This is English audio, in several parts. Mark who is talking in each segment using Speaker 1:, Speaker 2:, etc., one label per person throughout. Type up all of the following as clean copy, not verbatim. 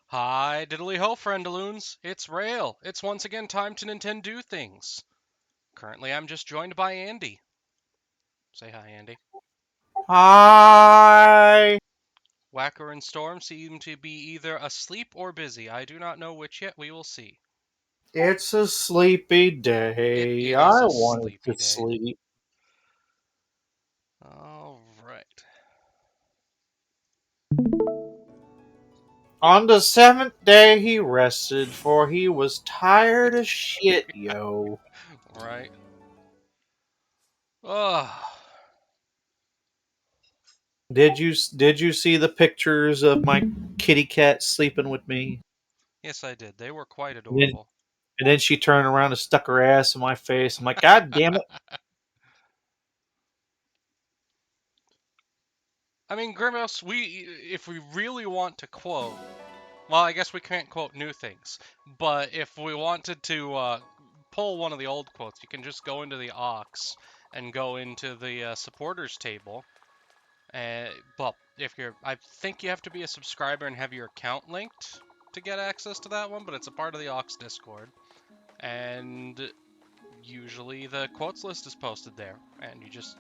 Speaker 1: Hi, diddly ho, friendaloons. It's Rale. It's once again time to Nintendo things. Currently, I'm just joined by Andy. Say hi, Andy.
Speaker 2: Hi.
Speaker 1: Whacker and Storm seem to be either asleep or busy. I do not know which yet. We will see.
Speaker 2: It's a sleepy
Speaker 1: It
Speaker 2: day.
Speaker 1: is
Speaker 2: I
Speaker 1: a
Speaker 2: wanted to
Speaker 1: sleepy day.
Speaker 2: sleep.
Speaker 1: All right.
Speaker 2: On the seventh day he rested, for he was tired as shit, yo.
Speaker 1: Right. Oh,
Speaker 2: Did you see the pictures of my kitty cat sleeping with me?
Speaker 1: yes, I did. They were quite
Speaker 2: And then,
Speaker 1: adorable.
Speaker 2: and then she turned around and stuck her ass in my face. I'm like, God damn it.
Speaker 1: I mean, Grimos, if we really want to quote, well, I guess we can't quote new things, but if we wanted to pull one of the old quotes, you can just go into the aux and go into the supporters table. Well, if you're, I think you have to be a subscriber and have your account linked to get access to that one, but it's a part of the aux Discord, and usually the quotes list is posted there, and you just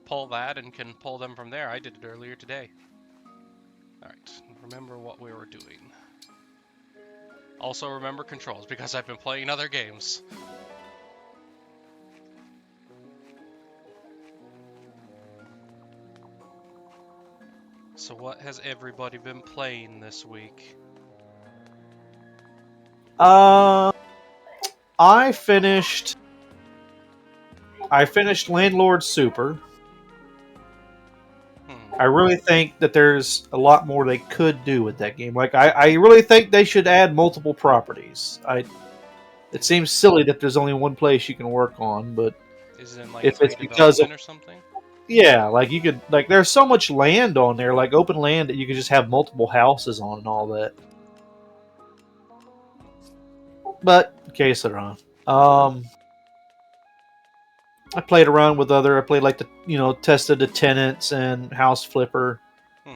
Speaker 1: pull that and can pull them from there. I did it earlier today. All right, remember what we were doing. Also remember controls because I've been playing other games. So what has everybody been playing this week?
Speaker 2: Uh, I finished. I finished Landlord Super.
Speaker 1: Hmm.
Speaker 2: I really think that there's a lot more they could do with that game. Like I really think they should add multiple properties. It seems silly that there's only one place you can work on, but
Speaker 1: Is it in like
Speaker 2: if it's because of
Speaker 1: redevelopment or something?
Speaker 2: yeah, like you could like there's so much land on there, like open land that you could just have multiple houses on and all that. But case on. I played around with other. I played like the tested the tenants and House Flipper.
Speaker 1: Hmm.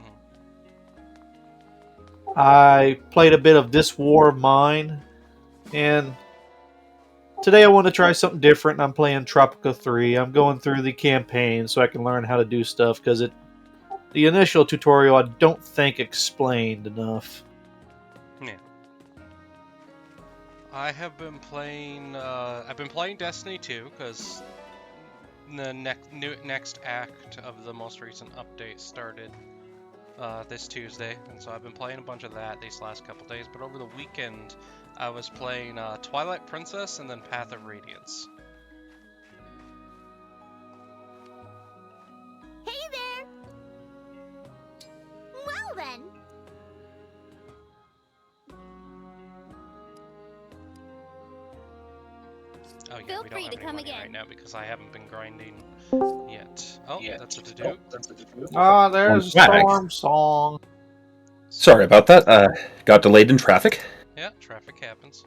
Speaker 2: I played a bit of This War of Mine, and today I want to try something different. I'm playing Tropico 3. I'm going through the campaign so I can learn how to do stuff because the initial tutorial I don't think explained enough.
Speaker 1: Yeah. I have been playing. I've been playing Destiny 2 because the next act of the most recent update started this Tuesday, and so I've been playing a bunch of that these last couple days. But over the weekend, I was playing Twilight Princess and then Path of Radiance.
Speaker 3: Hey there! Well then.
Speaker 1: Oh yeah,
Speaker 3: Feel
Speaker 1: we don't
Speaker 3: free
Speaker 1: have
Speaker 3: to
Speaker 1: any
Speaker 3: come
Speaker 1: money right
Speaker 3: again.
Speaker 1: now because I haven't been grinding yet. Oh, that's a to-do.
Speaker 2: Ah, there's a
Speaker 4: Back.
Speaker 2: storm song.
Speaker 4: Sorry about that. Got delayed in traffic.
Speaker 1: Yeah, traffic happens.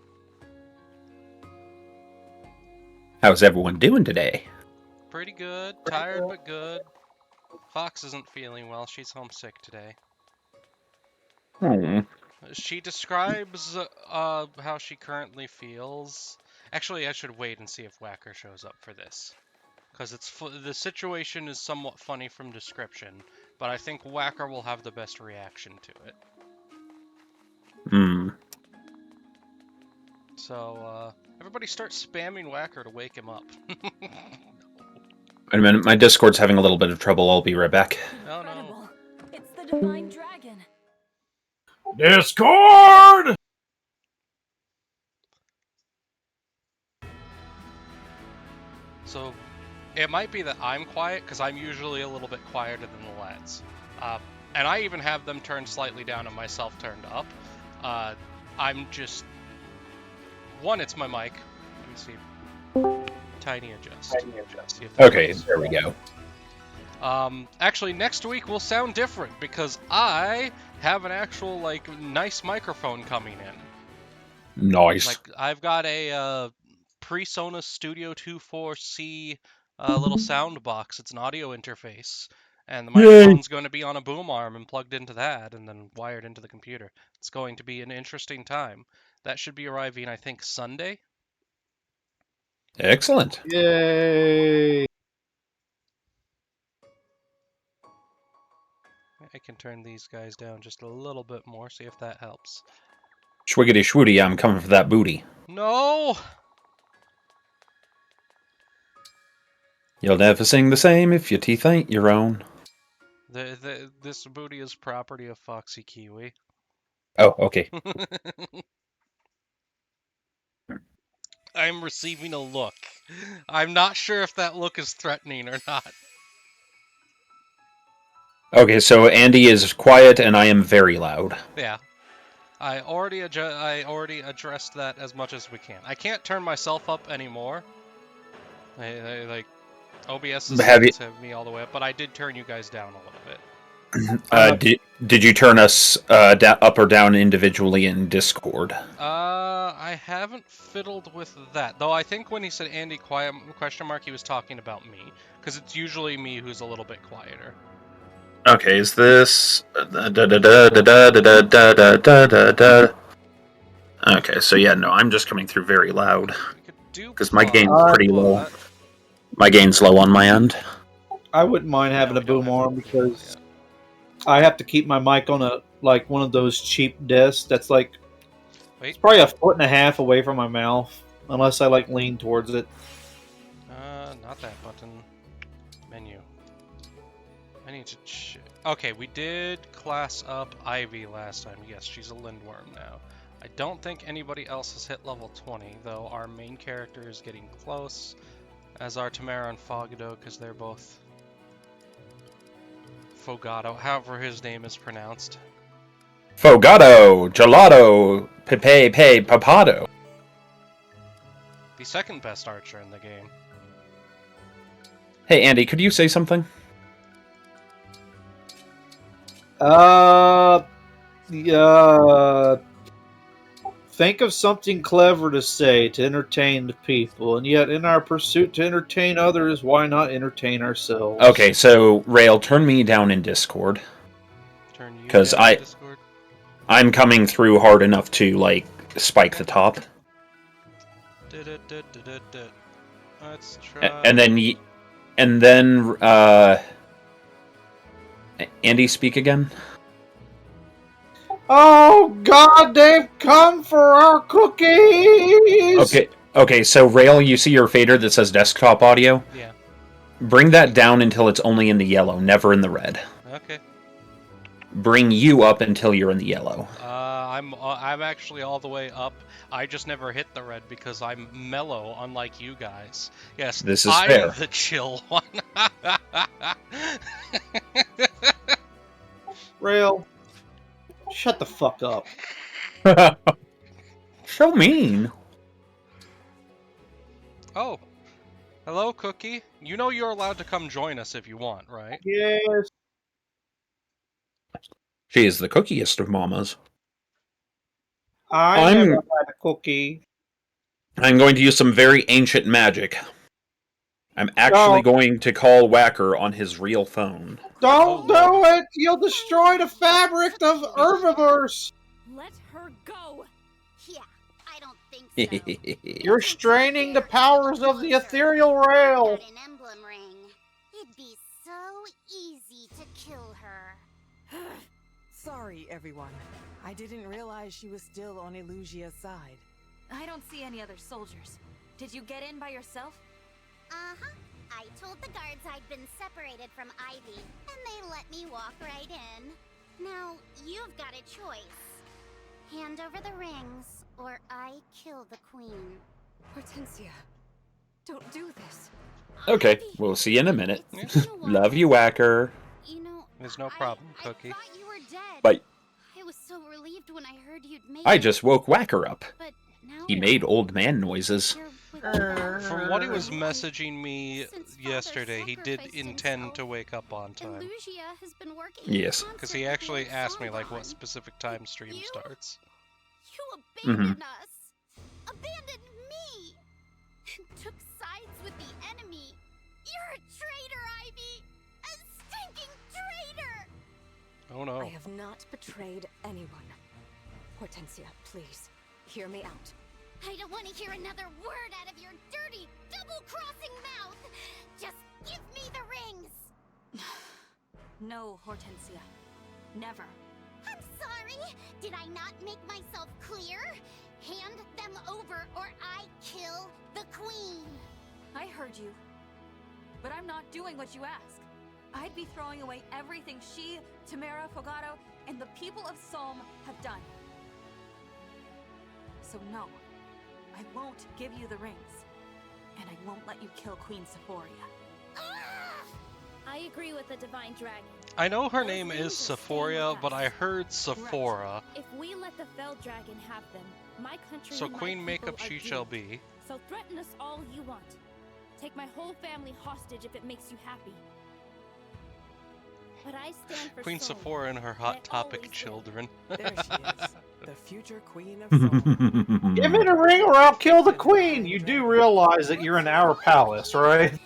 Speaker 4: How's everyone doing today?
Speaker 1: Pretty good. Tired but good. Fox isn't feeling well. She's homesick today.
Speaker 4: Hmm.
Speaker 1: She describes how she currently feels. Actually, I should wait and see if Whacker shows up for this. Because the situation is somewhat funny from description, but I think Whacker will have the best reaction to it.
Speaker 4: Hmm.
Speaker 1: So, everybody start spamming Whacker to wake him up.
Speaker 4: Wait a minute, my Discord's having a little bit of trouble. I'll be right back.
Speaker 1: Oh no.
Speaker 3: Incredible. It's the divine dragon.
Speaker 2: Discord!
Speaker 1: So, it might be that I'm quiet, because I'm usually a little bit quieter than the lads. And I even have them turned slightly down and myself turned up. I'm just... One, it's my mic. Let me see. Tiny adjust. See if that
Speaker 4: Okay,
Speaker 1: works.
Speaker 4: there we go.
Speaker 1: Actually, next week will sound different, because I have an actual, like, nice microphone coming in.
Speaker 4: Nice.
Speaker 1: Like, I've got a PreSonus Studio 24C little sound box. It's an audio interface. And the microphone's going to be on a boom arm and plugged into that and then wired into the computer. It's going to be an interesting time. That should be arriving, I think, Sunday.
Speaker 4: Excellent.
Speaker 2: Yay!
Speaker 1: I can turn these guys down just a little bit more, see if that helps.
Speaker 4: Schwiggity schwooty, I'm coming for that booty.
Speaker 1: No!
Speaker 4: You'll never sing the same if your teeth ain't your own.
Speaker 1: This booty is property of Foxy Kiwi.
Speaker 4: Oh, okay.
Speaker 1: I'm receiving a look. I'm not sure if that look is threatening or not.
Speaker 4: Okay, so Andy is quiet and I am very loud.
Speaker 1: Yeah. I already addressed that as much as we can. I can't turn myself up anymore. Like OBS is
Speaker 4: Have you-
Speaker 1: have me all the way up, but I did turn you guys down a little bit.
Speaker 4: Did you turn us up or down individually in Discord?
Speaker 1: I haven't fiddled with that, though. I think when he said Andy quiet question mark, he was talking about me, because it's usually me who's a little bit quieter.
Speaker 4: Okay, is this... Okay, so yeah, no, I'm just coming through very loud.
Speaker 1: We could do
Speaker 4: Because my gain's
Speaker 1: pause,
Speaker 4: pretty low.
Speaker 1: but-
Speaker 4: My gain's low on my end.
Speaker 2: I wouldn't mind
Speaker 1: Yeah,
Speaker 2: having
Speaker 1: we
Speaker 2: a
Speaker 1: don't
Speaker 2: boom
Speaker 1: have
Speaker 2: arm
Speaker 1: a boom arm
Speaker 2: because I have to keep my mic on one of those cheap desks that's like
Speaker 1: Wait.
Speaker 2: it's probably 1.5 feet away from my mouth, unless I like lean towards it.
Speaker 1: Not that button. Menu. I need to okay, we did class up Ivy last time. Yes, she's a Lindworm now. I don't think anybody else has hit level 20, though our main character is getting close, as are Tamara and Fogado, because they're both Fogado, however his name is pronounced.
Speaker 4: Fogato, gelato, pepe, papado.
Speaker 1: The second best archer in the game.
Speaker 4: Hey, Andy, could you say something?
Speaker 2: Yeah. Think of something clever to say to entertain the people, and yet in our pursuit to entertain others, why not entertain ourselves?
Speaker 4: Okay, so, Rale, turn me down in Discord.
Speaker 1: Turn you
Speaker 4: 'Cause
Speaker 1: down
Speaker 4: I-
Speaker 1: in Discord.
Speaker 4: I'm coming through hard enough to, like, spike the top.
Speaker 1: Let's try.
Speaker 4: And then, Andy, speak again?
Speaker 2: Oh God, they've come for our cookies!
Speaker 4: Okay, so Rale, you see your fader that says desktop audio?
Speaker 1: Yeah.
Speaker 4: Bring that down until it's only in the yellow, never in the red.
Speaker 1: Okay.
Speaker 4: Bring you up until you're in the yellow.
Speaker 1: I'm actually all the way up. I just never hit the red because I'm mellow, unlike you guys. Yes,
Speaker 4: This is
Speaker 1: I'm
Speaker 4: fair.
Speaker 1: the chill one.
Speaker 2: Rail, shut the fuck up.
Speaker 4: So mean.
Speaker 1: Oh, hello, Cookie. You know you're allowed to come join us if you want, right?
Speaker 2: Yes.
Speaker 4: She is the cookiest of mamas.
Speaker 2: I
Speaker 4: I'm-
Speaker 2: never had a cookie.
Speaker 4: I'm going to use some very ancient magic. I'm actually going to call Whacker on his real phone.
Speaker 2: Don't
Speaker 1: Oh,
Speaker 2: do it! You'll destroy the fabric of Herbiverse!
Speaker 3: Let her go.
Speaker 5: Yeah, I don't think so.
Speaker 2: You're straining the powers of the ethereal rail!
Speaker 5: Got an emblem ring. It'd be so easy to kill her.
Speaker 6: Sorry, everyone. I didn't realize she was still on Elusia's side.
Speaker 3: I don't see any other soldiers. Did you get in by yourself?
Speaker 5: Uh-huh. I I told the guards I'd been separated from Ivy, and they let me walk right in. Now, you've got a choice. Hand over the rings, or I kill the queen.
Speaker 3: Hortensia, don't do this.
Speaker 4: Okay,
Speaker 5: Ivy,
Speaker 4: we'll see you in a minute.
Speaker 5: it's been a while.
Speaker 4: Love you, Whacker.
Speaker 5: You know,
Speaker 1: There's no problem,
Speaker 5: I
Speaker 1: Cookie.
Speaker 5: thought you were dead.
Speaker 4: Bye.
Speaker 5: I was so relieved when I heard you'd made
Speaker 4: I
Speaker 5: it,
Speaker 4: just woke Whacker up.
Speaker 5: but now
Speaker 4: He made old man noises.
Speaker 5: you're with the
Speaker 1: From what he was
Speaker 5: And
Speaker 1: messaging me
Speaker 5: since Father
Speaker 1: yesterday, he did
Speaker 5: sacrificed
Speaker 1: intend
Speaker 5: himself,
Speaker 1: to wake up on time.
Speaker 5: Lucia has been working
Speaker 4: Yes.
Speaker 1: Because he actually asked me like what specific time stream starts.
Speaker 5: You abandoned us. Abandoned me. Took sides with the enemy. You're a traitor, Ivy. A stinking traitor.
Speaker 1: Oh no.
Speaker 3: I have not betrayed anyone. Hortensia, please, hear me out.
Speaker 5: I don't want to hear another word out of your dirty, double-crossing mouth. Just give me the rings.
Speaker 3: No, Hortensia. Never.
Speaker 5: I'm sorry. Did I not make myself clear? Hand them over or I kill the queen.
Speaker 3: I heard you. But I'm not doing what you ask. I'd be throwing away everything she, Tamara, Fogato, and the people of Solm have done. So no, I won't give you the rings. And I won't let you kill Queen Sephoria.
Speaker 7: I agree with the Divine Dragon.
Speaker 1: I know her
Speaker 7: Those
Speaker 1: name
Speaker 7: rings
Speaker 1: is
Speaker 7: are staying
Speaker 1: Sephoria,
Speaker 7: with
Speaker 1: but
Speaker 7: us.
Speaker 1: I heard Sephora.
Speaker 7: If we let the Fell Dragon have them, my country
Speaker 1: So
Speaker 7: and my
Speaker 1: Queen
Speaker 7: people
Speaker 1: Makeup
Speaker 7: are
Speaker 1: she
Speaker 7: doomed.
Speaker 1: shall be.
Speaker 7: So threaten us all you want. Take my whole family hostage if it makes you happy. But I stand for
Speaker 1: Queen
Speaker 7: Solm,
Speaker 1: Sephora and her
Speaker 7: and
Speaker 1: Hot
Speaker 7: I
Speaker 1: Topic
Speaker 7: always will.
Speaker 1: children.
Speaker 6: There she is, the future queen of Solm.
Speaker 2: Give me the ring or I'll kill the queen. You do realize that you're in our palace, right?
Speaker 5: This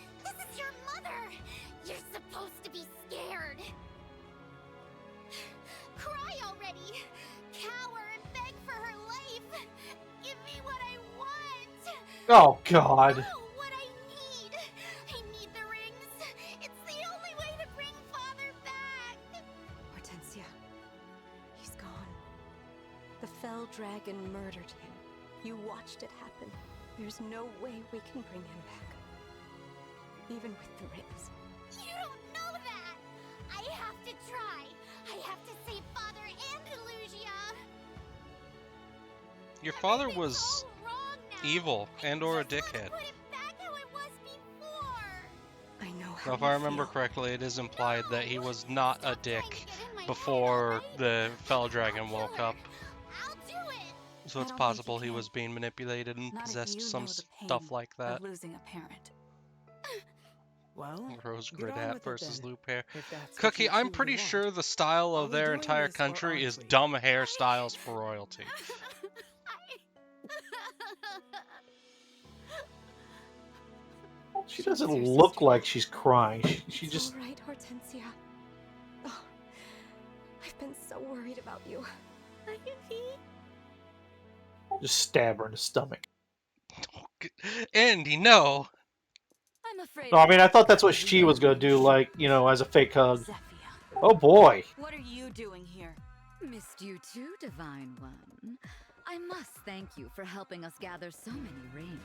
Speaker 5: is your mother. You're supposed to be scared. Cry already. Cower and beg for her life. Give me what I want.
Speaker 2: Oh, God.
Speaker 5: Oh, what I need. I need the rings. It's the only way to bring Father back.
Speaker 3: Hortensia, he's gone. The Fell Dragon murdered him. You watched it happen. There's no way we can bring him back. Even with the rings.
Speaker 5: You don't know that. I have to try. I have to save Father and Lucia.
Speaker 1: Your father
Speaker 5: Everything's
Speaker 1: was
Speaker 5: all wrong now.
Speaker 1: evil and
Speaker 5: I
Speaker 1: or a
Speaker 5: just wanna
Speaker 1: dickhead.
Speaker 5: put it back how it was before.
Speaker 3: I know
Speaker 1: So
Speaker 3: how
Speaker 1: if
Speaker 3: you
Speaker 1: I remember
Speaker 3: feel.
Speaker 1: correctly, it is implied that he was not a
Speaker 5: Stop trying to
Speaker 1: dick
Speaker 5: get in my head,
Speaker 1: before
Speaker 5: alright?
Speaker 1: the Fell Dragon
Speaker 5: I'll kill
Speaker 1: woke
Speaker 5: her.
Speaker 1: up.
Speaker 5: I'll do it.
Speaker 1: So
Speaker 3: I
Speaker 1: it's
Speaker 3: don't think you
Speaker 1: possible he
Speaker 3: can.
Speaker 1: was being manipulated and
Speaker 3: Not if
Speaker 1: possessed
Speaker 3: you
Speaker 1: some
Speaker 3: know the
Speaker 1: stuff
Speaker 3: pain
Speaker 1: like that.
Speaker 3: of losing a parent.
Speaker 6: Well,
Speaker 1: Rose
Speaker 6: get
Speaker 1: Grid
Speaker 6: on
Speaker 1: Hat
Speaker 6: with it
Speaker 1: versus
Speaker 6: then,
Speaker 1: Loop Hair.
Speaker 6: if that's what
Speaker 1: Cookie,
Speaker 6: you
Speaker 1: I'm
Speaker 6: truly
Speaker 1: pretty
Speaker 6: want.
Speaker 1: sure the style
Speaker 6: Are
Speaker 1: of
Speaker 6: we
Speaker 1: their
Speaker 6: doing
Speaker 1: entire
Speaker 6: this or
Speaker 1: country
Speaker 6: aren't
Speaker 1: is
Speaker 6: we?
Speaker 1: dumb hairstyles for royalty.
Speaker 2: She doesn't look like she's crying. She just...
Speaker 3: All right, Hortensia. Oh, I've been so worried about you.
Speaker 2: Just stab her in the stomach.
Speaker 1: Andy, no!
Speaker 7: I'm afraid.
Speaker 2: No, I mean, I thought that's what she was going to do, like, you know, as a fake hug.
Speaker 3: Zephia,
Speaker 2: Oh, boy.
Speaker 3: what are you doing here?
Speaker 8: Missed you too, Divine One. I must thank you for helping us gather so many rings.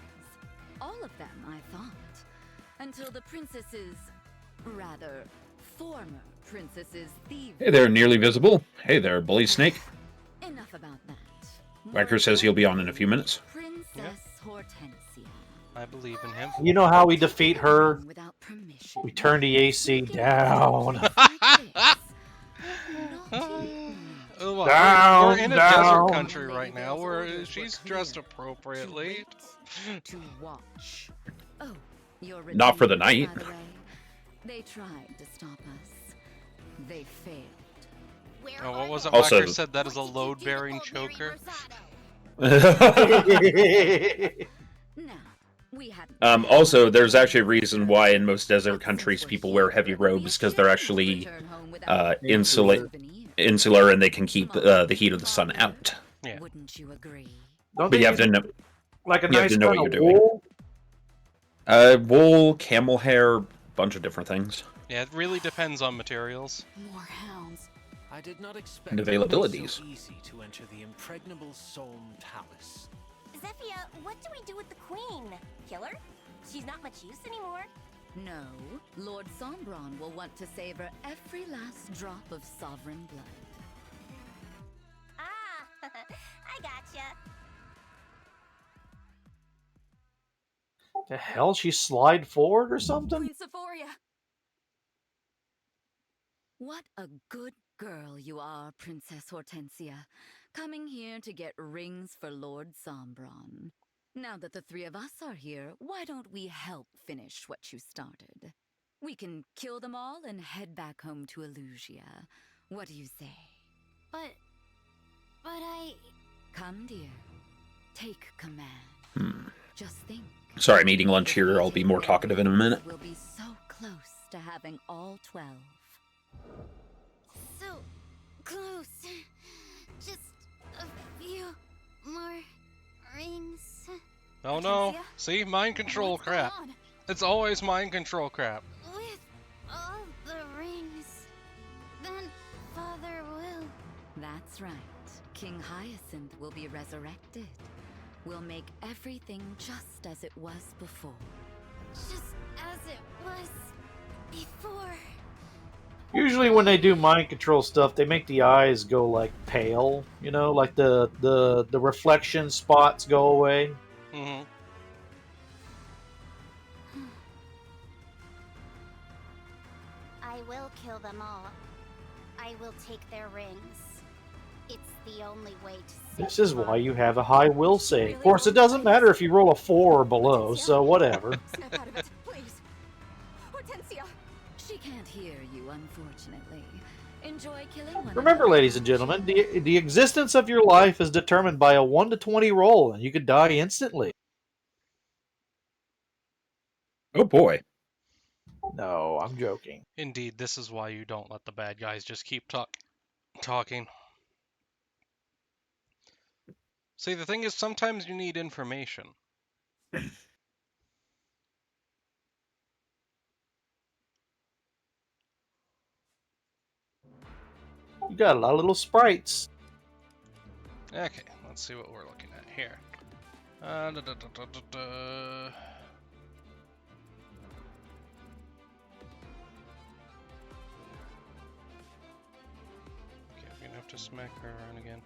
Speaker 8: All of them, I thought. Until the princess's, rather, former princess's thieves.
Speaker 4: Hey there, nearly visible. Hey there, Bully Snake.
Speaker 8: Enough about that.
Speaker 4: Whacker says he'll be on in a few minutes.
Speaker 8: Princess Hortensia.
Speaker 1: I believe in him.
Speaker 2: You know how we defeat her?
Speaker 8: Without permission.
Speaker 2: We turn the AC down.
Speaker 1: Oh, well,
Speaker 2: Down,
Speaker 1: we're in a
Speaker 2: down.
Speaker 1: desert country right now where she's dressed appropriately.
Speaker 8: To watch. Oh, you're
Speaker 4: Not for the
Speaker 8: redeeming,
Speaker 4: night.
Speaker 8: by the way. They tried to stop us. They failed.
Speaker 5: Where
Speaker 1: Oh,
Speaker 5: are
Speaker 1: what was
Speaker 5: they?
Speaker 1: it?
Speaker 4: Also-
Speaker 1: Whacker said that is a
Speaker 5: What did you do to
Speaker 1: load-bearing
Speaker 5: old Mary
Speaker 1: choker.
Speaker 5: Rosado?
Speaker 8: Now, we hadn't.
Speaker 4: Also, there's actually a reason why in most desert countries people wear heavy robes, because they're actually insular and they can keep the heat of the sun out.
Speaker 1: Yeah.
Speaker 8: Wouldn't you agree?
Speaker 2: Don't
Speaker 4: But
Speaker 2: they
Speaker 4: you have
Speaker 2: use,
Speaker 4: to know,
Speaker 2: like a
Speaker 4: you have
Speaker 2: nice
Speaker 4: to know
Speaker 2: kind
Speaker 4: what
Speaker 2: of
Speaker 4: you're doing.
Speaker 2: wool?
Speaker 4: Wool, camel hair, bunch of different things.
Speaker 1: Yeah, it really depends on materials.
Speaker 3: More hounds.
Speaker 9: I did not expect
Speaker 4: And
Speaker 9: it to be
Speaker 4: availabilities.
Speaker 9: so easy to enter the impregnable Solm Palace.
Speaker 5: Zephia, what do we do with the queen? Kill her? She's not much use anymore.
Speaker 8: No, Lord Sombron will want to savor every last drop of sovereign blood.
Speaker 5: Ah, I gotcha.
Speaker 2: The hell, she slide forward or something?
Speaker 8: Queen Sephoria! What a good girl you are, Princess Hortensia. Coming here to get rings for Lord Sombron. Now that the three of us are here, why don't we help finish what you started? We can kill them all and head back home to Elusia. What do you say?
Speaker 5: But I...
Speaker 8: Come, dear. Take command.
Speaker 4: Hmm.
Speaker 8: Just think.
Speaker 4: Sorry, I'm eating lunch here. I'll be more talkative in a minute.
Speaker 8: We'll be so close to having all 12.
Speaker 5: So close. Just a few more rings.
Speaker 1: Oh no.
Speaker 7: Hortensia?
Speaker 1: See? Mind control
Speaker 7: What's going
Speaker 1: crap.
Speaker 7: on?
Speaker 1: It's always mind control crap.
Speaker 5: With all the rings, then Father will...
Speaker 8: That's right. King Hyacinth will be resurrected. We'll make everything just as it was before.
Speaker 5: Just as it was before.
Speaker 2: Usually when they do mind control stuff, they make the eyes go like pale, you know, like the reflection spots go away.
Speaker 1: Mm-hmm.
Speaker 5: I will kill them all. I will take their rings. It's the only way to save
Speaker 2: This is
Speaker 5: them
Speaker 2: why
Speaker 5: all.
Speaker 2: you have a high will save. Of course, it doesn't matter if you roll a 4 or below, so whatever.
Speaker 7: Snap out of it, please. Hortensia!
Speaker 8: She can't hear you, unfortunately. Enjoy killing one
Speaker 2: Remember,
Speaker 8: another.
Speaker 2: ladies and gentlemen, the existence of your life is determined by a 1 to 20 roll, and you could die instantly.
Speaker 4: Oh boy.
Speaker 2: No, I'm joking.
Speaker 1: Indeed, this is why you don't let the bad guys just keep talking. See, the thing is, sometimes you need information.
Speaker 2: You got a lot of little sprites.
Speaker 1: Okay, let's see what we're looking at here. Da, da, da, da, da, da. Okay, we're gonna have to smack her around again.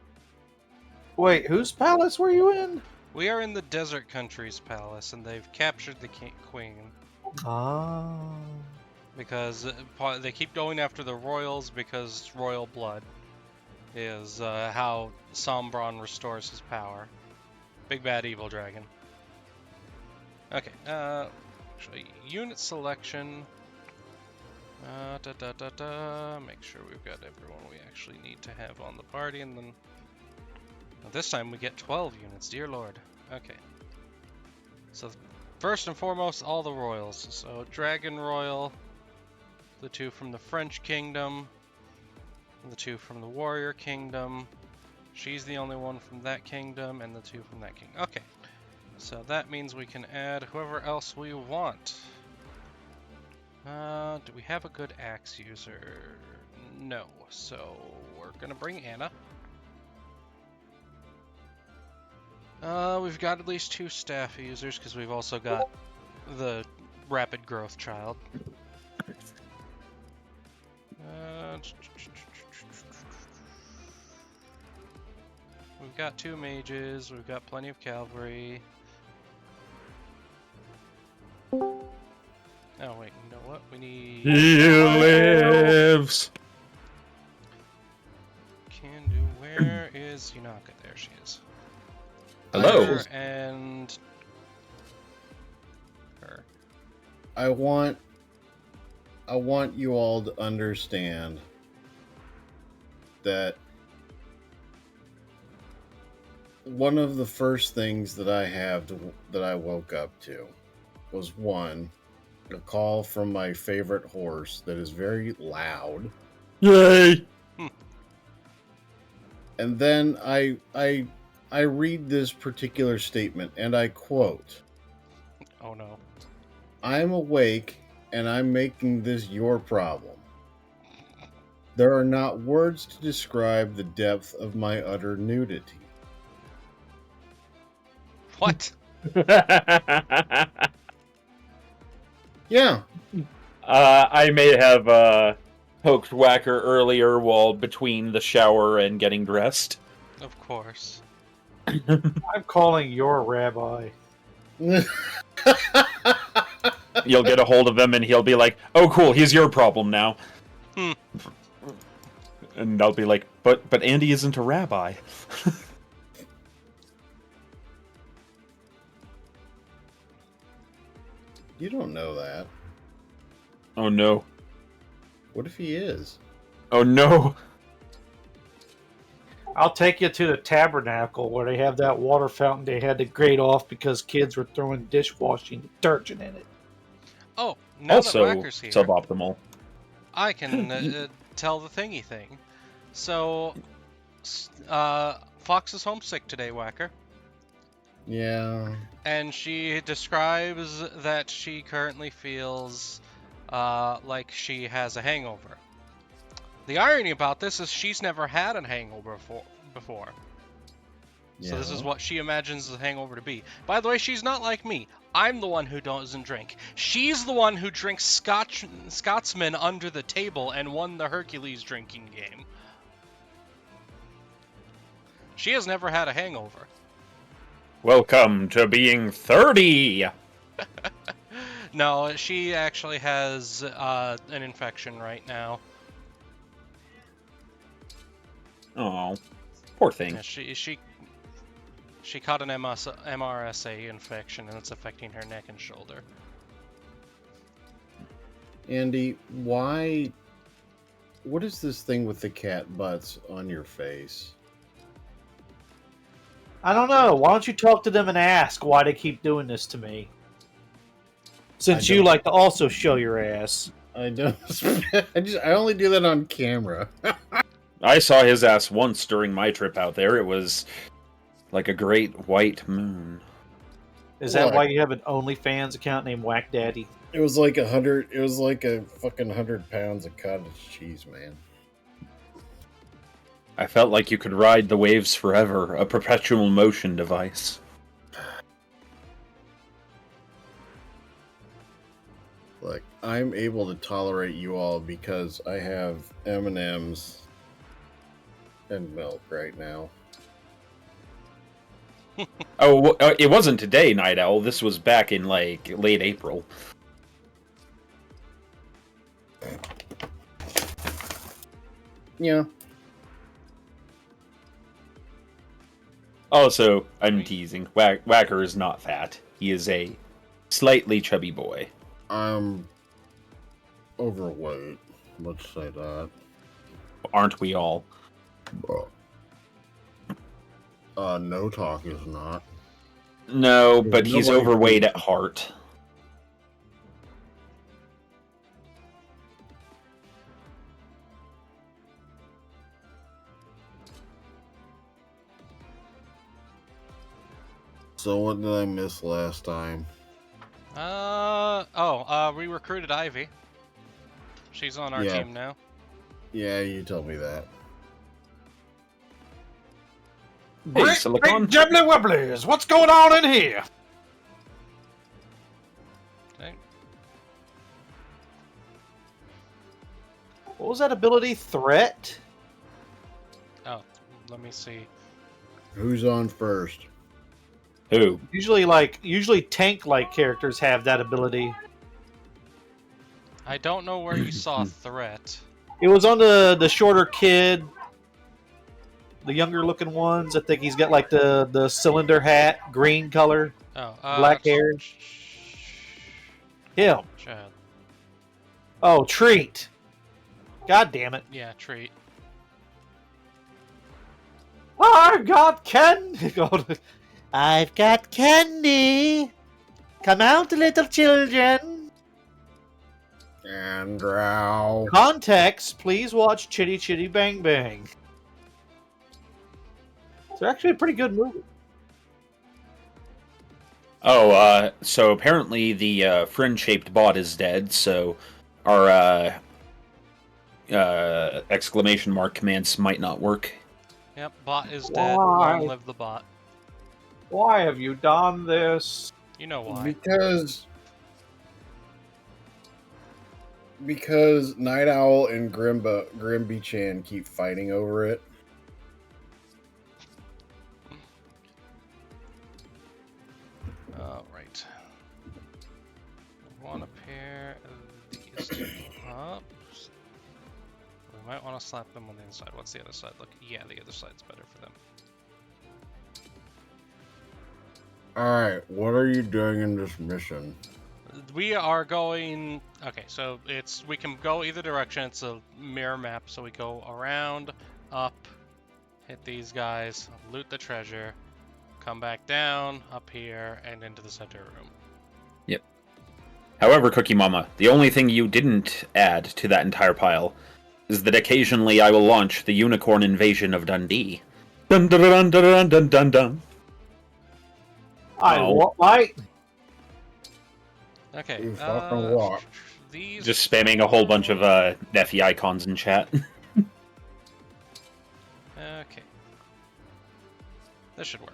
Speaker 2: Wait, whose palace were you in?
Speaker 1: We are in the Desert Country's palace, and they've captured the queen.
Speaker 2: Ah.
Speaker 1: Because they keep going after the royals because royal blood is how Sombron restores his power. Big bad evil dragon. Okay, actually, unit selection. Make sure we've got everyone we actually need to have on the party, and then this time we get 12 units, dear lord. Okay. So first and foremost, all the royals. So Dragon Royal, the 2 from the French Kingdom, the 2 from the Warrior Kingdom. She's the only one from that kingdom, and the 2 from that kingdom. Okay. So that means we can add whoever else we want. Do we have a good axe user? No. So we're gonna bring Anna. We've got at least 2 staff users because we've also got the rapid growth child. We've got 2 mages, we've got plenty of cavalry. Oh wait, you know what? We need...
Speaker 4: He lives!
Speaker 1: Can do... Where is Yunaka? There she is.
Speaker 4: Hello!
Speaker 1: Her and... her.
Speaker 10: I want you all to understand that one of the first things that I woke up to was one, a call from my favorite horse that is very loud.
Speaker 4: Yay!
Speaker 10: And then I read this particular statement and I quote,
Speaker 1: Oh no.
Speaker 10: "I'm awake and I'm making this your problem. There are not words to describe the depth of my utter nudity."
Speaker 1: What?
Speaker 10: Yeah.
Speaker 4: I may have poked Whacker earlier while between the shower and getting dressed.
Speaker 1: Of course.
Speaker 2: I'm calling your rabbi.
Speaker 4: You'll get a hold of him and he'll be like, "Oh, cool, he's your problem now."
Speaker 1: Hmm.
Speaker 4: And I'll be like, "But Andy isn't a rabbi."
Speaker 10: You don't know that.
Speaker 4: Oh no.
Speaker 10: What if he is?
Speaker 4: Oh no.
Speaker 2: I'll take you to the tabernacle where they have that water fountain they had to grate off because kids were throwing dishwashing detergent in it.
Speaker 1: Oh, now that
Speaker 4: Also
Speaker 1: Whacker's here,
Speaker 4: suboptimal.
Speaker 1: I can tell the thingy thing. So, Fox is homesick today, Whacker.
Speaker 10: Yeah.
Speaker 1: And she describes that she currently feels like she has a hangover. The irony about this is she's never had a hangover before. So this is what she imagines the hangover to be. By the way, she's not like me. I'm the one who doesn't drink. She's the one who drinks Scotsman under the table and won the Hercules drinking game. She has never had a hangover.
Speaker 4: Welcome to being 30!
Speaker 1: No, she actually has an infection right now.
Speaker 4: Oh, poor thing.
Speaker 1: Yeah, she caught an MRSA infection and it's affecting her neck and shoulder.
Speaker 10: Andy, why? What is this thing with the cat butts on your face?
Speaker 2: I don't know. Why don't you talk to them and ask why they keep doing this to me? Since you like to also show your ass.
Speaker 10: I don't. I only do that on camera.
Speaker 4: I saw his ass once during my trip out there. It was like a great white moon.
Speaker 2: Is that why you have an OnlyFans account named Whack Daddy?
Speaker 10: It was like 100. It was like a fucking 100 pounds of cottage cheese, man.
Speaker 4: I felt like you could ride the waves forever, a perpetual motion device.
Speaker 10: Look, I'm able to tolerate you all because I have M&Ms and milk right now.
Speaker 4: Oh, it wasn't today, Night Owl. This was back in, like, late April.
Speaker 10: Yeah.
Speaker 4: Also, I'm teasing. Whacker is not fat. He is a slightly chubby boy.
Speaker 10: I'm overweight. Let's say that.
Speaker 4: Aren't we all?
Speaker 10: No talk is not.
Speaker 4: No, but he's overweight at heart.
Speaker 10: So what did I miss last time?
Speaker 1: We recruited Ivy. She's on our team now.
Speaker 10: Yeah, you told me that.
Speaker 4: Hey, Silicon.
Speaker 2: Jibbly wibblies, what's going on in here?
Speaker 1: Okay.
Speaker 2: What was that ability? Threat?
Speaker 1: Oh, let me see.
Speaker 10: Who's on first?
Speaker 4: Who?
Speaker 2: Usually tank-like characters have that ability.
Speaker 1: I don't know where you saw threat.
Speaker 2: It was on the shorter kid, the younger-looking ones. I think he's got like the cylinder hat, green color, black hair. Him.
Speaker 1: Chad.
Speaker 2: Oh, Treat. God damn it.
Speaker 1: Yeah, Treat.
Speaker 2: I've got candy. I've got candy. Come out, little children.
Speaker 10: And Rale.
Speaker 2: Context, please watch Chitty Chitty Bang Bang. It's actually a pretty good movie.
Speaker 4: Oh, so apparently the friend-shaped bot is dead, so our exclamation mark commands might not work.
Speaker 1: Yep, bot is dead.
Speaker 2: Why?
Speaker 1: Long live the bot.
Speaker 2: Why have you done this?
Speaker 1: You know why.
Speaker 10: Because Because Night Owl and Grimby Chan keep fighting over it.
Speaker 1: All right. We want to pair these two up. We might want to slap them on the inside. What's the other side look? Yeah, the other side's better for them.
Speaker 10: Alright, what are you doing in this mission?
Speaker 1: We are going. Okay, so we can go either direction. It's a mirror map, so we go around, up, hit these guys, loot the treasure, come back down, up here, and into the center room.
Speaker 4: Yep. However, Cookie Mama, the only thing you didn't add to that entire pile is that occasionally I will launch the Unicorn Invasion of Dundee. Dun dun dun dun dun dun dun dun.
Speaker 2: I
Speaker 1: Okay.
Speaker 10: You fucking what?
Speaker 1: These.
Speaker 4: Just spamming a whole bunch of Neffy icons in chat.
Speaker 1: Okay. This should work.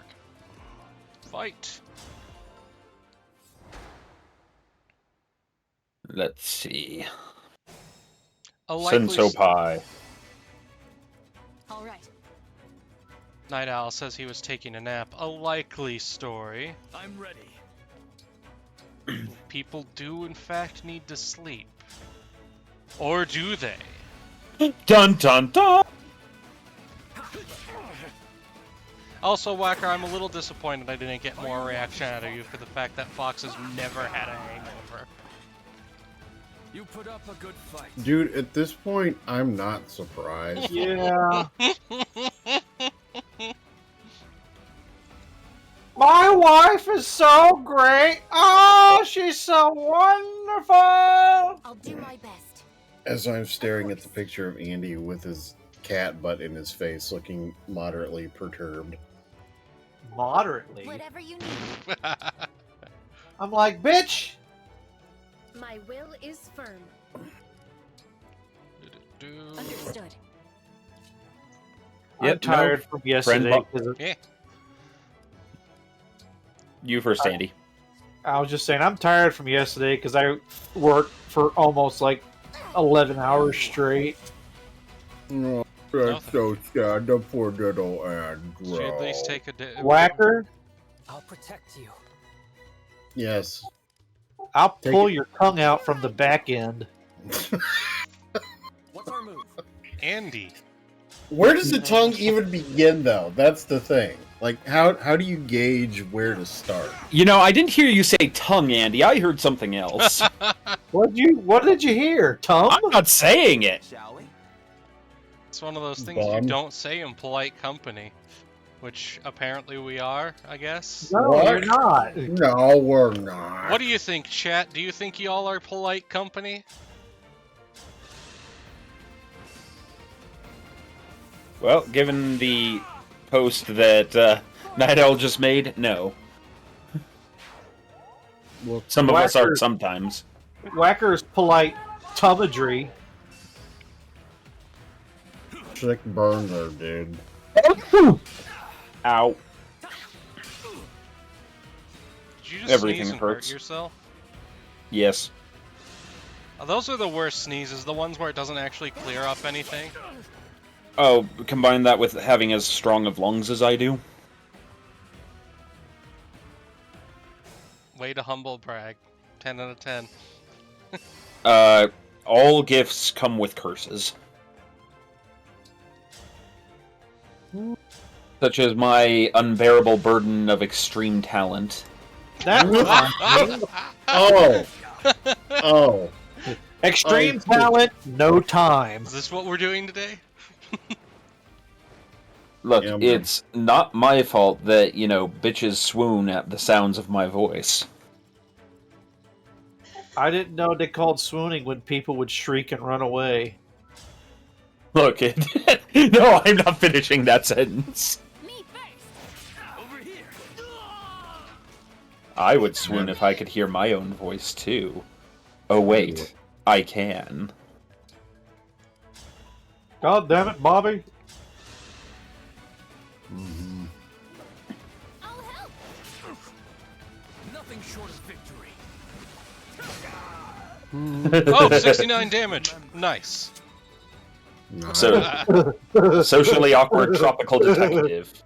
Speaker 1: Fight.
Speaker 4: Let's see.
Speaker 1: A likely
Speaker 4: Senso Pie.
Speaker 7: All right.
Speaker 1: Night Owl says he was taking a nap. A likely story.
Speaker 9: I'm ready.
Speaker 1: People do, in fact, need to sleep. Or do they?
Speaker 4: Dun dun dun!
Speaker 1: Also, Whacker, I'm a little disappointed I didn't get more reaction out of you for the fact that Fox has never had a hangover.
Speaker 9: You put up a good fight.
Speaker 10: Dude, at this point, I'm not surprised.
Speaker 2: Yeah. My wife is so great. Oh, she's so wonderful.
Speaker 3: I'll do my best.
Speaker 10: As I'm staring at the picture of Andy with his cat butt in his face, looking moderately perturbed.
Speaker 2: Moderately.
Speaker 3: Whatever you need.
Speaker 2: I'm like, bitch.
Speaker 3: My will is firm. Understood.
Speaker 2: I'm
Speaker 4: Yep,
Speaker 2: tired from yesterday.
Speaker 1: Yeah.
Speaker 4: You first, Andy.
Speaker 2: I was just saying, I'm tired from yesterday because I worked for almost like 11 hours straight.
Speaker 10: Oh, that's so sad. The poor little Andrew.
Speaker 1: Should at least take a day.
Speaker 2: Whacker,
Speaker 9: I'll protect you.
Speaker 10: Yes.
Speaker 2: I'll
Speaker 10: Take
Speaker 2: pull
Speaker 10: it.
Speaker 2: your tongue out from the back end.
Speaker 9: What's our move?
Speaker 1: Andy.
Speaker 10: Where does the tongue even begin, though? That's the thing. Like, how do you gauge where to start?
Speaker 4: You know, I didn't hear you say tongue, Andy. I heard something else.
Speaker 2: What did you hear? Tongue?
Speaker 4: I'm not saying it.
Speaker 9: Shall we?
Speaker 1: It's one of those things you
Speaker 10: Bum.
Speaker 1: don't say in polite company. Which apparently we are, I guess.
Speaker 2: No,
Speaker 10: What?
Speaker 2: you're not.
Speaker 10: No, we're not.
Speaker 1: What do you think, chat? Do you think y'all are polite company?
Speaker 4: Well, given the post that Night Owl just made, no.
Speaker 10: Well,
Speaker 4: Some of us are
Speaker 2: Whacker-
Speaker 4: sometimes.
Speaker 2: Whacker's polite tummadry.
Speaker 10: sick burner, dude.
Speaker 4: Ow.
Speaker 1: Did you just
Speaker 4: Everything
Speaker 1: sneeze and
Speaker 4: hurts.
Speaker 1: hurt yourself?
Speaker 4: Yes.
Speaker 1: Those are the worst sneezes, the ones where it doesn't actually clear up anything.
Speaker 4: Oh, combine that with having as strong of lungs as I do.
Speaker 1: Way to humble brag. 10 out of 10.
Speaker 4: All gifts come with curses. Such as my unbearable burden of extreme talent.
Speaker 2: That
Speaker 10: Oh. Oh.
Speaker 2: extreme
Speaker 10: Oh,
Speaker 2: talent, no time.
Speaker 1: Is this what we're doing today?
Speaker 4: Look,
Speaker 10: Yeah, man.
Speaker 4: it's not my fault that, bitches swoon at the sounds of my voice.
Speaker 2: I didn't know they called swooning when people would shriek and run away.
Speaker 4: Look, no, I'm not finishing that sentence.
Speaker 7: Me first.
Speaker 9: Over here.
Speaker 4: I would swoon if I could hear my own voice, too. Oh, wait. I can.
Speaker 2: God damn it, Bobby.
Speaker 10: Mhm.
Speaker 7: I'll help.
Speaker 9: Nothing short of victory.
Speaker 1: Oh, 69 damage. Nice.
Speaker 10: No,
Speaker 4: So, socially awkward tropical detective.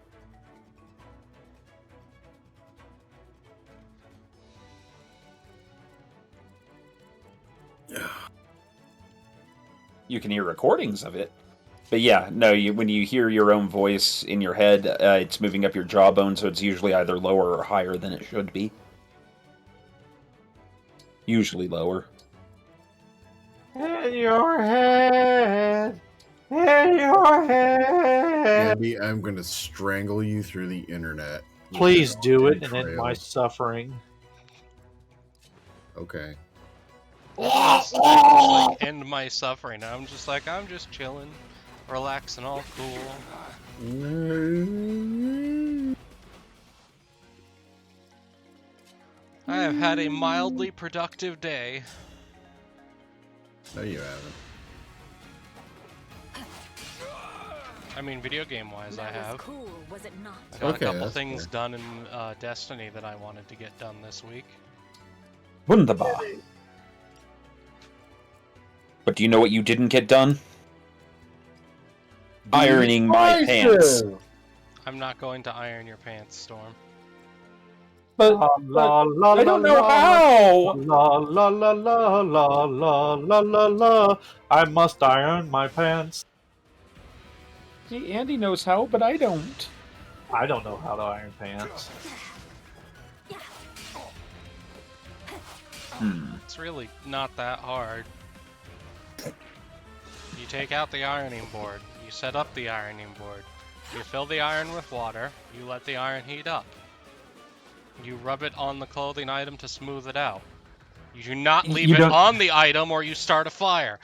Speaker 4: You can hear recordings of it. But yeah, no, when you hear your own voice in your head, it's moving up your jawbone, so it's usually either lower or higher than it should be. Usually lower.
Speaker 2: In your head. In your head.
Speaker 10: Andy, I'm going to strangle you through the internet. with
Speaker 2: Please
Speaker 10: this
Speaker 2: do it and
Speaker 10: trail.
Speaker 2: end my suffering.
Speaker 10: Okay.
Speaker 1: Just like end my suffering. I'm just chilling, relaxing, all cool. I have had a mildly productive day.
Speaker 10: No, you haven't.
Speaker 1: I mean, video game wise, I have.
Speaker 8: Cool, was it not?
Speaker 1: I got
Speaker 10: Okay,
Speaker 1: a couple
Speaker 10: that's
Speaker 1: things
Speaker 10: fair.
Speaker 1: done in Destiny that I wanted to get done this week.
Speaker 4: Wunderbar. But do you know what you didn't get done? Ironing my pants.
Speaker 1: I'm not going to iron your pants, Storm.
Speaker 2: La, la, la,
Speaker 4: I don't know
Speaker 2: la,
Speaker 4: how!
Speaker 2: La la la la la la la la la. I must iron my pants.
Speaker 4: See, Andy knows how, but I don't.
Speaker 2: I don't know how to iron pants.
Speaker 1: It's really not that hard. You take out the ironing board, you set up the ironing board, you fill the iron with water, you let the iron heat up. You rub it on the clothing item to smooth it out. You do not leave it on the item or you start a fire.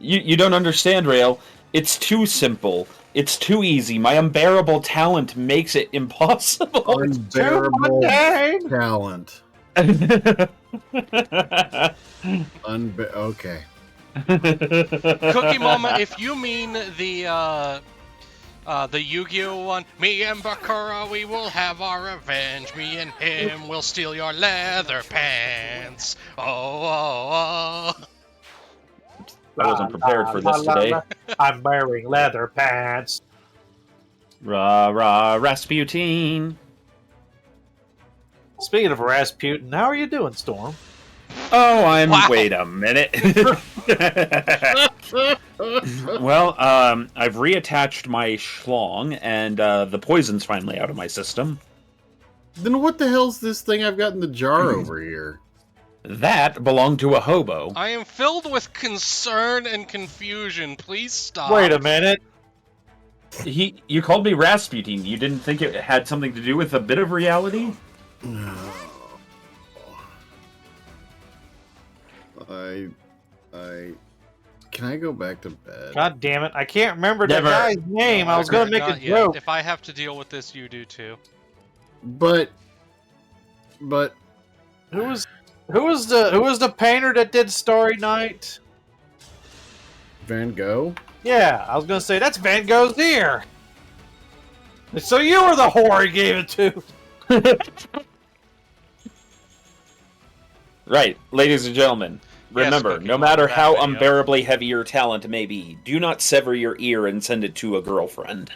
Speaker 4: You don't understand, Rale. It's too simple. It's too easy. My unbearable talent makes it impossible.
Speaker 10: Unbearable talent. Okay.
Speaker 1: Cookie Mama, if you mean the Yu-Gi-Oh one, me and Bakura, we will have our revenge. Me and him will steal your leather pants. Oh, oh, oh.
Speaker 4: I wasn't prepared for this today.
Speaker 2: I'm wearing leather pants.
Speaker 4: Rah, rah, Rasputin.
Speaker 2: Speaking of Rasputin, how are you doing, Storm?
Speaker 4: Oh,
Speaker 1: Wow.
Speaker 4: Wait a minute. Well, I've reattached my schlong, and the poison's finally out of my system.
Speaker 10: Then what the hell's this thing I've got in the jar over here?
Speaker 4: That belonged to a hobo.
Speaker 1: I am filled with concern and confusion. Please stop.
Speaker 2: Wait a minute.
Speaker 4: You called me Rasputin. You didn't think it had something to do with a bit of reality?
Speaker 10: Can I go back to bed?
Speaker 2: God damn it. I can't remember
Speaker 4: Never.
Speaker 2: that guy's name. I was going to make a
Speaker 1: Not yet.
Speaker 2: joke.
Speaker 1: If I have to deal with this, you do too.
Speaker 10: But
Speaker 2: Who was the painter that did Starry Night?
Speaker 10: Van Gogh?
Speaker 2: Yeah, I was going to say, that's Van Gogh's ear. So you were the whore he gave it to.
Speaker 4: Right, ladies and gentlemen, remember,
Speaker 1: Cookie,
Speaker 4: no matter
Speaker 1: that
Speaker 4: how
Speaker 1: video.
Speaker 4: unbearably heavy your talent may be, do not sever your ear and send it to a girlfriend.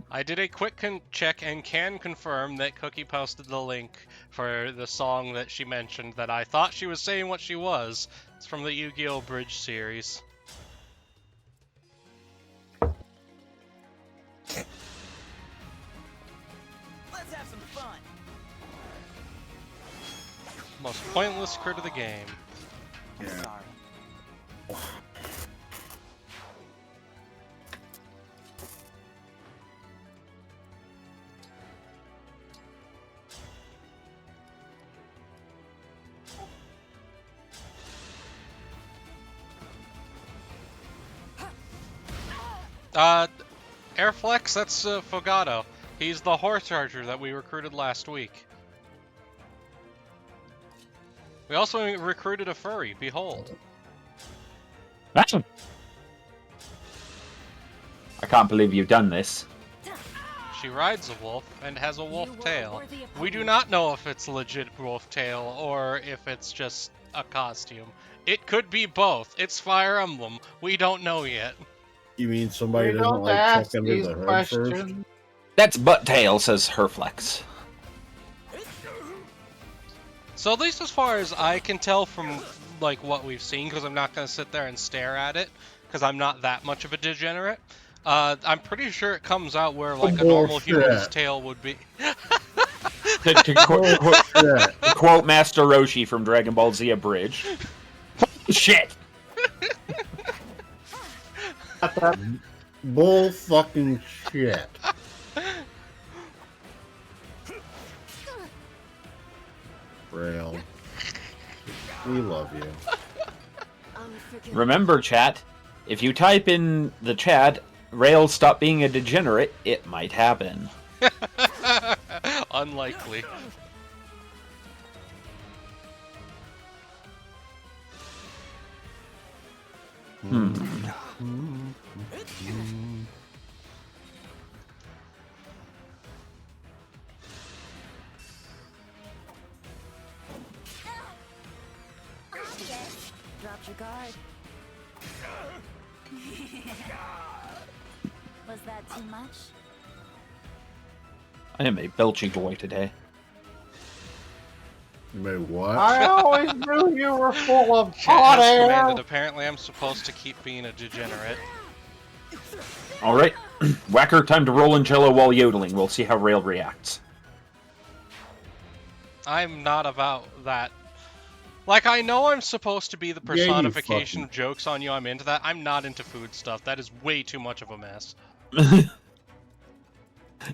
Speaker 1: I did a quick check and can confirm that Cookie posted the link for the song that she mentioned that I thought she was saying what she was. It's from the Yu-Gi-Oh! Bridge series.
Speaker 6: Let's have some fun.
Speaker 1: Most pointless crit of the game.
Speaker 6: I'm sorry.
Speaker 1: Airflex, that's Fogato. He's the horse archer that we recruited last week. We also recruited a furry, Behold.
Speaker 4: I can't believe you've done this.
Speaker 1: She rides a wolf and has a wolf tail. We do not know if it's legit wolf tail or if it's just a costume. It could be both. It's Fire Emblem. We don't know yet.
Speaker 10: You mean somebody
Speaker 2: We
Speaker 10: doesn't
Speaker 2: don't
Speaker 10: like
Speaker 2: ask
Speaker 10: check under
Speaker 2: these
Speaker 10: the hood first?
Speaker 2: questions.
Speaker 4: That's butt tail, says Herflex.
Speaker 1: So at least as far as I can tell from like what we've seen, because I'm not going to sit there and stare at it, because I'm not that much of a degenerate. I'm pretty sure it comes out where like a normal human's tail would be.
Speaker 4: To quote Master Roshi from Dragon Ball Z Abridged. Shit!
Speaker 10: Bull fucking shit. Rale, we love you.
Speaker 4: Remember, chat, if you type in the chat, Rale stop being a degenerate, it might happen.
Speaker 1: Unlikely.
Speaker 7: Dropped your guard. Was that too much?
Speaker 4: I am a belchy boy today.
Speaker 10: Wait, what?
Speaker 2: I always knew you were full of
Speaker 1: Chat
Speaker 2: hot
Speaker 1: has
Speaker 2: air.
Speaker 1: commanded, apparently I'm supposed to keep being a degenerate.
Speaker 4: Alright, Whacker, time to roll in jello while yodeling. We'll see how Rale reacts.
Speaker 1: I'm not about that. Like, I know I'm supposed to be the personification
Speaker 10: fucking-
Speaker 1: of jokes on you, I'm into that. I'm not into food stuff. That is way too much of a mess.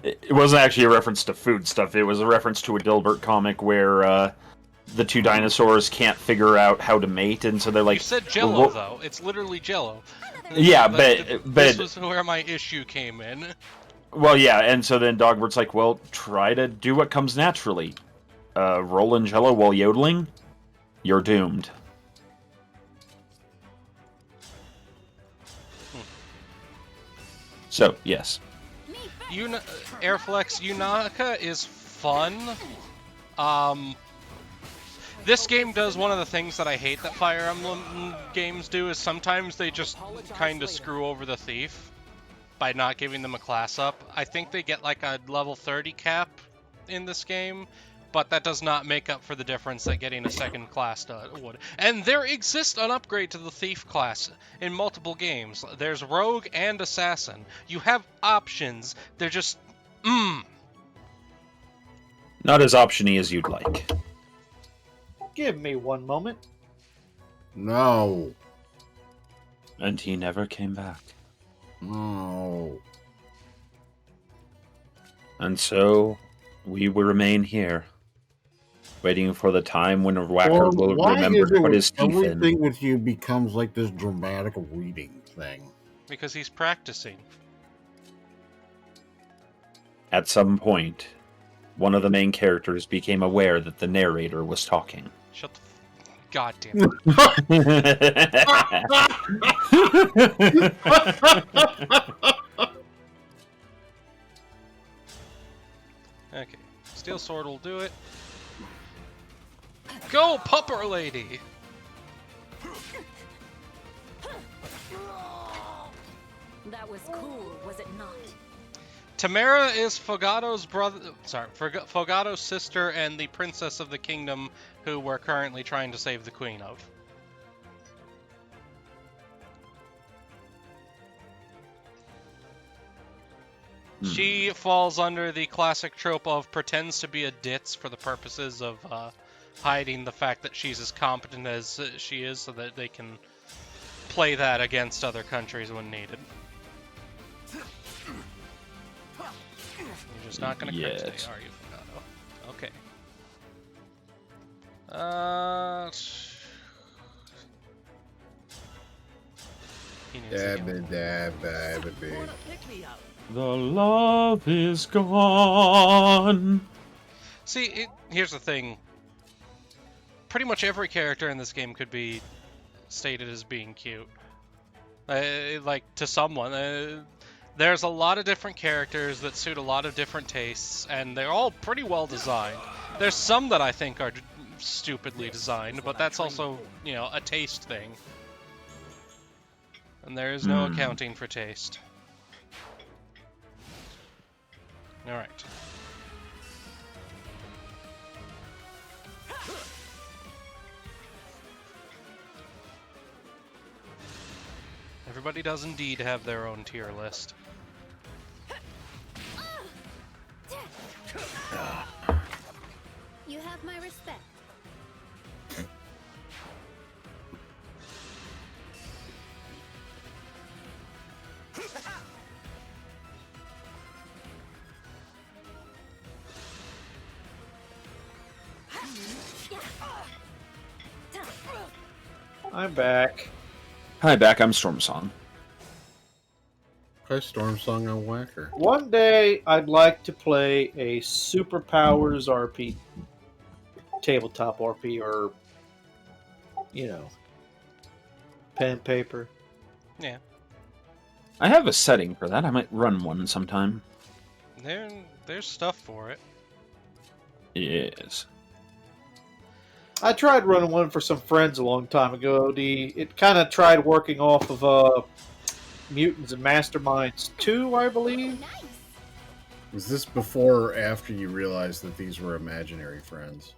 Speaker 4: It wasn't actually a reference to food stuff, it was a reference to a Dilbert comic where the two dinosaurs can't figure out how to mate, and so they're like...
Speaker 1: You said Jello, though. It's literally Jello.
Speaker 4: Yeah,
Speaker 1: This
Speaker 4: but
Speaker 1: was where my issue came in.
Speaker 4: well, yeah, and so then Dogbert's like, well, try to do what comes naturally. Roll in jello while yodeling? You're doomed. So, yes.
Speaker 1: Airflex Unaka is fun. This game does one of the things that I hate that Fire Emblem games do, is sometimes they just kind of screw over the thief by not giving them a class up. I think they get like a level 30 cap in this game, but that does not make up for the difference that getting a second class would. And there exists an upgrade to the thief class in multiple games. There's rogue and assassin. You have options. They're just
Speaker 4: Not as optiony as you'd like.
Speaker 2: Give me one moment.
Speaker 10: No.
Speaker 4: And he never came back.
Speaker 10: No.
Speaker 4: And so, we will remain here, waiting for the time when Whacker will
Speaker 10: why
Speaker 4: remember
Speaker 10: is
Speaker 4: to
Speaker 10: it
Speaker 4: put his teeth
Speaker 10: everything
Speaker 4: in.
Speaker 10: with you becomes like this dramatic reading thing?
Speaker 1: because he's practicing.
Speaker 4: At some point, one of the main characters became aware that the narrator was talking.
Speaker 1: Shut the God damn it. Okay. Steel sword will do it. Go, pupper lady!
Speaker 8: That was cool, was it not?
Speaker 1: Tamara is Fogato's brother. Sorry, Fogato's sister and the princess of the kingdom who we're currently trying to save the queen of. She falls under the classic trope of pretends to be a ditz for the purposes of hiding the fact that she's as competent as she is so that they can play that against other countries when needed. You're just not going to crit today, are you, Fogato? Okay. He needs to get-
Speaker 4: The love is gone.
Speaker 1: See, here's the thing. Pretty much every character in this game could be stated as being cute. Like, to someone. There's a lot of different characters that suit a lot of different tastes, and they're all pretty well designed. There's some that I think are stupidly designed, but that's also, you know, a taste thing. And there is no accounting for taste. Alright. Everybody does indeed have their own tier list.
Speaker 7: You have my respect.
Speaker 2: I'm back.
Speaker 4: Hi, back. I'm Stormsong.
Speaker 10: Try Storm Song on Whacker.
Speaker 2: One day, I'd like to play a Superpowers RP, tabletop RP, or, you know, pen and paper.
Speaker 1: Yeah.
Speaker 4: I have a setting for that. I might run one sometime.
Speaker 1: There's stuff for it.
Speaker 4: Yes.
Speaker 2: I tried running one for some friends a long time ago. It kind of tried working off of Mutants and Masterminds 2, I believe.
Speaker 7: Nice.
Speaker 10: Was this before or after you realized that these were imaginary friends?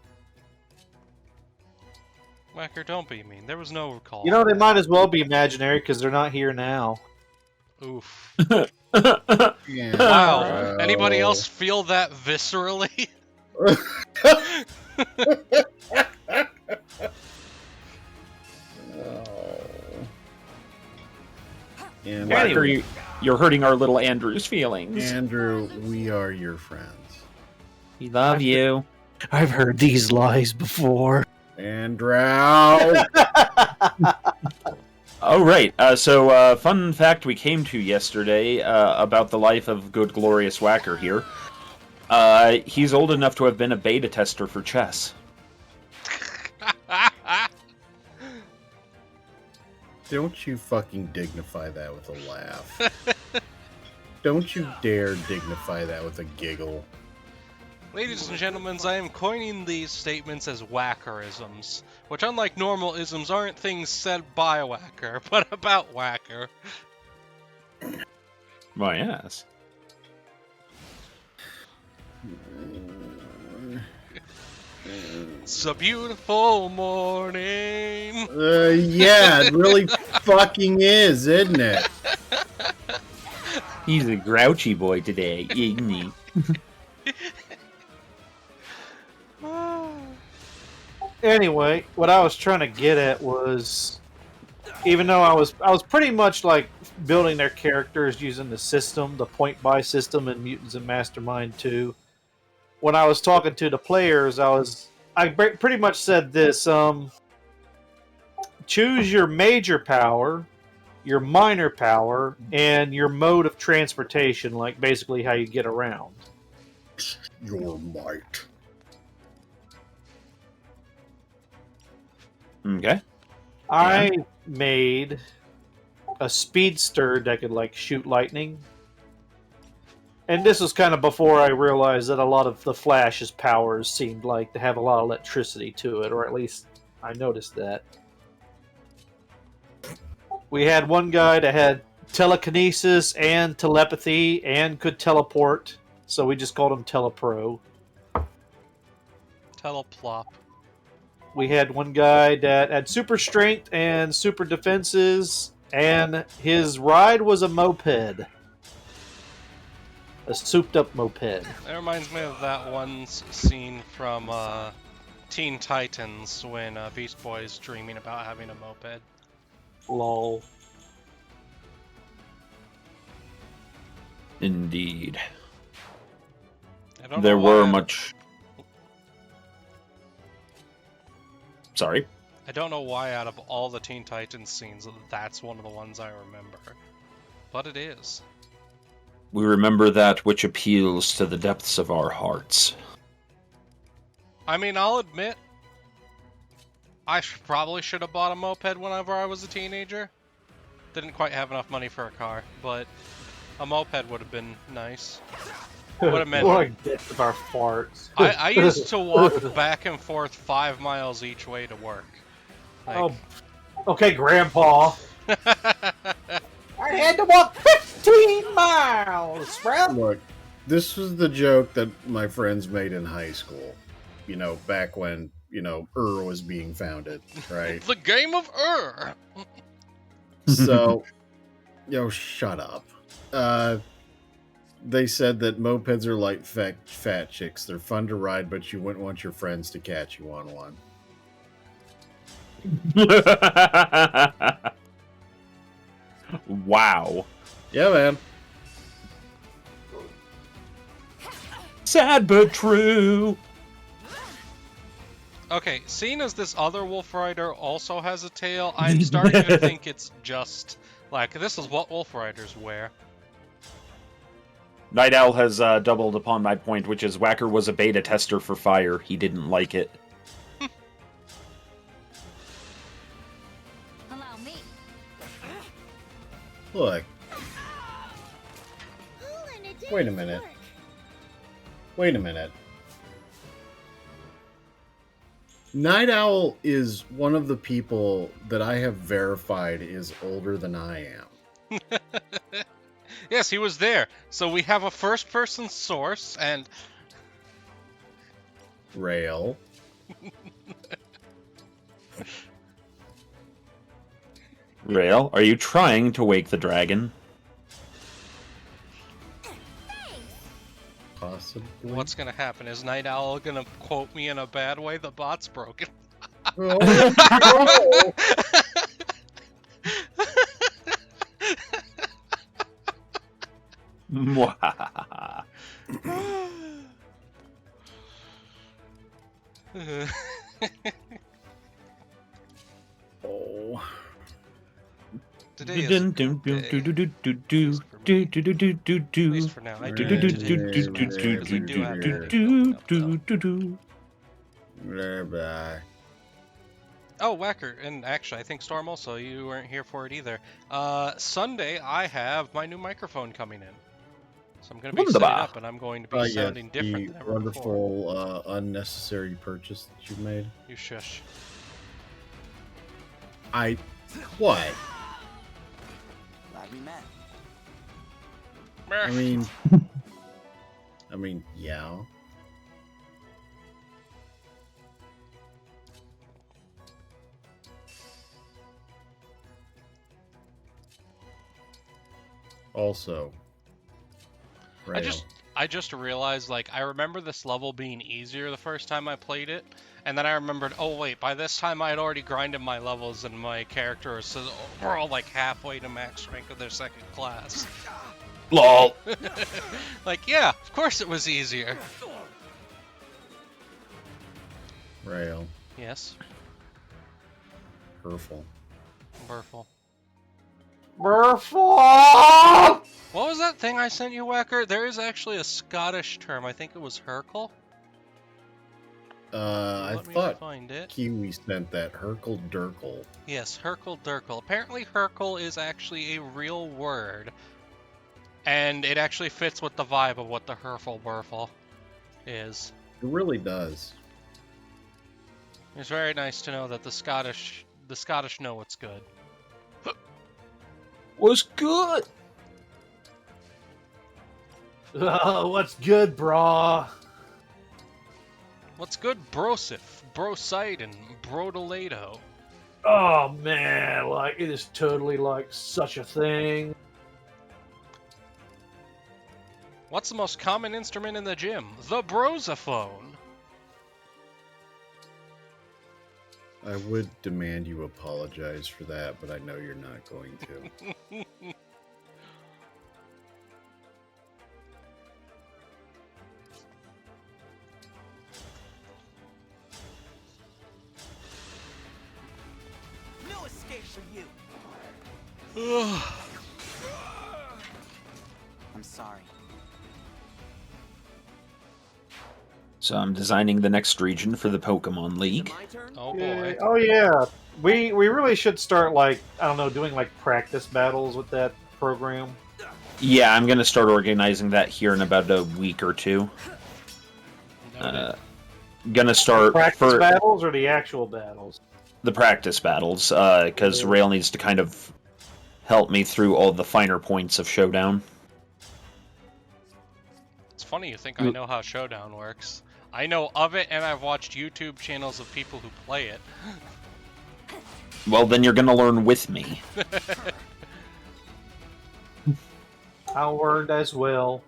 Speaker 1: Whacker, don't be mean. There was no recall.
Speaker 2: You know, they might as well be imaginary because they're not here now.
Speaker 1: Oof.
Speaker 10: Yeah.
Speaker 1: Wow. Anybody else feel that viscerally?
Speaker 10: And
Speaker 4: Whacker, you're hurting our little Andrew's feelings.
Speaker 10: Andrew, we are your friends.
Speaker 4: We love you.
Speaker 2: I've heard these lies before.
Speaker 10: Andrew!
Speaker 4: Oh, right. So, fun fact we came to yesterday about the life of good, glorious Whacker here. He's old enough to have been a beta tester for chess.
Speaker 10: Don't you fucking dignify that with a laugh. Don't you dare dignify that with a giggle.
Speaker 1: Ladies and gentlemen, I am coining these statements as Whackerisms, which unlike normal isms aren't things said by Whacker, but about Whacker.
Speaker 4: Why, yes.
Speaker 1: It's a beautiful morning.
Speaker 10: Yeah, it really fucking is, isn't it?
Speaker 4: He's a grouchy boy today, isn't he?
Speaker 2: Anyway, what I was trying to get at was, even though I was pretty much like building their characters using the system, the point buy system in Mutants and Mastermind 2. When I was talking to the players, I pretty much said this: choose your major power, your minor power, and your mode of transportation, like basically how you get around.
Speaker 10: Your might.
Speaker 4: Okay.
Speaker 2: I made a speedster that could like shoot lightning. And this was kind of before I realized that a lot of the Flash's powers seemed like to have a lot of electricity to it, or at least I noticed that. We had one guy that had telekinesis and telepathy and could teleport, so we just called him Telepro.
Speaker 1: Teleplop.
Speaker 2: We had one guy that had super strength and super defenses, and his ride was a moped. A souped-up moped.
Speaker 1: That reminds me of that one scene from Teen Titans when Beast Boy is dreaming about having a moped.
Speaker 2: Lol.
Speaker 4: Indeed.
Speaker 1: I don't
Speaker 4: There
Speaker 1: know
Speaker 4: were
Speaker 1: why
Speaker 4: much... Sorry?
Speaker 1: I don't know why out of all the Teen Titans scenes, that's one of the ones I remember. But it is.
Speaker 4: We remember that which appeals to the depths of our hearts.
Speaker 1: I mean, I'll admit, I probably should have bought a moped whenever I was a teenager. Didn't quite have enough money for a car, but a moped would have been nice. What a minute.
Speaker 2: We're like dead with our farts.
Speaker 1: I used to walk back and forth 5 miles each way to work. Like...
Speaker 2: Oh, okay, Grandpa. I had to walk 15 miles, bro.
Speaker 10: Look, this was the joke that my friends made in high school. You know, back when, was being founded, right?
Speaker 1: The game of
Speaker 10: So, shut up. They said that mopeds are like fat chicks. They're fun to ride, but you wouldn't want your friends to catch you on one.
Speaker 4: Wow.
Speaker 10: Yeah, man.
Speaker 4: Sad but true.
Speaker 1: Okay, seeing as this other Wolf Rider also has a tail, I'm starting to think it's just, like, this is what Wolf Riders wear.
Speaker 4: Night Owl has doubled upon my point, which is Whacker was a beta tester for Fire. He didn't like it.
Speaker 8: Allow me.
Speaker 10: Look. Wait a minute. Wait a minute. Night Owl is one of the people that I have verified is older than I am.
Speaker 1: Yes, he was there. So we have a first-person source, and...
Speaker 10: Rale.
Speaker 4: Rale, are you trying to wake the dragon?
Speaker 10: Possibly.
Speaker 1: What's gonna happen? Is Night Owl gonna quote me in a bad way? The bot's broken.
Speaker 10: Oh,
Speaker 4: Mwahaha.
Speaker 10: oh.
Speaker 1: Today is a good day. At least for now. I do need to do this because we do have to
Speaker 10: Bye.
Speaker 1: Oh, Whacker, and actually, I think Storm also, you weren't here for it either. Sunday, I have my new microphone coming in. So I'm going to be setting up, and I'm going to be sounding different than ever before.
Speaker 10: Wonderful, unnecessary purchase that you made.
Speaker 1: You shush.
Speaker 10: What?
Speaker 9: Glad we met.
Speaker 10: I mean, yeah. Also, Rale.
Speaker 1: I just realized, like, I remember this level being easier the first time I played it, and then I remembered, oh wait, by this time I had already grinded my levels and my character is we're all like halfway to max rank of their second class.
Speaker 4: LOL.
Speaker 1: Like, yeah, of course it was easier.
Speaker 10: Rale.
Speaker 1: Yes.
Speaker 10: Burful.
Speaker 1: Burful.
Speaker 2: Burful!
Speaker 1: What was that thing I sent you, Whacker? There is actually a Scottish term. I think it was Hercle.
Speaker 10: I
Speaker 1: Let me
Speaker 10: thought
Speaker 1: find it.
Speaker 10: Kiwi sent that Hercle Durkle.
Speaker 1: Yes, Hercle Durkle. Apparently Hercle is actually a real word. And it actually fits with the vibe of what the Herful Burful is.
Speaker 10: It really does.
Speaker 1: It's very nice to know that the Scottish know what's good.
Speaker 4: Was good.
Speaker 2: Oh, what's good, brah?
Speaker 1: What's good, Brosif, Brosidon, Brodolado?
Speaker 2: Oh man, like it is totally like such a thing.
Speaker 1: What's the most common instrument in the gym? The brosophone.
Speaker 10: I would demand you apologize for that, but I know you're not going to.
Speaker 9: No escape for you. I'm sorry.
Speaker 4: So I'm designing the next region for the Pokemon League.
Speaker 9: My turn?
Speaker 1: Oh
Speaker 2: Yeah.
Speaker 1: boy.
Speaker 2: Oh yeah. We really should start like I don't know doing like practice battles with that program.
Speaker 4: Yeah, I'm gonna start organizing that here in about a week or two.
Speaker 1: Noted.
Speaker 4: Gonna start
Speaker 2: Practice
Speaker 4: for
Speaker 2: battles or the actual battles?
Speaker 4: the practice battles, because Rale needs to kind of help me through all the finer points of Showdown.
Speaker 1: It's funny you think I know how Showdown works. I know of it, and I've watched YouTube channels of people who play it.
Speaker 4: Well, then you're gonna learn with me.
Speaker 2: I'll learn as well.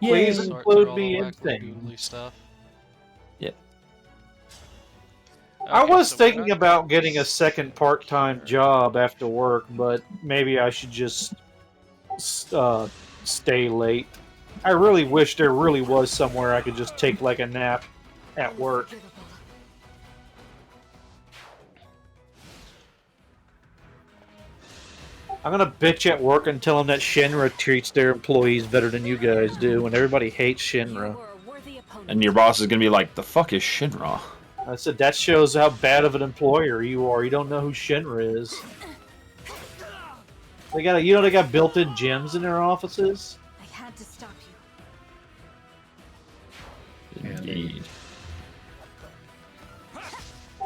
Speaker 4: Yay.
Speaker 2: Please
Speaker 1: Sort
Speaker 2: include
Speaker 1: through all
Speaker 2: me
Speaker 1: the
Speaker 2: in
Speaker 1: wackly
Speaker 2: things.
Speaker 1: doodly stuff.
Speaker 4: Yep.
Speaker 2: I
Speaker 1: Okay,
Speaker 2: was
Speaker 1: so we're
Speaker 2: thinking
Speaker 1: not-
Speaker 2: about getting a second part-time job after work, but maybe I should just stay late. I really wish there really was somewhere I could just take like a nap at work. I'm gonna bitch at work and tell them that Shinra treats their employees better than you guys do, and everybody hates Shinra.
Speaker 4: And your boss is gonna be like, "The fuck is Shinra?"
Speaker 2: I said that shows how bad of an employer you are. You don't know who Shinra is. They got, they got built-in gyms in their offices.
Speaker 3: I had to stop you.
Speaker 4: Indeed.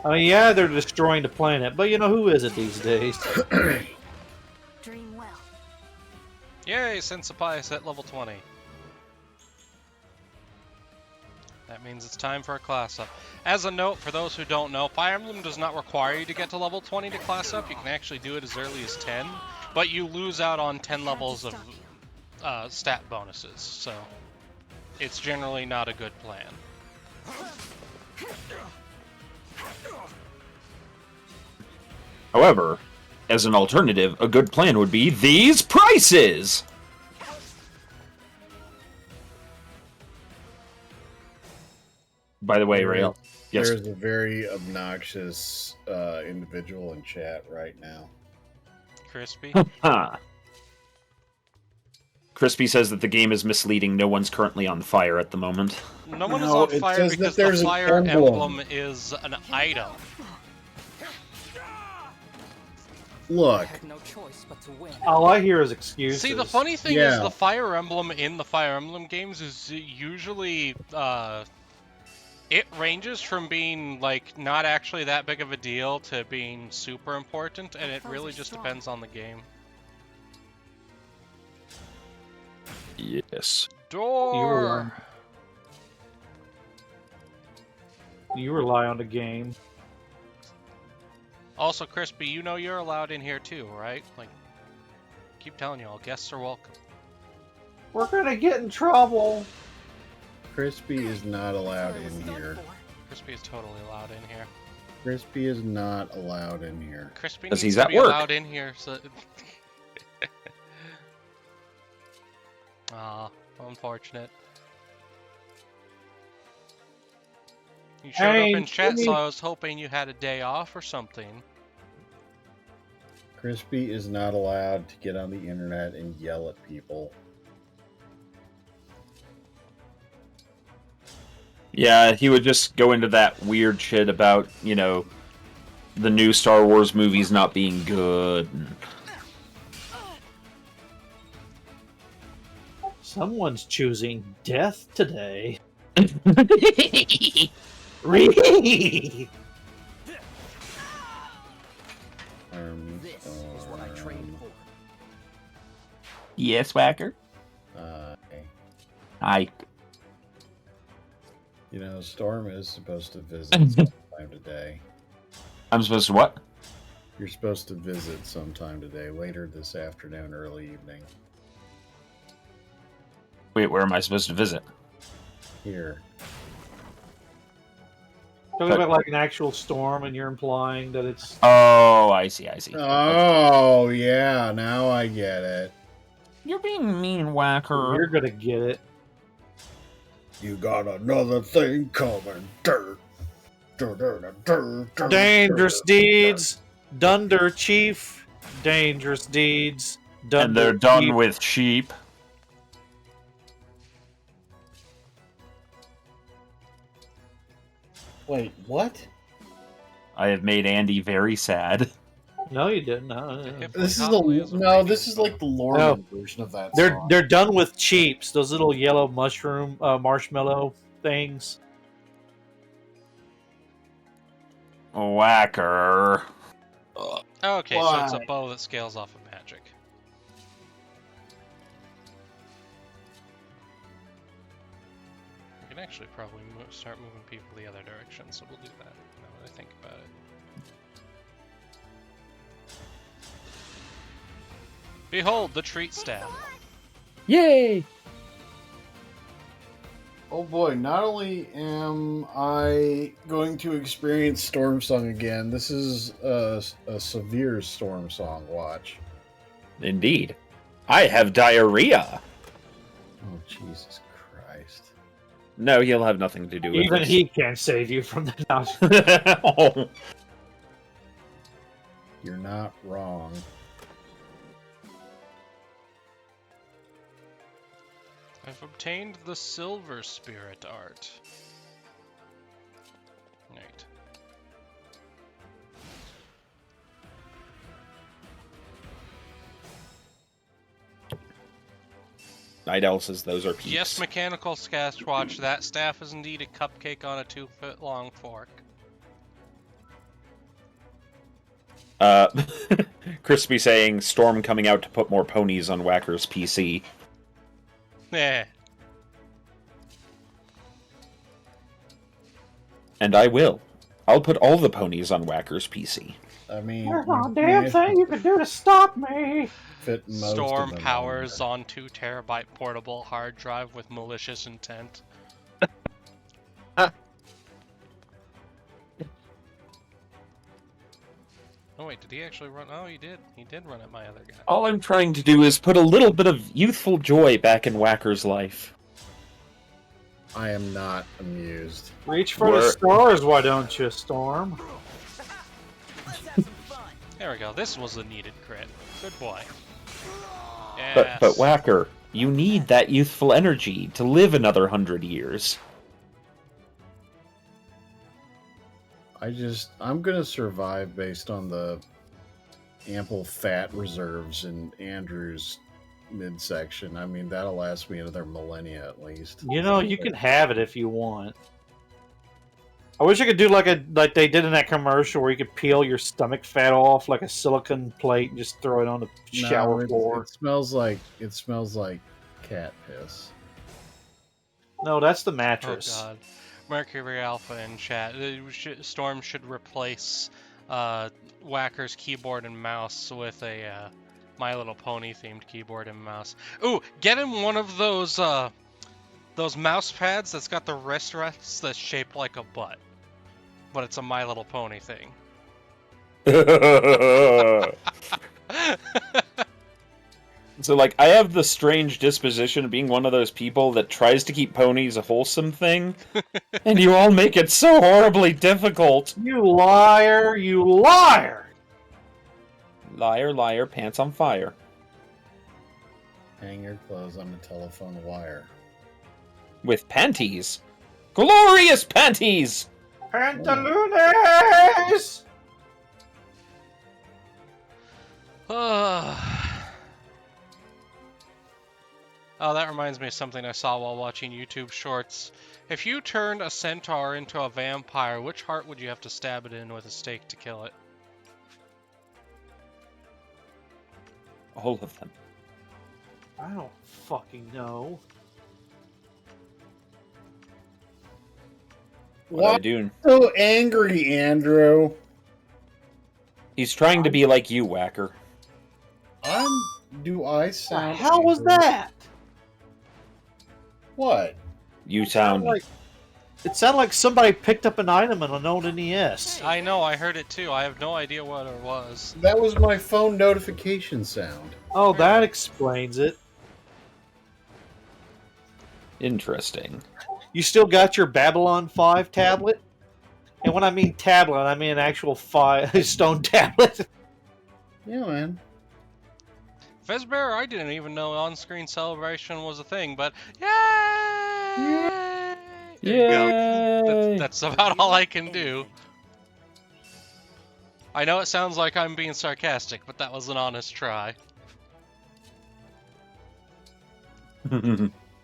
Speaker 2: I mean, yeah, they're destroying the planet, but you know who is it these days?
Speaker 3: Dream well.
Speaker 1: Yay, Sensipai is at level 20. That means it's time for a class up. As a note, for those who don't know, Fire Emblem does not require you to get to level 20 to class up. You can actually do it as early as 10, but you lose out on 10 levels of stat bonuses, so it's generally not a good plan.
Speaker 4: However, as an alternative, a good plan would be these prices! By the way, Rale. Yes.
Speaker 10: There's a very obnoxious individual in chat right now.
Speaker 1: Crispy?
Speaker 4: Crispy says that the game is misleading. No one's currently on fire at the moment.
Speaker 1: No one is
Speaker 10: No,
Speaker 1: on
Speaker 10: it
Speaker 1: fire
Speaker 10: says that
Speaker 1: because
Speaker 10: there's
Speaker 1: the
Speaker 10: an
Speaker 1: fire
Speaker 10: emblem.
Speaker 1: is an item.
Speaker 10: Look,
Speaker 6: No choice but to win.
Speaker 2: All I hear is excuses.
Speaker 1: See, the funny thing is
Speaker 10: Yeah.
Speaker 1: the Fire Emblem in the Fire Emblem games is usually, it ranges from being, like, not actually that big of a deal to being super important, and it really just depends on the game.
Speaker 4: Yes.
Speaker 1: Door!
Speaker 2: You rely on the game.
Speaker 1: Also, Crispy, you know you're allowed in here too, right? Like, keep telling you all, guests are welcome.
Speaker 2: We're gonna get in trouble.
Speaker 10: Crispy is not allowed in here.
Speaker 1: Crispy is totally allowed in here.
Speaker 10: Crispy is not allowed in here.
Speaker 1: Crispy
Speaker 4: 'Cause
Speaker 1: needs
Speaker 4: he's
Speaker 1: to
Speaker 4: at
Speaker 1: be
Speaker 4: work.
Speaker 1: allowed in here, so... Aw, unfortunate. You showed
Speaker 2: Hey,
Speaker 1: up in chat, so
Speaker 2: Jimmy.
Speaker 1: I was hoping you had a day off or something.
Speaker 10: Crispy is not allowed to get on the internet and yell at people.
Speaker 4: Yeah, he would just go into that weird shit about, you know, the new Star Wars movies not being good.
Speaker 2: Someone's choosing death today.
Speaker 6: This is what I trained for.
Speaker 4: Yes, Whacker? Hi.
Speaker 10: You know, Storm is supposed to visit sometime today.
Speaker 4: I'm supposed to what?
Speaker 10: You're supposed to visit sometime today, later this afternoon, early evening.
Speaker 4: Wait, where am I supposed to visit?
Speaker 10: Here.
Speaker 2: Talking about like an actual storm, and you're implying that it's.
Speaker 4: Oh, I see, I see.
Speaker 10: Oh, yeah, now I get it.
Speaker 4: You're being mean, Whacker.
Speaker 2: You're gonna get it.
Speaker 10: You got another thing coming. Dirt.
Speaker 2: Dangerous deeds, Dunder Chief. Dangerous deeds, Dunder
Speaker 4: And they're done
Speaker 2: Chief.
Speaker 4: with sheep.
Speaker 10: Wait, what?
Speaker 4: I have made Andy very sad.
Speaker 2: No, you didn't.
Speaker 1: The
Speaker 2: No.
Speaker 1: Hifley
Speaker 10: This is
Speaker 1: Hopley
Speaker 10: the
Speaker 1: is a
Speaker 10: no.
Speaker 1: radio
Speaker 10: This is like the Lorman version of that
Speaker 2: They're
Speaker 10: song.
Speaker 2: they're done with cheeps. Those little yellow mushroom marshmallow things.
Speaker 4: Whacker.
Speaker 1: Okay, so it's a
Speaker 2: Why?
Speaker 1: bow that scales off of magic. We can actually probably start moving people the other direction, so we'll do that now that I think about it. Behold the treat staff.
Speaker 4: Yay!
Speaker 10: Oh boy! Not only am I going to experience Storm Song again, this is a severe Storm Song watch.
Speaker 4: Indeed. I have diarrhea.
Speaker 10: Oh Jesus Christ!
Speaker 4: No, he'll have nothing to do with
Speaker 2: Even
Speaker 4: this.
Speaker 2: he can't save you from the now.
Speaker 4: Oh.
Speaker 10: You're not wrong.
Speaker 1: I've obtained the Silver Spirit art. Right.
Speaker 4: Night Owl says those are peeps.
Speaker 1: Yes, mechanical Sasquatch, that staff is indeed a cupcake on a 2-foot long fork.
Speaker 4: Crispy saying Storm coming out to put more ponies on Whacker's PC.
Speaker 1: Eh.
Speaker 4: And I will. I'll put all the ponies on Whacker's PC.
Speaker 10: I mean,
Speaker 2: There's not a damn thing you can do to stop me.
Speaker 10: fit most
Speaker 1: Storm
Speaker 10: of them
Speaker 1: powers
Speaker 10: on
Speaker 1: on 2 terabyte portable hard drive with malicious intent. Oh wait, did he actually run? Oh, he did. He did run at my other guy.
Speaker 4: All I'm trying to do is put a little bit of youthful joy back in Whacker's life.
Speaker 10: I am not amused.
Speaker 2: Reach for the stars, why don't you, Storm?
Speaker 1: There we go. This was a needed crit. Good boy.
Speaker 4: But
Speaker 1: Yes.
Speaker 4: Whacker, you need that youthful energy to live another 100 years.
Speaker 10: I'm gonna survive based on the ample fat reserves in Andrew's midsection. I mean, that'll last me another millennia at least.
Speaker 2: You know, you can have it if you want. I wish I could do like they did in that commercial where you could peel your stomach fat off like a silicone plate and just throw it on the shower floor.
Speaker 10: It smells like cat piss.
Speaker 2: No, that's the
Speaker 1: Oh
Speaker 2: mattress.
Speaker 1: god. Mercury Alpha in chat. Storm should replace Whacker's keyboard and mouse with a My Little Pony themed keyboard and mouse. Ooh, get him one of those mouse pads that's got the wrist rests that's shaped like a butt, but it's a My Little Pony thing.
Speaker 4: So, like, I have the strange disposition of being one of those people that tries to keep ponies a wholesome thing, and you all make it so horribly difficult.
Speaker 2: You liar! You liar!
Speaker 4: Liar, liar, pants on fire.
Speaker 10: Hang your clothes on the telephone wire.
Speaker 4: With panties. Glorious panties!
Speaker 2: Pantalones!
Speaker 1: Oh, that reminds me of something I saw while watching YouTube Shorts. If you turned a centaur into a vampire, which heart would you have to stab it in with a stake to kill it?
Speaker 4: All of them.
Speaker 2: I don't fucking know.
Speaker 4: What are
Speaker 10: Why
Speaker 4: you doing?
Speaker 10: so angry, Andrew?
Speaker 4: He's trying to be like you, Whacker.
Speaker 10: Do I
Speaker 2: What the
Speaker 10: sound?
Speaker 2: hell was
Speaker 10: angry?
Speaker 2: that?
Speaker 10: What?
Speaker 4: You sound...
Speaker 2: It sounded like somebody picked up an item in an old NES.
Speaker 1: I know, I heard it too. I have no idea what it was.
Speaker 10: That was my phone notification sound.
Speaker 2: Oh, that explains it.
Speaker 4: Interesting.
Speaker 2: You still got your Babylon 5 tablet? And when I mean tablet, I mean an actual stone tablet.
Speaker 10: Yeah, man.
Speaker 1: Fezbear, I didn't even know on-screen celebration was a thing, but yay! There you go.
Speaker 4: Yay!
Speaker 1: That's about all I can do. I know it sounds like I'm being sarcastic, but that was an honest try.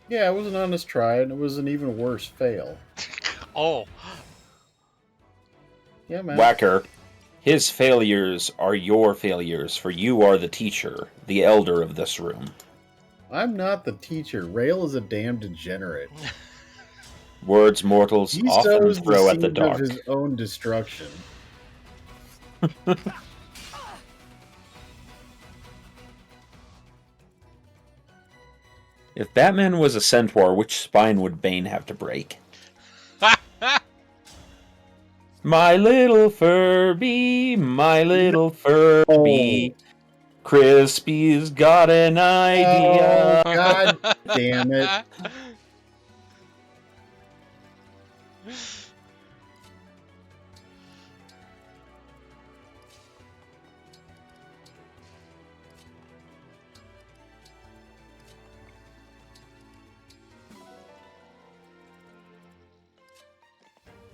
Speaker 10: Yeah, it was an honest try, and it was an even worse fail.
Speaker 1: Oh.
Speaker 10: Yeah, man.
Speaker 4: Whacker, his failures are your failures, for you are the teacher, the elder of this room.
Speaker 10: I'm not the teacher. Rale is a damn degenerate.
Speaker 4: Words mortals
Speaker 10: He
Speaker 4: often
Speaker 10: sows the
Speaker 4: throw at the
Speaker 10: seeds of
Speaker 4: dark.
Speaker 10: his own destruction.
Speaker 4: If Batman was a centaur, which spine would Bane have to break? My little Furby, my little Furby. Crispy's got an idea.
Speaker 10: Oh, God damn it.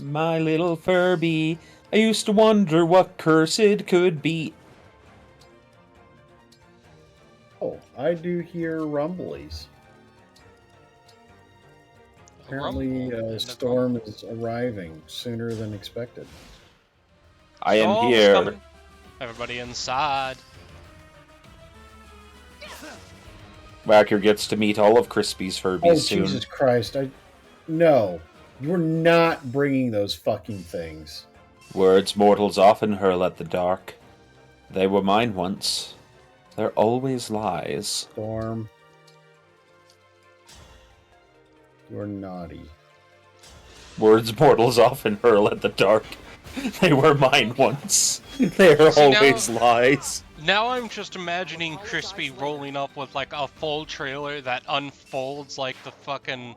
Speaker 4: My little Furby, I used to wonder what curse it could be.
Speaker 10: Oh, I do hear rumblies. Apparently, a storm is arriving sooner than expected.
Speaker 4: I am
Speaker 1: Storm's
Speaker 4: here.
Speaker 1: coming. Everybody inside.
Speaker 4: Whacker gets to meet all of Crispy's Furbies
Speaker 10: Oh,
Speaker 4: soon.
Speaker 10: Jesus Christ. No. You're not bringing those fucking things.
Speaker 4: Words mortals often hurl at the dark. They were mine once. They're always lies.
Speaker 10: Storm. You're naughty.
Speaker 4: Words mortals often hurl at the dark. They were mine once. They are always lies.
Speaker 1: Now I'm just imagining Crispy rolling up with like a full trailer that unfolds like the fucking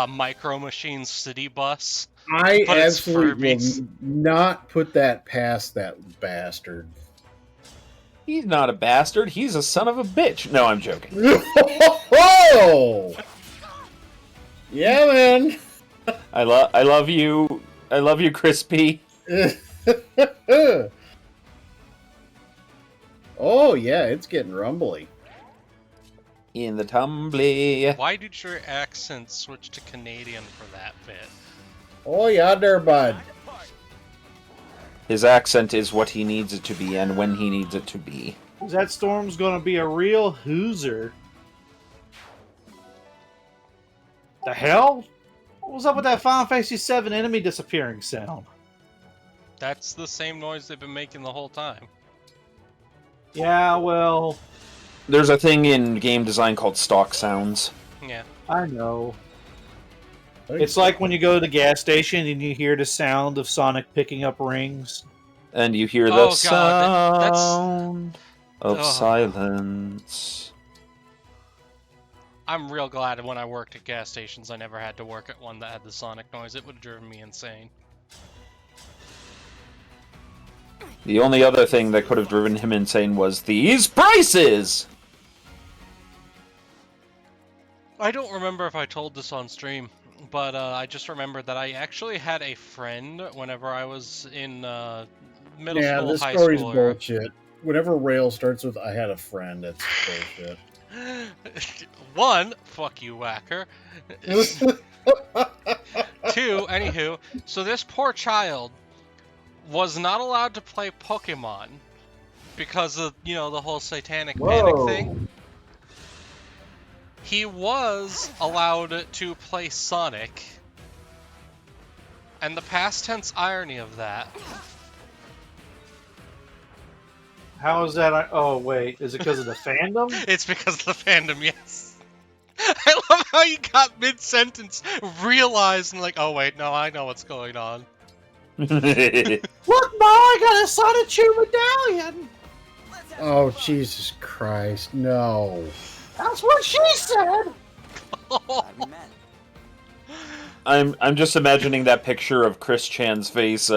Speaker 1: Micro Machines city bus.
Speaker 10: I
Speaker 1: But it's
Speaker 10: absolutely will
Speaker 1: Furbies.
Speaker 10: not put that past that bastard.
Speaker 4: He's not a bastard. He's a son of a bitch. No, I'm joking.
Speaker 10: Oh! Yeah, man.
Speaker 4: I love you. I love you, Crispy.
Speaker 10: Oh, yeah, it's getting rumbly.
Speaker 4: In the tumbly.
Speaker 1: Why did your accent switch to Canadian for that bit?
Speaker 10: Oh, yeah, there, bud.
Speaker 4: His accent is what he needs it to be and when he needs it to be.
Speaker 2: That storm's gonna be a real hooser. The hell? What was up with that Final Fantasy VII enemy disappearing sound?
Speaker 1: That's the same noise they've been making the whole time.
Speaker 2: Yeah, well,
Speaker 4: There's a thing in game design called stock sounds.
Speaker 1: Yeah.
Speaker 2: I know. It's like when you go to the gas station and you hear the sound of Sonic picking up rings.
Speaker 4: And you hear the
Speaker 1: Oh, God,
Speaker 4: sound of
Speaker 1: Ugh.
Speaker 4: silence.
Speaker 1: I'm real glad when I worked at gas stations I never had to work at one that had the Sonic noise. It would have driven me insane.
Speaker 4: The only other thing that could have driven him insane was these prices!
Speaker 1: I don't remember if I told this on stream, but I just remembered that I actually had a friend whenever I was in middle
Speaker 10: Yeah,
Speaker 1: school,
Speaker 10: this
Speaker 1: high
Speaker 10: story's
Speaker 1: school.
Speaker 10: bullshit. Whenever Rail starts with, I had a friend, that's bullshit.
Speaker 1: One, fuck you, Whacker. Two, anywho, so this poor child was not allowed to play Pokemon because of, you know, the whole satanic panic thing. He was allowed to play Sonic, and the past tense irony of that.
Speaker 2: How is that? Oh, wait. Is it because of the fandom?
Speaker 1: It's because of the fandom, yes. I love how you got mid-sentence, realized, and like, oh wait, no, I know what's going on.
Speaker 2: Look, Ma, I got a Sonic Chew medallion!
Speaker 10: Oh, Jesus Christ, no.
Speaker 2: That's what she said!
Speaker 4: I'm just imagining that picture of Chris Chan's face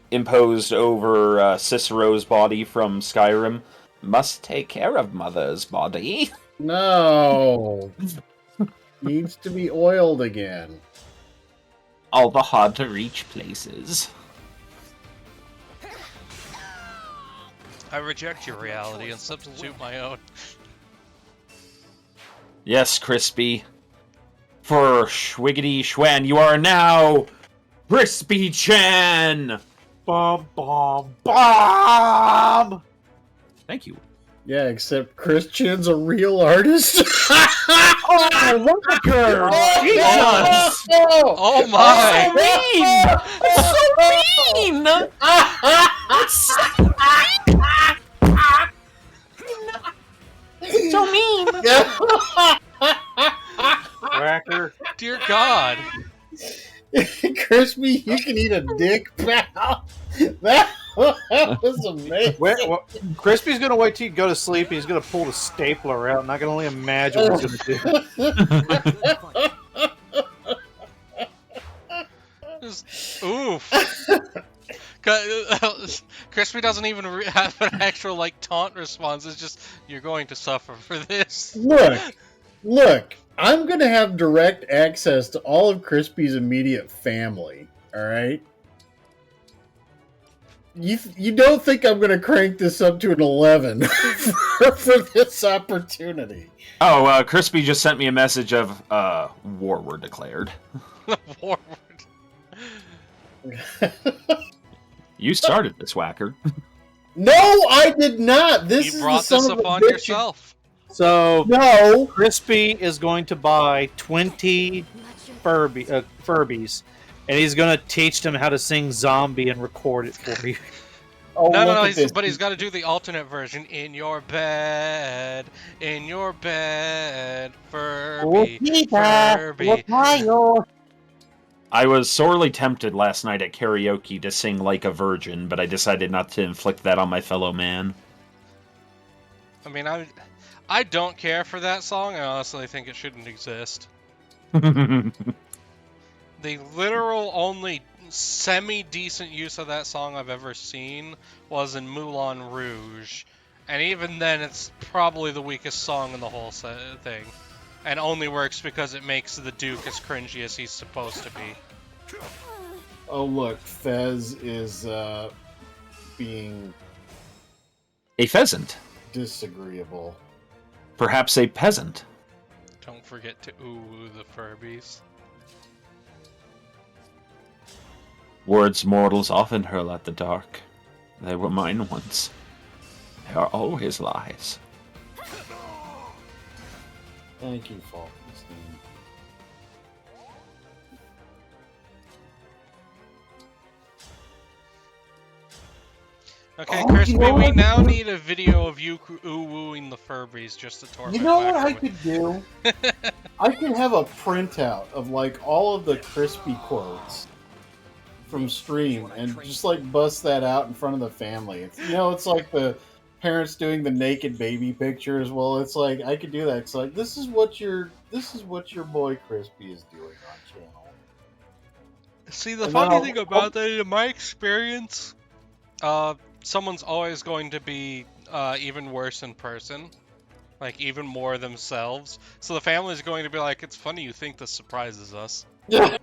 Speaker 4: imposed over Cicero's body from Skyrim. Must take care of Mother's body.
Speaker 10: No. Needs to be oiled again.
Speaker 4: All the hard-to-reach places.
Speaker 1: I reject your reality and substitute my own.
Speaker 4: Yes, Crispy. For Schwiggity Schwan, you are now Crispy Chan!
Speaker 2: Bum, bum, bum!
Speaker 4: Thank you.
Speaker 10: Yeah, except Christian's a real artist.
Speaker 2: Oh, Walker! Jesus!
Speaker 1: Oh my!
Speaker 4: So mean!
Speaker 2: Whacker.
Speaker 1: Dear God!
Speaker 10: Crispy, you can eat a dick, pal. That was amazing.
Speaker 2: Crispy's gonna wait till you go to sleep. He's gonna pull the stapler out, and I can only imagine what he's gonna do.
Speaker 1: Just, oof. Crispy doesn't even have an actual like taunt response. It's just you're going to suffer for this.
Speaker 10: Look. I'm gonna have direct access to all of Crispy's immediate family. All right. You don't think I'm gonna crank this up to an 11 for this opportunity?
Speaker 4: Oh, Crispy just sent me a message of war were declared.
Speaker 1: Forward.
Speaker 4: You started this, Whacker.
Speaker 10: No, I did not. This
Speaker 1: You
Speaker 10: is
Speaker 1: brought
Speaker 10: the son
Speaker 1: this
Speaker 10: of a
Speaker 1: upon
Speaker 10: bitch.
Speaker 1: yourself.
Speaker 2: So
Speaker 10: No.
Speaker 2: Crispy is going to buy 20 Furbies, and he's going to teach them how to sing "Zombie" and record it for you.
Speaker 10: Oh,
Speaker 1: No,
Speaker 10: look at this.
Speaker 1: but he's got to do the alternate version. In your bed, Furby, Furby.
Speaker 4: I was sorely tempted last night at karaoke to sing Like a Virgin, but I decided not to inflict that on my fellow man.
Speaker 1: I mean, I don't care for that song. I honestly think it shouldn't exist. The literal only semi-decent use of that song I've ever seen was in Moulin Rouge. And even then, it's probably the weakest song in the whole thing. And only works because it makes the Duke as cringy as he's supposed to be.
Speaker 10: Oh, look. Fez is being
Speaker 4: A pheasant.
Speaker 10: disagreeable.
Speaker 4: Perhaps a peasant.
Speaker 1: Don't forget to ooh the Furbies.
Speaker 4: Words mortals often hurl at the dark. They were mine once. They are always lies.
Speaker 10: Thank you, Falkenstein.
Speaker 1: Okay,
Speaker 10: Oh,
Speaker 1: Crispy,
Speaker 10: you know
Speaker 1: we
Speaker 10: what?
Speaker 1: now need a video of you ooh-wooing the Furbies just to torment
Speaker 10: You know what I
Speaker 1: Whacker
Speaker 10: could do? I could have a printout of like all of the Crispy quotes from stream and just like bust that out in front of the family. It's, it's like the parents doing the naked baby pictures. Well, it's like I could do that. It's like this is what your boy Crispy is doing on channel.
Speaker 1: See, the
Speaker 10: And
Speaker 1: funny
Speaker 10: then
Speaker 1: thing about that, in my experience, someone's always going to be even worse in person. Like, even more themselves. So the family's going to be like, it's funny you think this surprises us.
Speaker 10: Yeah.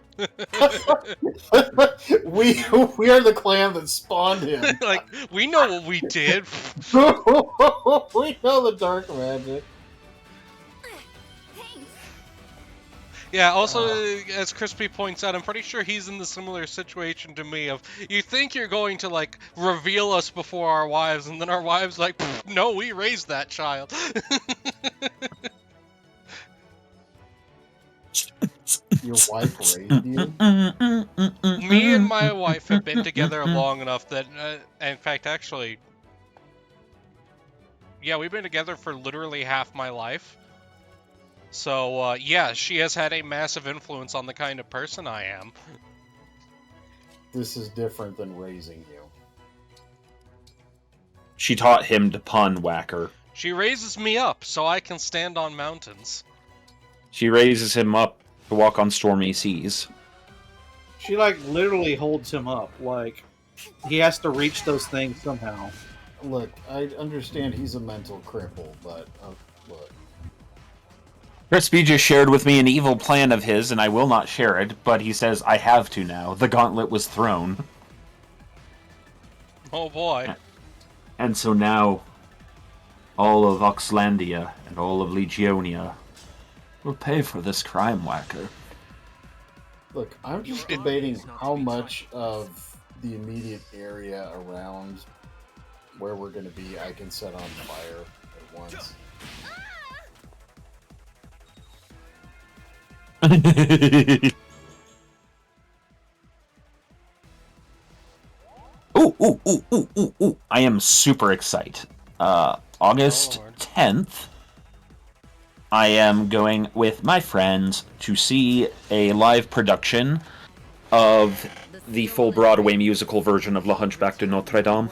Speaker 10: we are the clan that spawned him.
Speaker 1: Like, we know what we did.
Speaker 10: We know the dark magic.
Speaker 1: Yeah, also, as Crispy points out, I'm pretty sure he's in the similar situation to me of, you think you're going to, like, reveal us before our wives, and then our wives like, no, we raised that child.
Speaker 10: Your wife raised you?
Speaker 1: Me and my wife have been together long enough that, in fact, actually, yeah, we've been together for literally half my life. So, yeah, she has had a massive influence on the kind of person I am.
Speaker 10: This is different than raising you.
Speaker 4: She taught him to pun, Whacker.
Speaker 1: She raises me up so I can stand on mountains.
Speaker 4: She raises him up to walk on stormy seas.
Speaker 2: She like literally holds him up. Like he has to reach those things somehow.
Speaker 10: Look, I understand he's a mental cripple, but look.
Speaker 4: Crispy just shared with me an evil plan of his, and I will not share it, but he says I have to now. The gauntlet was thrown.
Speaker 1: Oh boy.
Speaker 4: And so now, all of Oxlandia and all of Legionia will pay for this crime whacker.
Speaker 10: Look, I'm just debating how much of the immediate area around where we're going to be I can set on fire at once.
Speaker 4: Ooh. I am super excited. August 10th, I am going with my friends to see a live production of the full Broadway musical version of La Hunchback de Notre Dame.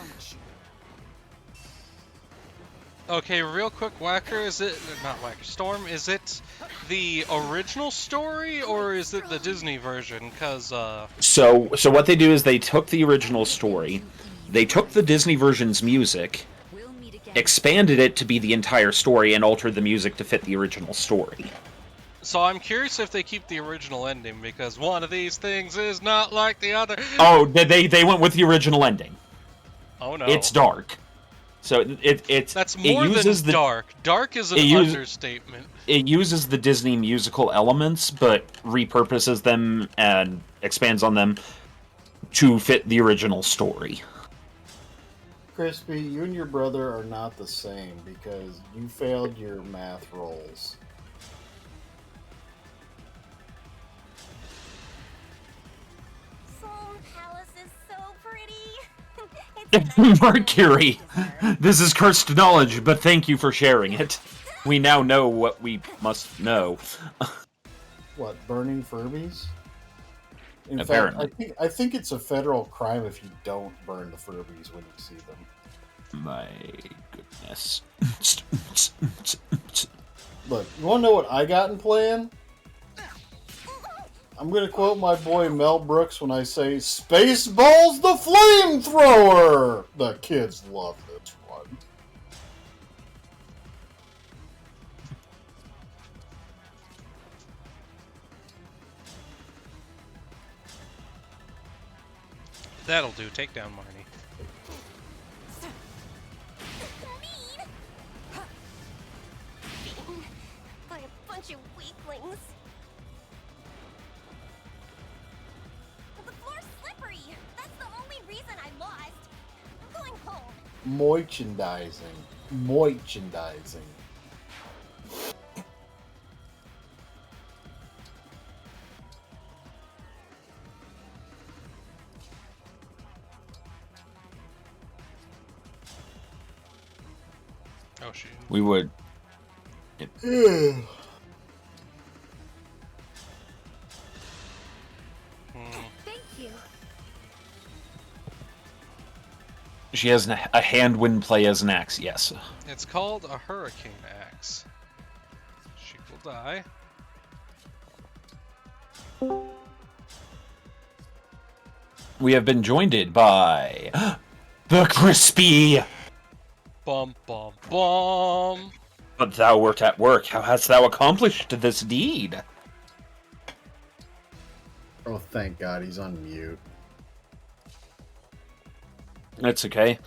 Speaker 1: Okay, real quick, Whacker, is it... not Whacker, Storm, is it the original story, or is it the Disney version? Because,
Speaker 4: So what they do is they took the original story, they took the Disney version's music, expanded it to be the entire story, and altered the music to fit the original story.
Speaker 1: So I'm curious if they keep the original ending, because one of these things is not like the other.
Speaker 4: Oh, they went with the original ending.
Speaker 1: Oh no.
Speaker 4: It's dark. So it's
Speaker 1: That's more than dark. Dark is an understatement.
Speaker 4: It uses the Disney musical elements, but repurposes them and expands on them to fit the original story.
Speaker 10: Crispy, you and your brother are not the same because you failed your math rolls.
Speaker 5: Soul Palace is so pretty.
Speaker 4: Mercury! This is cursed knowledge, but thank you for sharing it. We now know what we must know.
Speaker 10: What, burning Furbies? In
Speaker 4: Apparently.
Speaker 10: fact, I think it's a federal crime if you don't burn the Furbies when you see them.
Speaker 4: My goodness.
Speaker 10: Look, you want to know what I got in plan? I'm going to quote my boy Mel Brooks when I say, Spaceballs the flamethrower! The kids love this one.
Speaker 1: That'll do. Take down Marnie.
Speaker 5: Beaten by a bunch of weaklings. The floor's slippery. That's the only reason I lost. I'm going home.
Speaker 10: Merchandising.
Speaker 1: Oh shoot.
Speaker 4: We would.
Speaker 7: Thank you.
Speaker 4: She has a hand when play as an axe, yes.
Speaker 1: It's called a hurricane axe. She will die.
Speaker 4: We have been joined by the Crispy.
Speaker 1: Bum bum bum.
Speaker 4: But thou wert at work. How hast thou accomplished this deed?
Speaker 10: Oh, thank God he's on mute.
Speaker 4: It's okay.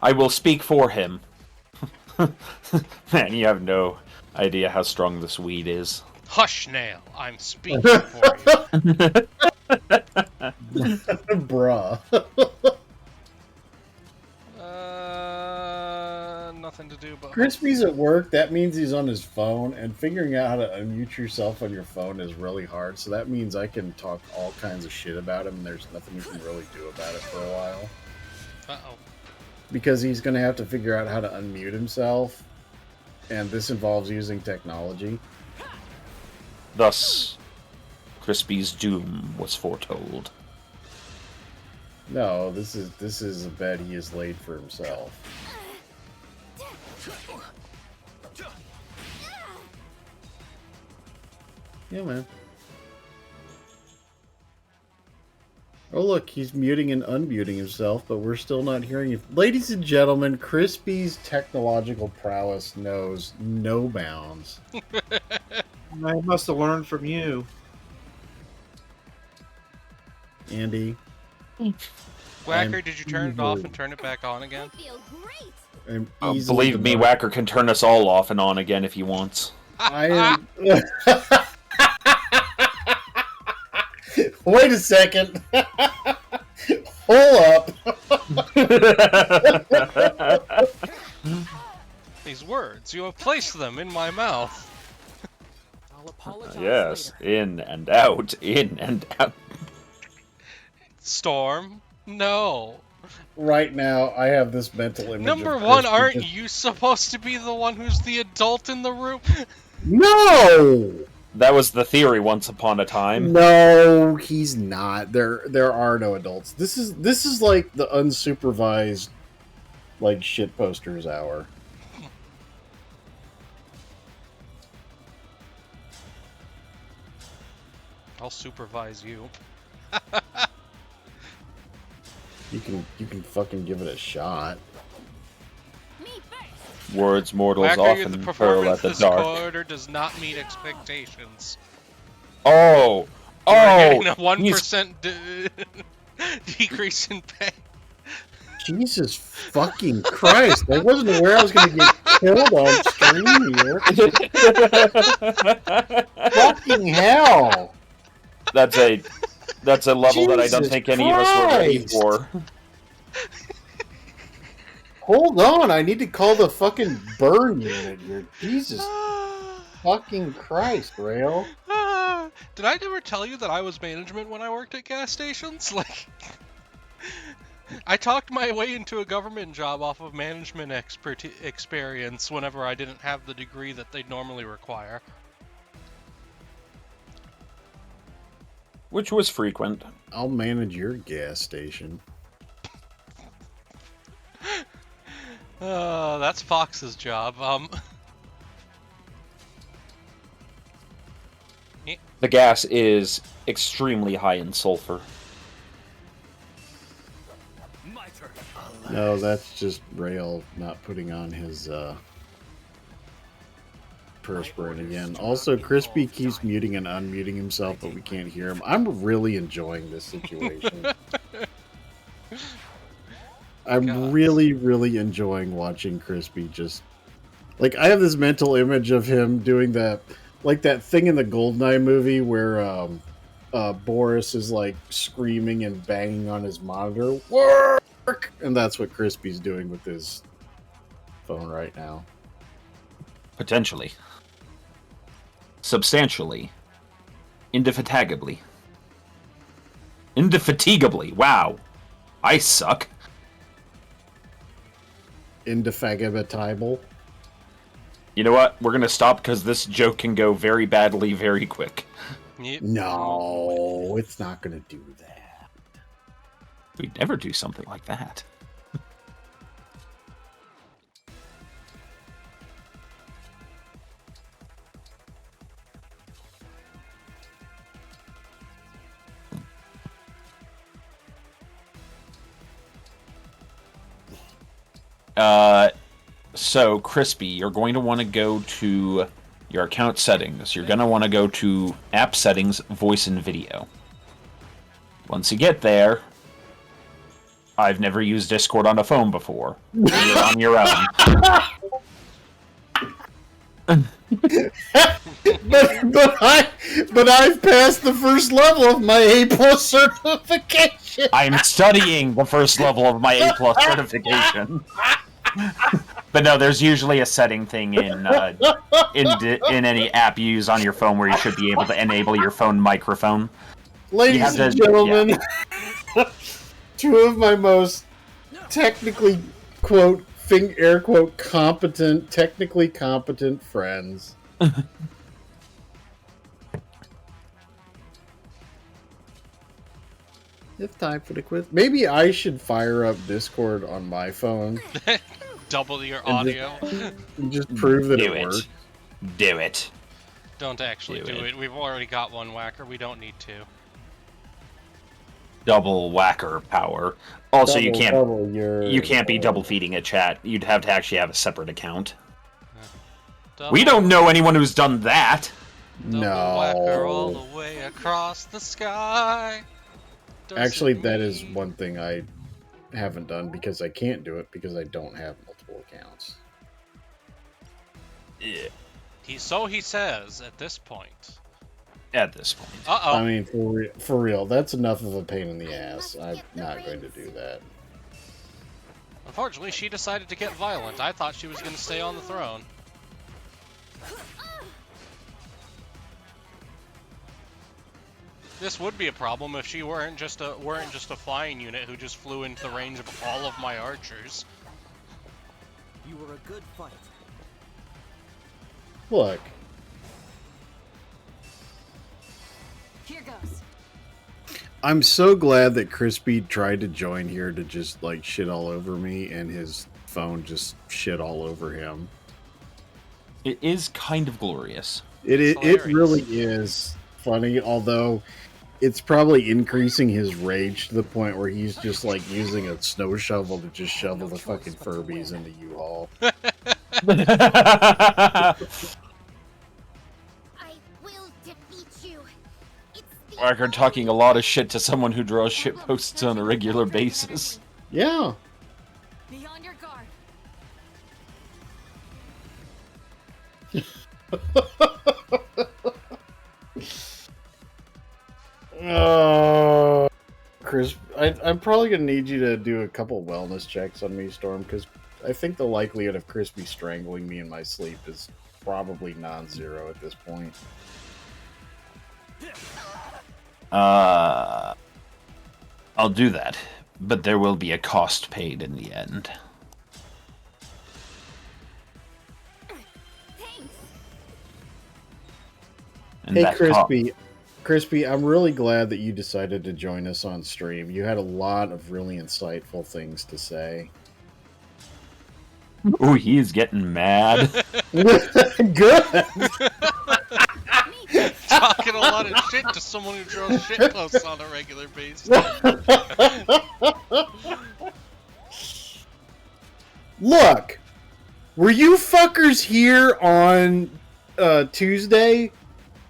Speaker 4: I will speak for him. Man, you have no idea how strong this weed is.
Speaker 1: Hush, Nail. I'm speaking for you.
Speaker 10: Bruh.
Speaker 1: Nothing to do but...
Speaker 10: Crispy's at work, that means he's on his phone, and figuring out how to unmute yourself on your phone is really hard, so that means I can talk all kinds of shit about him, and there's nothing you can really do about it for a while.
Speaker 1: Uh-oh.
Speaker 10: Because he's going to have to figure out how to unmute himself, and this involves using technology.
Speaker 4: Thus, Crispy's doom was foretold.
Speaker 10: No, this is a bet he has laid for himself. Yeah, man. Oh, look, he's muting and unmuting himself, but we're still not hearing it. Ladies and gentlemen, Crispy's technological prowess knows no bounds.
Speaker 2: I must have learned from you.
Speaker 10: Andy.
Speaker 1: Whacker, did you turn it off and turn it back on again?
Speaker 7: I feel great.
Speaker 10: I'm easily
Speaker 4: Believe me,
Speaker 10: the
Speaker 4: Whacker can turn us all off and on again if he wants.
Speaker 10: I am. Wait a second. Hold up.
Speaker 1: These words, you have placed them in my mouth.
Speaker 6: I'll apologize
Speaker 4: Yes,
Speaker 6: later.
Speaker 4: in and out, in and out.
Speaker 1: Storm, no.
Speaker 10: Right now, I have this mental image.
Speaker 1: Number
Speaker 10: of
Speaker 1: one,
Speaker 10: Crispy
Speaker 1: aren't
Speaker 10: just-
Speaker 1: you supposed to be the one who's the adult in the room?
Speaker 10: No.
Speaker 4: That was the theory once upon a time.
Speaker 10: No, he's not. There are no adults. This is like the unsupervised, like shit posters hour.
Speaker 1: I'll supervise you.
Speaker 10: You can fucking give it a shot.
Speaker 7: Me first.
Speaker 4: Words mortals
Speaker 1: Whacker, the
Speaker 4: often hurl at
Speaker 1: performance
Speaker 4: the
Speaker 1: this
Speaker 4: dark.
Speaker 1: quarter does not meet expectations.
Speaker 4: Oh!
Speaker 1: We're getting a
Speaker 4: Oh!
Speaker 1: 1% decrease in pay.
Speaker 10: Jesus fucking Christ! I wasn't aware I was going to get killed on stream here. Fucking hell!
Speaker 4: That's a level that I don't
Speaker 10: Jesus
Speaker 4: think any of us were ready
Speaker 10: Christ.
Speaker 4: for.
Speaker 10: Hold on, I need to call the fucking burn unit here. Jesus fucking Christ, Rale.
Speaker 1: Did I ever tell you that I was management when I worked at gas stations? Like, I talked my way into a government job off of management experience whenever I didn't have the degree that they'd normally require.
Speaker 4: Which was frequent.
Speaker 10: I'll manage your gas station.
Speaker 1: That's Fox's job.
Speaker 4: The gas is extremely high in sulfur.
Speaker 9: My turn.
Speaker 10: No, that's just Rale not putting on his perspirant again. Also, Crispy keeps muting and unmuting himself, but we can't hear him. I'm really enjoying this situation. I'm
Speaker 1: God.
Speaker 10: really, really enjoying watching Crispy just... Like, I have this mental image of him doing that, like that thing in the Goldeneye movie where Boris is, like, screaming and banging on his monitor. Work! And that's what Crispy's doing with his phone right now.
Speaker 4: Potentially. Substantially. Indefatigably. Indefatigably. Wow. I suck.
Speaker 10: Indefatigable.
Speaker 4: You know what? We're gonna stop because this joke can go very badly very quick.
Speaker 1: Yep.
Speaker 10: No, it's not going to do that.
Speaker 4: We'd never do something like that. So, Crispy, you're going to want to go to your account settings. You're going to want to go to app settings, voice and video. Once you get there, I've never used Discord on a phone before. You're on your own.
Speaker 10: but I've passed the first level of my A+ certification.
Speaker 4: I'm studying the first level of my A+ certification. But no, there's usually a setting thing in any app you use on your phone where you should be able to enable your phone microphone.
Speaker 10: Ladies and gentlemen, two of my most technically, quote, air quote, technically competent friends. It's time for the quiz. Maybe I should fire up Discord on my phone.
Speaker 1: Double your audio.
Speaker 10: And just prove that
Speaker 4: Do
Speaker 10: it
Speaker 4: it.
Speaker 10: works.
Speaker 4: Do it.
Speaker 1: Don't actually do it. We've already got one Whacker. We don't need to.
Speaker 4: Double Whacker power. Also, you
Speaker 10: Double your-
Speaker 4: can't be double feeding a chat. You'd have to actually have a separate account.
Speaker 1: Double,
Speaker 4: We don't know anyone who's done that.
Speaker 1: double Whacker all
Speaker 10: No.
Speaker 1: the way across the sky.
Speaker 10: Actually, that is one thing I haven't done because I can't do it because I don't have multiple accounts.
Speaker 4: Yeah.
Speaker 1: So he says at this point.
Speaker 4: At this point.
Speaker 1: Uh-oh.
Speaker 10: I mean, for real, that's enough of a pain in the ass. I'm not going to do that.
Speaker 1: Unfortunately, she decided to get violent. I thought she was going to stay on the throne. This would be a problem if she weren't just a flying unit who just flew into the range of all of my archers.
Speaker 9: You were a good fight.
Speaker 10: Look.
Speaker 6: Here goes.
Speaker 10: I'm so glad that Crispy tried to join here to just like shit all over me, and his phone just shit all over him.
Speaker 4: It is kind of glorious.
Speaker 10: It really is funny, although it's probably increasing his rage to the point where he's just like using a snow shovel to just shovel the fucking Furbies into U-Haul.
Speaker 4: Walker talking a lot of shit to someone who draws shit posts on a regular basis.
Speaker 10: Yeah.
Speaker 6: Be on your guard.
Speaker 10: Chris, I'm probably gonna need you to do a couple wellness checks on me, Storm, because I think the likelihood of Crispy strangling me in my sleep is probably non-zero at this point.
Speaker 4: I'll do that, but there will be a cost paid in the end. And
Speaker 10: hey, Crispy, I'm really glad that you decided to join us on stream. You had a lot of really insightful things to say.
Speaker 4: Oh, he is getting mad.
Speaker 10: Good.
Speaker 1: Talking a lot of shit to someone who draws shit posts on a regular basis.
Speaker 10: Look, were you fuckers here on Tuesday?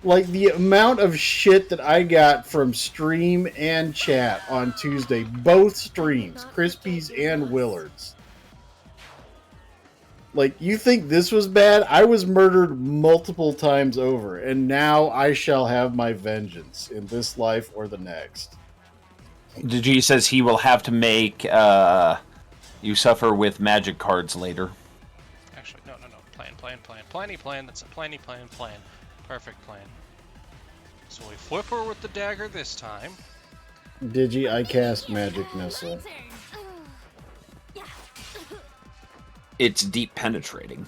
Speaker 10: Like, the amount of shit that I got from stream and chat on Tuesday, both streams, Crispy's and Willard's. Like, you think this was bad? I was murdered multiple times over, and now I shall have my vengeance in this life or the next.
Speaker 4: Digi says he will have to make you suffer with magic cards later.
Speaker 1: Actually, no. Plan. That's a plan. Perfect plan. So we flip her with the dagger this time.
Speaker 10: Digi, I cast Magic Missile.
Speaker 4: It's deep penetrating.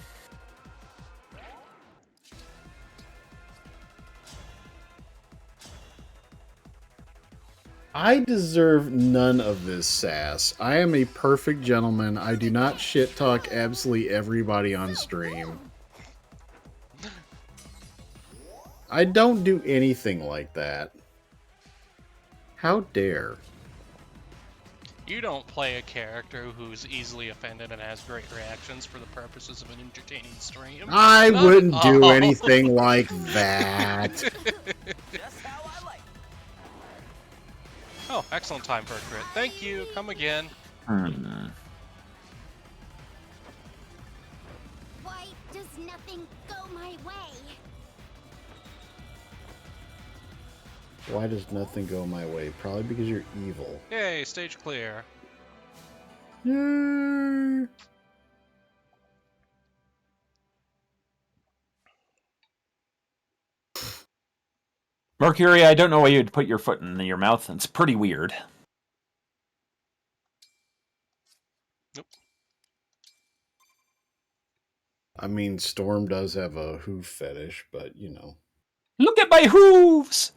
Speaker 10: I deserve none of this sass. I am a perfect gentleman. I do not shit talk absolutely everybody on stream. I don't do anything like that. How dare?
Speaker 1: You don't play a character who's easily offended and has great reactions for the purposes of an entertaining stream.
Speaker 10: I wouldn't do anything like that.
Speaker 1: Oh, excellent time for a crit. Thank you. Come again.
Speaker 5: Why does nothing go my way?
Speaker 10: Why does nothing go my way? Probably because you're evil.
Speaker 1: Yay, stage clear.
Speaker 10: Yay.
Speaker 4: Mercury, I don't know why you'd put your foot in your mouth. It's pretty weird.
Speaker 1: Nope.
Speaker 10: I mean, Storm does have a hoof fetish, but you know.
Speaker 4: Look at my hooves!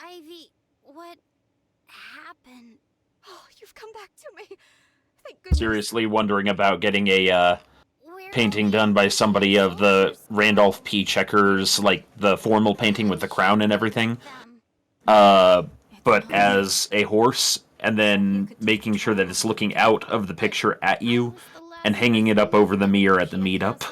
Speaker 5: Ivy, what happened?
Speaker 3: Oh, you've come back to me. Thank goodness.
Speaker 4: Seriously wondering about getting a painting done by somebody of the Randolph P. Checkers, like the formal painting with the crown and everything. But as a horse, and then making sure that it's looking out of the picture at you, and hanging it up over the mirror at the meetup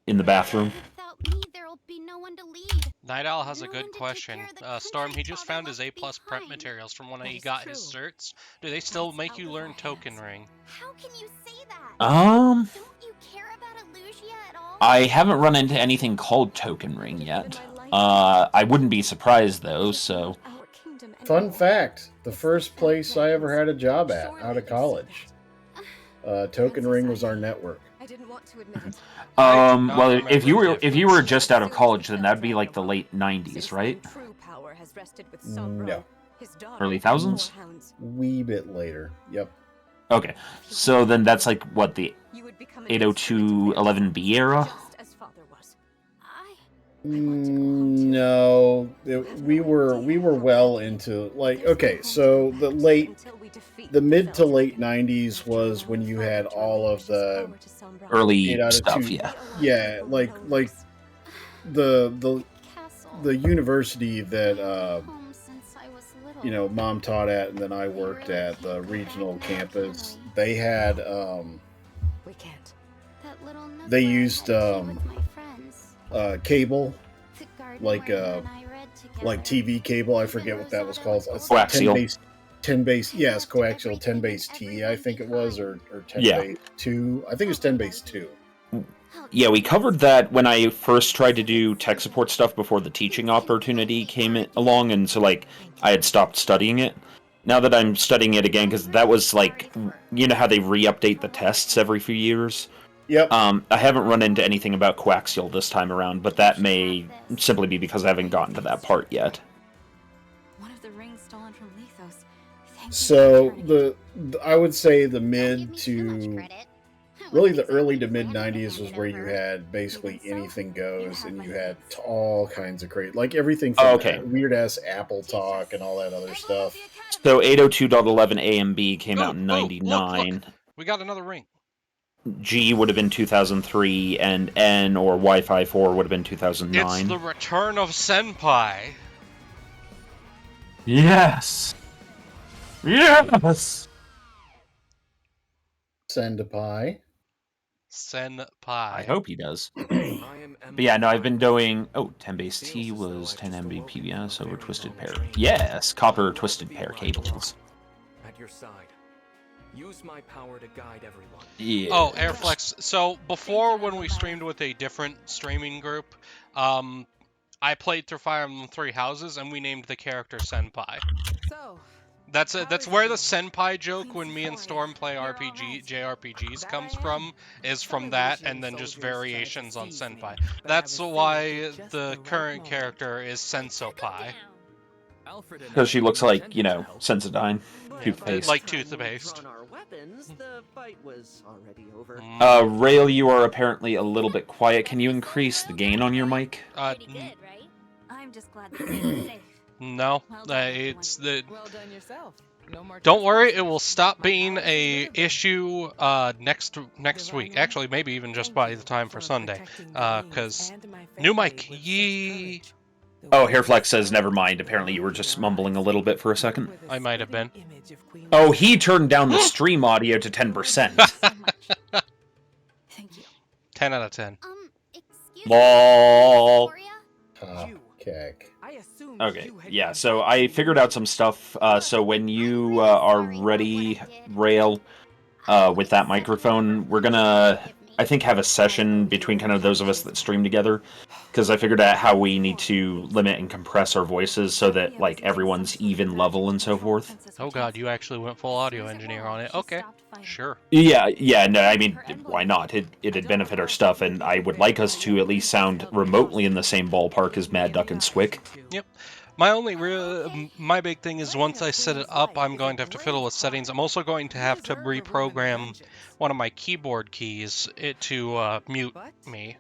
Speaker 4: in the bathroom.
Speaker 5: Without me, there'll be no one to lead.
Speaker 1: Night Owl has a
Speaker 5: You're
Speaker 1: good
Speaker 5: going to take
Speaker 1: question.
Speaker 5: care of the
Speaker 1: Storm,
Speaker 5: country
Speaker 1: he just
Speaker 5: father
Speaker 1: found his
Speaker 5: left
Speaker 1: A+ prep
Speaker 5: behind.
Speaker 1: materials from when
Speaker 3: That
Speaker 1: he
Speaker 3: is
Speaker 1: got his
Speaker 3: true.
Speaker 1: certs. Do they still
Speaker 3: It's
Speaker 1: make
Speaker 3: out
Speaker 1: you
Speaker 3: of
Speaker 1: learn
Speaker 3: our
Speaker 1: Token
Speaker 3: hands.
Speaker 1: Ring?
Speaker 5: How can you say that?
Speaker 4: Um,
Speaker 5: Don't you care about Illusia at all?
Speaker 4: I haven't run into anything called Token Ring yet. I wouldn't be surprised though, so...
Speaker 3: Our kingdom
Speaker 10: Fun
Speaker 3: anymore.
Speaker 10: fact: the
Speaker 3: It's
Speaker 10: first
Speaker 3: the
Speaker 10: place I ever had a job at
Speaker 3: Surely
Speaker 10: out
Speaker 3: you
Speaker 10: of
Speaker 3: see
Speaker 10: college. Token
Speaker 3: Princess
Speaker 10: Ring was our
Speaker 3: Ivy.
Speaker 10: network.
Speaker 3: I didn't want to admit it.
Speaker 1: I do not
Speaker 4: Well,
Speaker 1: remember
Speaker 4: if you
Speaker 1: the
Speaker 4: were
Speaker 1: difference.
Speaker 4: just out of
Speaker 3: As soon as
Speaker 4: college,
Speaker 3: the
Speaker 4: then
Speaker 3: Fell
Speaker 4: that'd be
Speaker 3: Dragon
Speaker 4: like the
Speaker 3: awoke.
Speaker 4: late '90s,
Speaker 3: Since
Speaker 4: right?
Speaker 3: then, true power has rested with
Speaker 10: No.
Speaker 3: Sombra, his daughter,
Speaker 4: Early
Speaker 3: and the
Speaker 4: thousands?
Speaker 3: four hounds.
Speaker 10: Wee bit later. Yep.
Speaker 4: Okay, so then that's like, what, the
Speaker 3: You would become an instrument of
Speaker 4: 802.11b era?
Speaker 3: just as father was.
Speaker 10: No, we were well into like okay. So the mid to late '90s was when you had all of the
Speaker 4: Early
Speaker 10: 8 out of
Speaker 4: stuff,
Speaker 10: 2.
Speaker 4: yeah.
Speaker 10: Yeah, like the university that
Speaker 5: Home since I was little.
Speaker 10: you know mom taught at and then I worked at the regional campus. They had
Speaker 3: We can't.
Speaker 5: That little nook
Speaker 10: they
Speaker 5: where I
Speaker 10: used
Speaker 5: had tea with my friends.
Speaker 10: cable
Speaker 5: The garden
Speaker 10: like
Speaker 5: where you and I read together.
Speaker 10: like TV cable. I forget what that was called. It's
Speaker 4: Coaxial.
Speaker 10: 10 base, yes, coaxial 10 base T, I think it was, or 10
Speaker 4: Yeah.
Speaker 10: base 2. I think it was 10 base 2.
Speaker 4: Yeah, we covered that when I first tried to do tech support stuff before the teaching opportunity came along, and so, like, I had stopped studying it. Now that I'm studying it again, because that was, like, you know how they re-update the tests every few years?
Speaker 10: Yep.
Speaker 4: I haven't run into anything about coaxial this time around, but that may simply be because I haven't gotten to that part yet.
Speaker 8: One of the rings stolen from Lethos. Thank you
Speaker 10: So
Speaker 8: for returning it.
Speaker 10: I would say the
Speaker 5: Don't give
Speaker 10: mid
Speaker 5: me too much
Speaker 10: to
Speaker 5: credit. I
Speaker 10: really
Speaker 5: wasn't
Speaker 10: the early to
Speaker 5: exactly
Speaker 10: mid
Speaker 5: planning to
Speaker 10: 90s was
Speaker 5: hand it
Speaker 10: where you
Speaker 5: over.
Speaker 10: had basically
Speaker 5: Even so,
Speaker 10: anything
Speaker 5: you
Speaker 10: goes,
Speaker 5: have
Speaker 10: and
Speaker 5: my
Speaker 10: you had
Speaker 5: thanks.
Speaker 10: all kinds of crazy, like everything
Speaker 4: Oh,
Speaker 10: from
Speaker 4: okay.
Speaker 10: weird ass Apple talk and all that other stuff.
Speaker 4: So 802.11 A and B came out in
Speaker 1: Look, look.
Speaker 4: 99.
Speaker 1: We got another ring.
Speaker 4: G would have been 2003, and N or Wi-Fi 4 would have been 2009.
Speaker 1: It's the return of Senpai.
Speaker 4: Yes! Yes!
Speaker 10: Send a pie.
Speaker 1: Senpai.
Speaker 4: I hope he does.
Speaker 9: I am
Speaker 4: But yeah, no, I've been doing... Oh, 10 base T was 10 MB PBS over twisted pair. Yes, copper twisted pair cables.
Speaker 9: At your side. Use my power to guide everyone.
Speaker 4: Yeah.
Speaker 1: Oh, Airflex. So before, when we streamed with a different streaming group, I played through Fire Emblem Three Houses, and we named the character Senpai.
Speaker 6: So,
Speaker 1: That's where the Senpai joke when me and Storm play JRPGs comes from, is from that, and then just variations on Senpai. That's why the current character is Sensopai.
Speaker 4: Because she looks like, you know, Sensodyne. Toothpaste.
Speaker 1: Like toothpaste.
Speaker 9: The fight was already over.
Speaker 4: Rale, you are apparently a little bit quiet. Can you increase the gain on your mic?
Speaker 7: Pretty good, right?
Speaker 8: I'm just glad that you're safe.
Speaker 1: No,
Speaker 8: Well done,
Speaker 1: it's the.
Speaker 6: well done yourself. No more
Speaker 1: Don't worry, it
Speaker 6: trespassing.
Speaker 1: will stop
Speaker 6: My
Speaker 1: being
Speaker 6: house is
Speaker 1: a
Speaker 6: yours.
Speaker 1: issue next week. Actually, maybe even just
Speaker 6: Thank
Speaker 1: by
Speaker 6: you
Speaker 1: the time for Sunday.
Speaker 6: protecting the
Speaker 1: Because
Speaker 6: rings and my
Speaker 1: new
Speaker 6: family
Speaker 1: mic,
Speaker 6: with such
Speaker 1: yee.
Speaker 6: courage. The
Speaker 4: Oh,
Speaker 6: words
Speaker 4: Hairflex says,
Speaker 6: spoken
Speaker 4: never mind.
Speaker 6: with
Speaker 4: Apparently you were
Speaker 6: love
Speaker 4: just
Speaker 6: in
Speaker 4: mumbling a
Speaker 6: their
Speaker 4: little
Speaker 6: eyes.
Speaker 4: bit for a second.
Speaker 6: With a
Speaker 1: I might have been.
Speaker 6: splitting image of Queen
Speaker 4: Oh,
Speaker 6: Mother.
Speaker 4: he turned down the stream audio to 10%.
Speaker 8: So much. Thank you.
Speaker 1: 10 out of 10.
Speaker 5: Excuse
Speaker 4: Lol.
Speaker 5: me, Victoria?
Speaker 10: Top keck.
Speaker 6: I assumed
Speaker 4: Okay,
Speaker 6: you had
Speaker 4: yeah,
Speaker 6: gone
Speaker 4: so
Speaker 6: back
Speaker 4: I
Speaker 6: to
Speaker 4: figured out some stuff, so when you are ready, Rail, with that microphone, we're gonna, I think, have a session between kind of those of us that stream together, because I figured out how we need to limit and compress our voices so that, like, everyone's even level and so forth.
Speaker 1: Oh god, you actually went full audio engineer on it. Okay, sure.
Speaker 4: Yeah, no, I mean, why not? It'd benefit our stuff, and I would like us to at least sound remotely in the same ballpark as Mad Duck and Swick.
Speaker 1: Yep. My only my big thing is once I set it up, I'm going to have to fiddle with settings. I'm also going to have to reprogram one of my keyboard keys to mute me,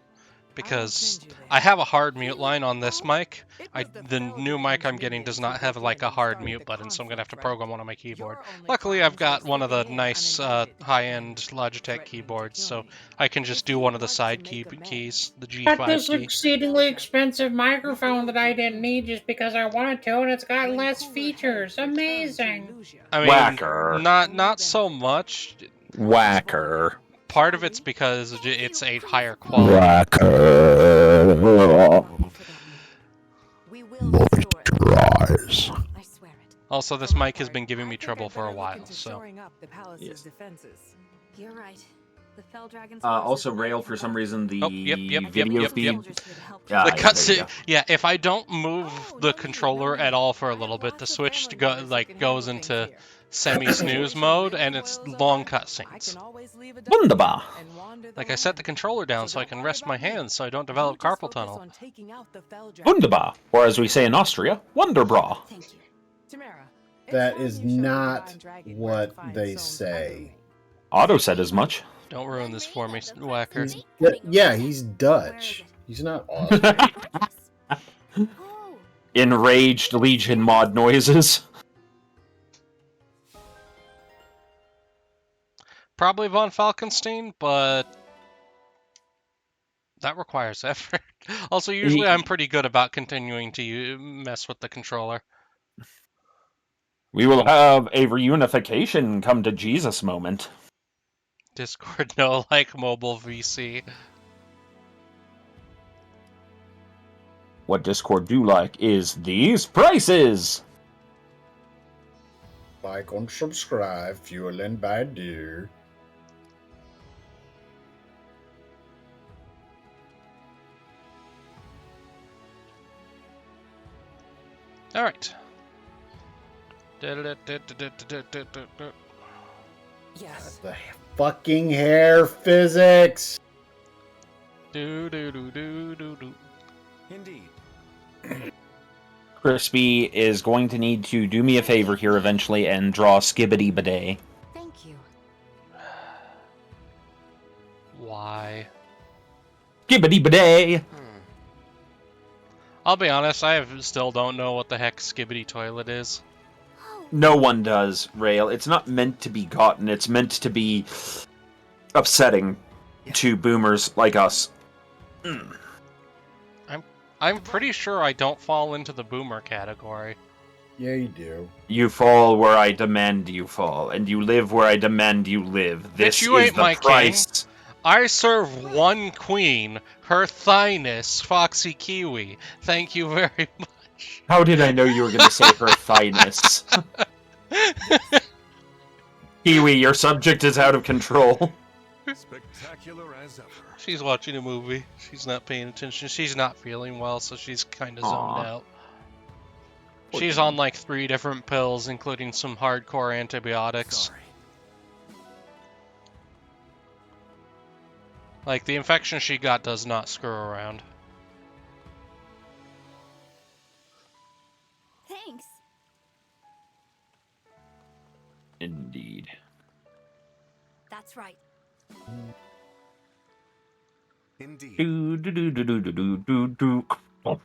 Speaker 1: because I have a hard mute line on this mic. The new mic I'm getting does not have like a hard mute button, so I'm gonna have to program one on my keyboard. Luckily, I've got one of the nice high-end Logitech keyboards, so I can just do one of the side keys, the
Speaker 11: Got
Speaker 1: G5
Speaker 11: this
Speaker 1: key.
Speaker 11: exceedingly expensive microphone that I didn't need just because I wanted to, and it's got less features. Amazing.
Speaker 1: I mean,
Speaker 4: Whacker.
Speaker 1: not so much.
Speaker 4: Whacker.
Speaker 1: Part of it's because it's a higher quality.
Speaker 4: Whacker.
Speaker 3: We will restore it.
Speaker 2: Moisturize.
Speaker 3: I swear it.
Speaker 1: Also, this mic has been giving me trouble for a while, so.
Speaker 6: Shoring up the palace's
Speaker 4: Yes.
Speaker 6: defenses.
Speaker 3: You're right. The Fell Dragon's
Speaker 4: Also, Rale, for some reason, the
Speaker 1: Oh, yep,
Speaker 4: video
Speaker 1: yep.
Speaker 4: feed.
Speaker 1: The
Speaker 4: there you
Speaker 1: cutscene,
Speaker 4: go.
Speaker 1: yeah. If I don't move the controller at all for a little bit, the Switch goes into semi-snooze mode, and it's long cutscenes.
Speaker 4: Wunderbar.
Speaker 1: Like I set the controller down so I can rest my hands so I don't develop carpal tunnel.
Speaker 4: Wunderbar. Or as we say in Austria, Wunderbra.
Speaker 3: Thank you.
Speaker 6: Tamara,
Speaker 10: That is not what they say.
Speaker 4: Otto said as much.
Speaker 1: Don't ruin this for me, Whacker.
Speaker 10: Yeah, he's Dutch. He's not Austrian.
Speaker 3: Oh,
Speaker 4: Enraged Legion mod noises.
Speaker 1: Probably von Falkenstein, but that requires effort. Also, usually I'm pretty good about continuing to mess with the controller.
Speaker 4: We will have a reunification come to Jesus moment.
Speaker 1: Discord no like mobile VC.
Speaker 4: What Discord do like is these prices!
Speaker 10: Like and subscribe, fueling by deer.
Speaker 1: Alright.
Speaker 6: Yes.
Speaker 10: The fucking hair physics.
Speaker 9: Indeed.
Speaker 4: Crispy is going to need to do me a favor here eventually and draw Skibbity Bidet.
Speaker 3: thank you.
Speaker 1: Why?
Speaker 4: Skibbity Bidet!
Speaker 1: I'll be honest, still don't know what the heck Skibbity Toilet is.
Speaker 4: No one does, Rale. It's not meant to be gotten, it's meant to be upsetting to boomers like us.
Speaker 1: I'm pretty sure I don't fall into the boomer category.
Speaker 10: Yeah, you do.
Speaker 4: You fall where I demand you fall, and you live where I demand you live. This
Speaker 1: you
Speaker 4: is
Speaker 1: ain't
Speaker 4: the
Speaker 1: my
Speaker 4: price.
Speaker 1: I serve one queen, her thyness, Foxy Kiwi. Thank you very much.
Speaker 4: How did I know you were going to say her thyness? Kiwi, your subject is out of control.
Speaker 9: Spectacular as ever.
Speaker 1: She's watching a movie. She's not paying attention. She's not feeling well, so she's kind of zoned out. She's on like 3 different pills, including some hardcore antibiotics.
Speaker 9: Sorry.
Speaker 1: Like, the infection she got does not screw around.
Speaker 3: Thanks.
Speaker 4: Indeed.
Speaker 3: That's right.
Speaker 9: Indeed.
Speaker 4: Do, do, do, do, do, do, do, do. Oh.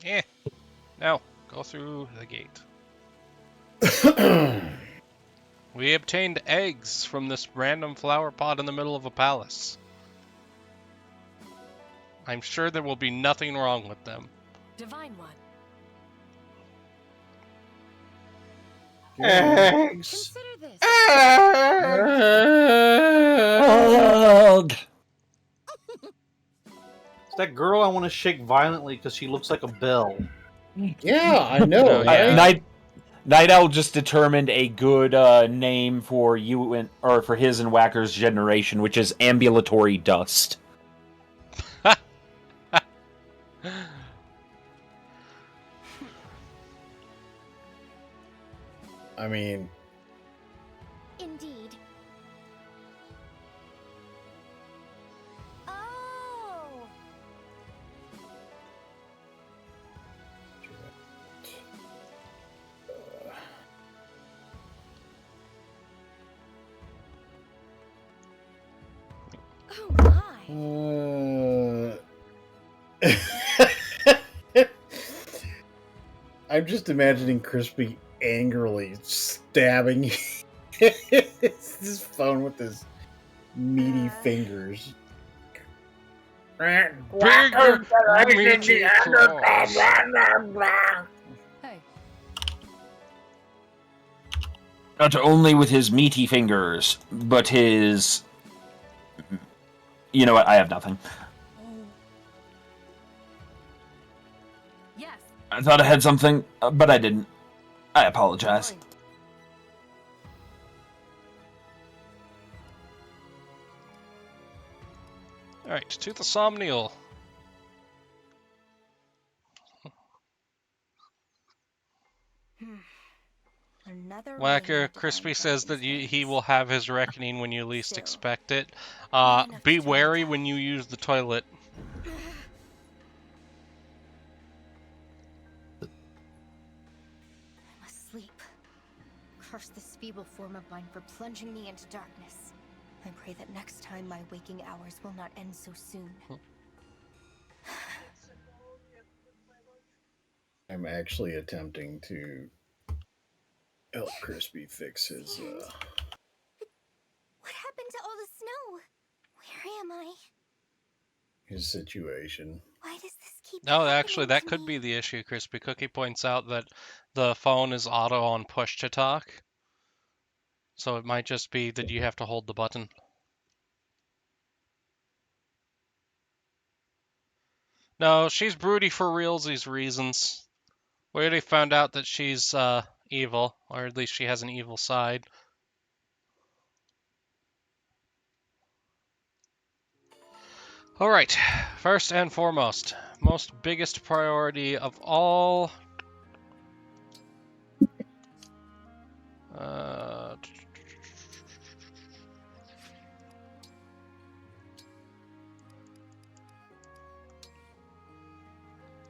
Speaker 1: Eh. No. Go through the gate. We obtained eggs from this random flower pot in the middle of a palace. I'm sure there will be nothing wrong with them.
Speaker 3: Divine One.
Speaker 2: Eggs.
Speaker 3: Consider this.
Speaker 4: Ugh.
Speaker 2: It's that girl I want to shake violently because she looks like a bell.
Speaker 10: Yeah, I know.
Speaker 1: No, yeah.
Speaker 10: right?
Speaker 4: Night Owl just determined a good name for you and or for his and Whacker's generation, which is ambulatory dust.
Speaker 10: I mean,
Speaker 5: Indeed. Oh!
Speaker 3: Oh my.
Speaker 10: I'm just imagining Crispy angrily stabbing his phone with his meaty fingers.
Speaker 1: Bigger meaty claws.
Speaker 6: Hey,
Speaker 4: Not only with his meaty fingers, but his... You know what? I have nothing.
Speaker 8: Yes.
Speaker 4: I thought I had something, but I didn't. I apologize.
Speaker 6: Fine.
Speaker 1: Alright, to the Somnial.
Speaker 3: Another
Speaker 1: Whacker
Speaker 3: ring,
Speaker 1: Crispy
Speaker 3: Divine
Speaker 1: says that
Speaker 3: Dragon's
Speaker 1: he
Speaker 3: wings.
Speaker 1: will have his reckoning when you least
Speaker 3: Still,
Speaker 1: expect it.
Speaker 3: not enough
Speaker 1: Be
Speaker 3: to turn me
Speaker 1: wary
Speaker 3: down.
Speaker 1: when you use the toilet.
Speaker 3: I must sleep. Curse this feeble form of mine for plunging me into darkness. I pray that next time my waking hours will not end so soon.
Speaker 10: I'm actually attempting to help Crispy fix his
Speaker 5: What happened to all the snow? Where am I?
Speaker 10: his situation.
Speaker 5: Why does this keep
Speaker 1: No,
Speaker 5: happening
Speaker 1: actually, that
Speaker 5: to
Speaker 1: could
Speaker 5: me?
Speaker 1: be the issue. Crispy Cookie points out that the phone is auto on push to talk. So it might just be that you have to hold the button. No, she's broody for realsies reasons. We already found out that she's evil, or at least she has an evil side. Alright, first and foremost, most biggest priority of all.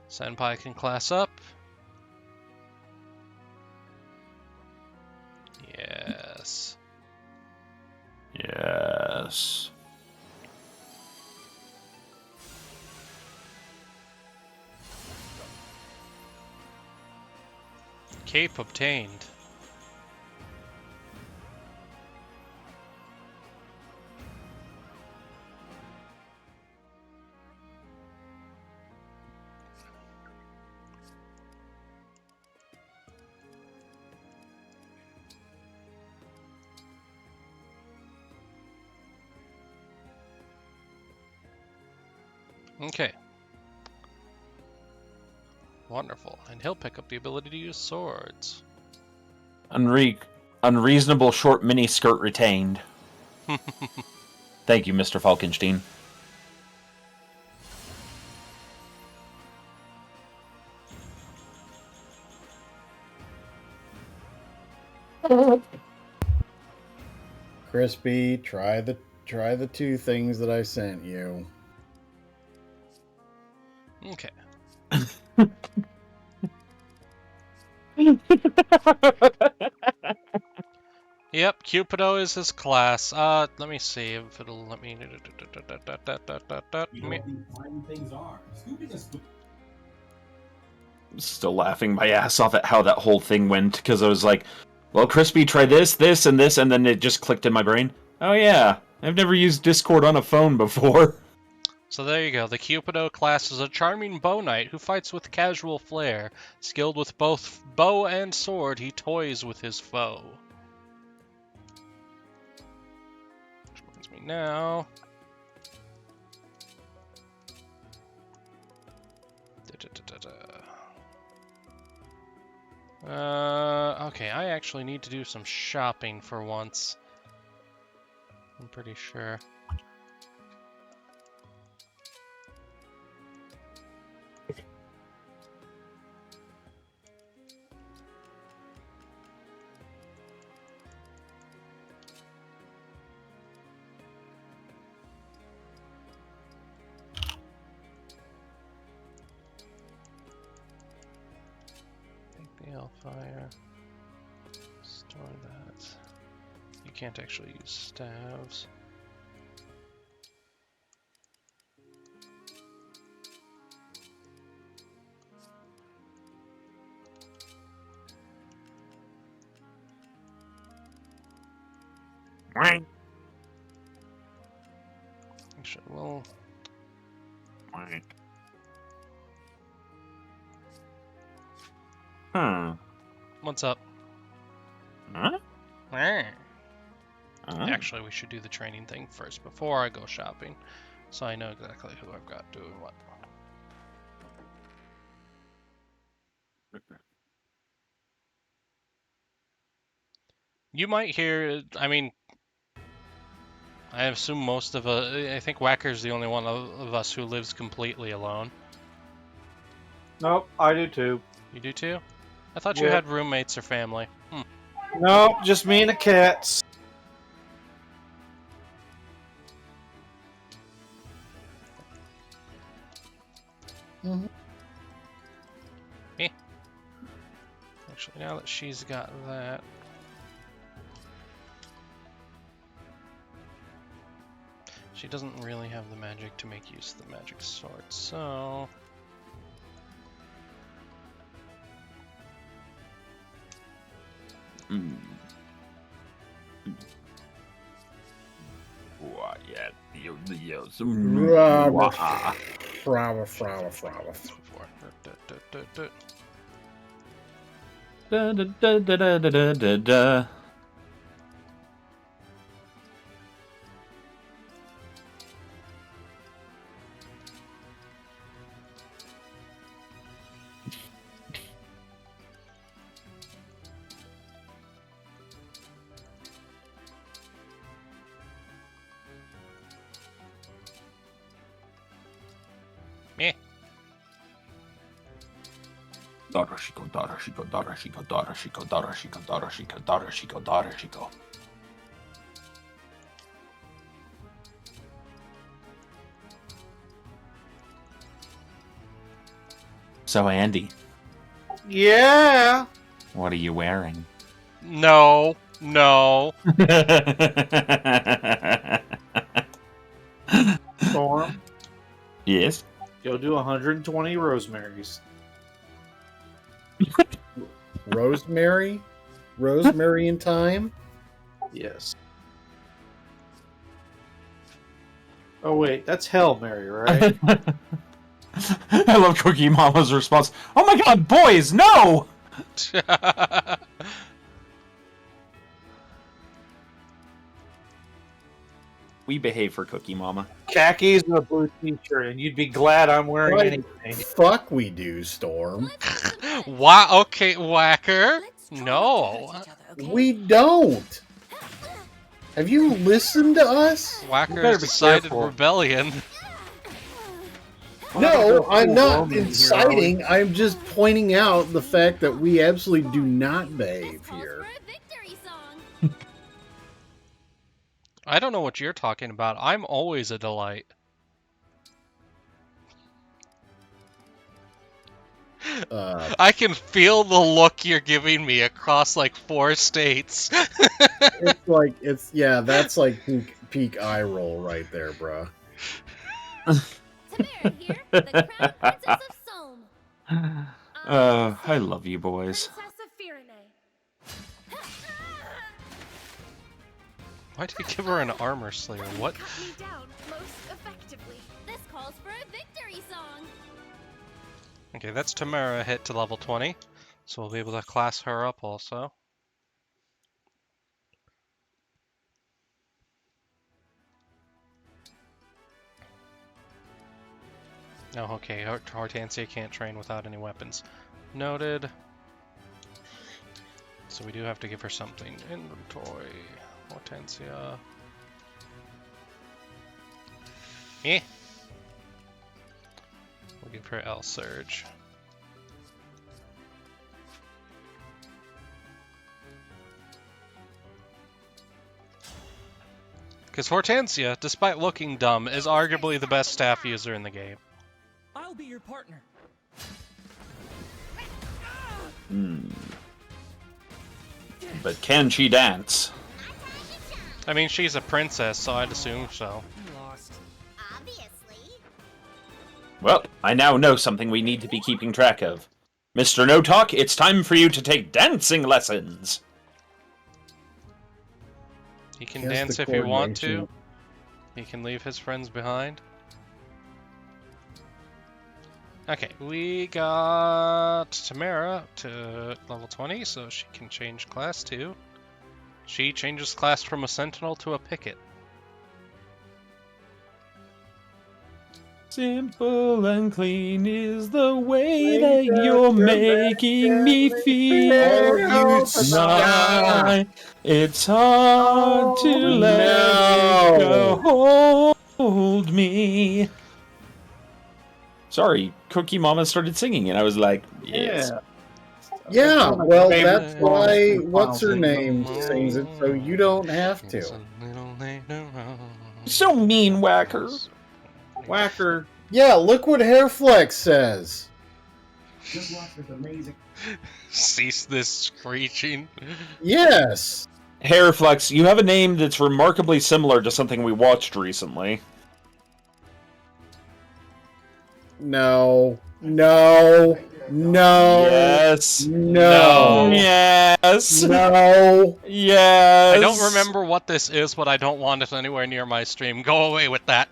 Speaker 1: Senpai can class up. Yes.
Speaker 4: Yes.
Speaker 1: Cape obtained. Okay. Wonderful. And he'll pick up the ability to use swords.
Speaker 4: Unreasonable short mini skirt retained. Thank you, Mr. Falkenstein.
Speaker 10: Crispy, try the two things that I sent you.
Speaker 1: Okay. Yep, Cupido is his class. Let me see if it'll let me.
Speaker 4: Still laughing my ass off at how that whole thing went, because I was like, well, Crispy, try this, this, and this, and then it just clicked in my brain. Oh yeah, I've never used Discord on a phone before.
Speaker 1: So there you go. The Cupido class is a charming bow knight who fights with casual flair. Skilled with both bow and sword, he toys with his foe. Which brings me now. Okay, I actually need to do some shopping for once. I'm pretty sure. Take the Hellfire. Store that. You can't actually use staves. Actually, well. What's up?
Speaker 4: Huh?
Speaker 1: Actually, we should do the training thing first before I go shopping, so I know exactly who I've got doing what. You might hear. I mean, I assume most of I think Whacker's the only one of us who lives completely alone.
Speaker 2: Nope, I do too.
Speaker 1: You do too? I thought you
Speaker 2: Yep.
Speaker 1: had roommates or family.
Speaker 2: Nope, just me and the cats.
Speaker 1: Actually, now that she's got that. She doesn't really have the magic to make use of the magic sword, so...
Speaker 4: Da, da, da, da, da, da, da, da.
Speaker 1: Meh.
Speaker 4: Darashiko, Darashiko, Darashiko, Darashiko, Darashiko, Darashiko, Darashiko, Darashiko. So, Andy,
Speaker 2: Yeah.
Speaker 4: what are you wearing?
Speaker 1: No, no.
Speaker 2: Storm,
Speaker 4: Yes?
Speaker 2: go do 120 rosemaries.
Speaker 10: Rosemary? Rosemary in time?
Speaker 2: Yes. Oh wait, that's Hail Mary, right?
Speaker 4: I love Cookie Mama's response. Oh my god, boys, no! We behave for Cookie Mama.
Speaker 2: Khakis and a blue t-shirt, and you'd be glad I'm wearing
Speaker 10: Right.
Speaker 2: anything.
Speaker 10: Fuck we do, Storm.
Speaker 1: Wow, okay, Whacker. No.
Speaker 10: We don't. Have you listened to us?
Speaker 1: Whacker
Speaker 2: better
Speaker 1: has
Speaker 2: be
Speaker 1: decided
Speaker 2: careful.
Speaker 1: rebellion.
Speaker 10: No, I'm not
Speaker 2: Roman here,
Speaker 10: inciting. I'm just pointing out the fact that we absolutely do not behave here.
Speaker 1: I don't know what you're talking about. I'm always a delight. I can feel the look you're giving me across like 4 states.
Speaker 10: That's like peak eye roll right there, bruh.
Speaker 7: Tamara here, the Crown Princess of Somme.
Speaker 4: I love you boys.
Speaker 7: Princess of Firene.
Speaker 1: Why did you give her an armor slayer? What?
Speaker 7: Cut me down most effectively. This calls for a victory song.
Speaker 1: Okay, that's Tamara hit to level 20. So we'll be able to class her up also. Oh, okay, Hortensia can't train without any weapons. Noted. So we do have to give her something. Inventory. Hortensia. Eh. We'll give her L Surge. Because Hortensia, despite looking dumb, is arguably the best staff user in the game.
Speaker 6: I'll be your partner.
Speaker 4: But can she dance?
Speaker 1: I mean, she's a princess, so I'd assume so.
Speaker 6: I'm lost.
Speaker 5: Obviously.
Speaker 4: Well, I now know something we need to be keeping track of. Mr. No Talk, it's time for you to take dancing lessons.
Speaker 1: He can
Speaker 10: Yes,
Speaker 1: dance
Speaker 10: the
Speaker 1: if you want to.
Speaker 10: coordination.
Speaker 1: He can leave his friends behind. Okay, we got Tamara to level 20, so she can change class too. She changes class from a sentinel to a picket.
Speaker 4: Simple and clean is the way that you're making me feel.
Speaker 10: Oh, you
Speaker 4: Tonight, it's hard to let it
Speaker 10: no.
Speaker 4: go. Hold me. Sorry, Cookie Mama started singing, and I was like, yes.
Speaker 10: Yeah,
Speaker 2: One of my
Speaker 10: well,
Speaker 2: favorite
Speaker 10: that's
Speaker 2: songs
Speaker 10: why
Speaker 2: from Final
Speaker 10: what's her name sings it, so you don't have to.
Speaker 4: So mean, Whacker.
Speaker 2: Whacker.
Speaker 10: Yeah, look what Hairflex says.
Speaker 2: Just watch this amazing.
Speaker 1: Cease this screeching.
Speaker 10: Yes.
Speaker 4: Hairflex, you have a name that's remarkably similar to something we watched recently.
Speaker 10: No. No. No.
Speaker 4: Yes.
Speaker 10: No.
Speaker 4: Yes.
Speaker 10: No.
Speaker 4: Yes.
Speaker 1: I don't remember what this is, but I don't want it anywhere near my stream. Go away with that.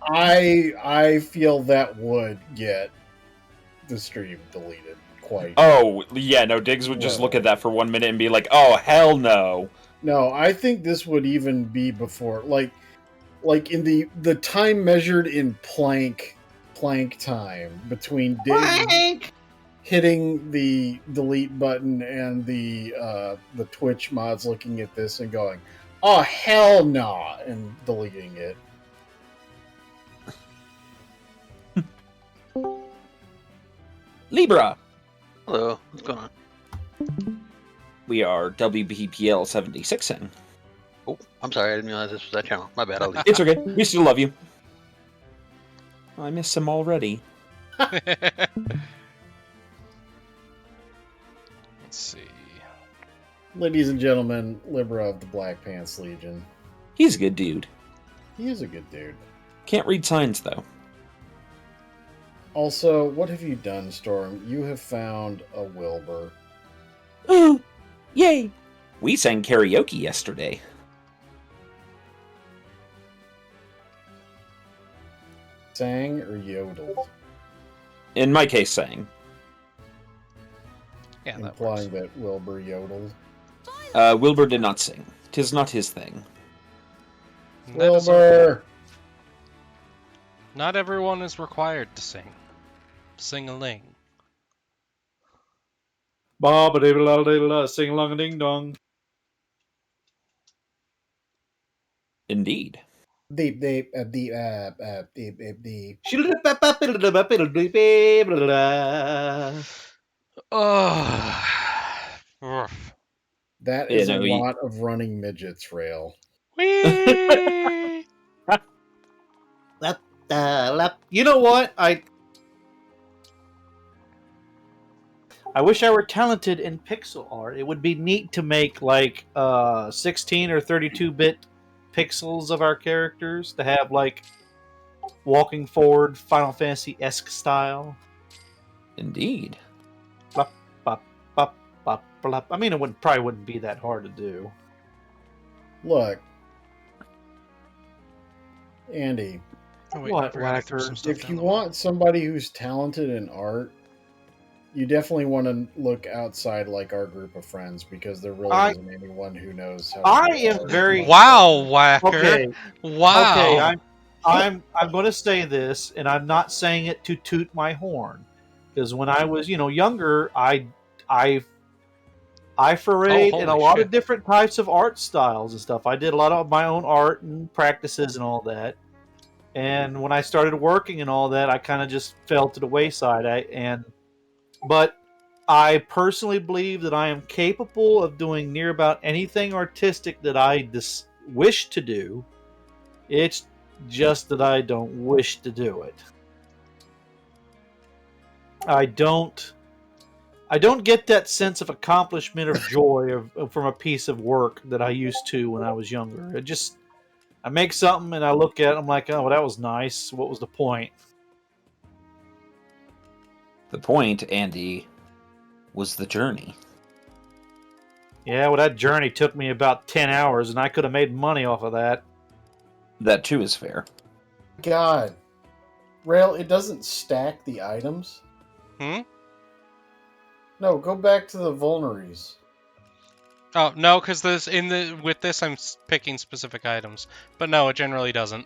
Speaker 10: I feel that would get the stream deleted quite.
Speaker 4: Oh, yeah, no, Diggs would just look at that for 1 minute and be like, oh, hell no.
Speaker 10: No, I think this would even be before, like in the time measured in plank time between Diggs hitting the delete button and the Twitch mods looking at this and going, oh hell nah, and deleting it.
Speaker 4: Libra.
Speaker 12: Hello, what's going on?
Speaker 4: We are WBPL 76ing.
Speaker 12: Oh, I'm sorry, I didn't realize this was that channel. My bad, I'll leave.
Speaker 4: It's okay. We still love you. I miss him already.
Speaker 1: Let's see.
Speaker 10: Ladies and gentlemen, Libra of the Black Pants Legion.
Speaker 4: He's a good dude.
Speaker 10: He is a good dude.
Speaker 4: Can't read signs, though.
Speaker 10: Also, what have you done, Storm? You have found a Wilbur.
Speaker 4: Ooh, yay! We sang karaoke yesterday.
Speaker 10: Sang or yodeled?
Speaker 4: In my case, sang.
Speaker 1: Yeah, that
Speaker 10: implying that Wilbur yodeled.
Speaker 4: Wilbur did not sing. 'Tis not his thing.
Speaker 10: Wilbur!
Speaker 1: Not everyone is required to sing. Sing-a-ling.
Speaker 2: Ba ba da la da la, sing along a ding dong.
Speaker 4: Indeed.
Speaker 10: Deep.
Speaker 1: Oh.
Speaker 10: That is a lot of running midgets, Rale.
Speaker 1: Whee!
Speaker 2: You know what? I wish I were talented in pixel art. It would be neat to make like 16 or 32-bit pixels of our characters to have like walking forward Final Fantasy-esque style.
Speaker 4: Indeed.
Speaker 2: Bop, bop, bop, bop, bop. I mean, it probably wouldn't be that hard to do.
Speaker 10: Look, Andy.
Speaker 1: Oh, wait,
Speaker 2: What, Whacker?
Speaker 10: If you want somebody who's talented in art, you definitely want to look outside like our group of friends, because there really isn't anyone who knows how to
Speaker 2: I
Speaker 10: do
Speaker 2: am
Speaker 10: art.
Speaker 2: very
Speaker 1: Wow, Whacker.
Speaker 2: Okay.
Speaker 1: Wow.
Speaker 2: Okay, I'm going to say this, and I'm not saying it to toot my horn, because when I was younger, I forayed in a lot of different types of art styles and stuff. I did a lot of my own art and practices and all that. And when I started working and all that, I kind of just fell to the wayside. But I personally believe that I am capable of doing near about anything artistic that I wish to do. It's just that I don't wish to do it. I don't get that sense of accomplishment or joy from a piece of work that I used to when I was younger. I make something and I look at it, I'm like, oh, well, that was nice. What was the point?
Speaker 4: The point, Andy, was the journey.
Speaker 2: Yeah, well, that journey took me about 10 hours, and I could have made money off of that.
Speaker 4: That, too, is fair.
Speaker 10: God. Rale, it doesn't stack the items?
Speaker 1: Hmm?
Speaker 10: No, go back to the vulneries.
Speaker 1: Oh, no, because with this I'm picking specific items. But no, it generally doesn't.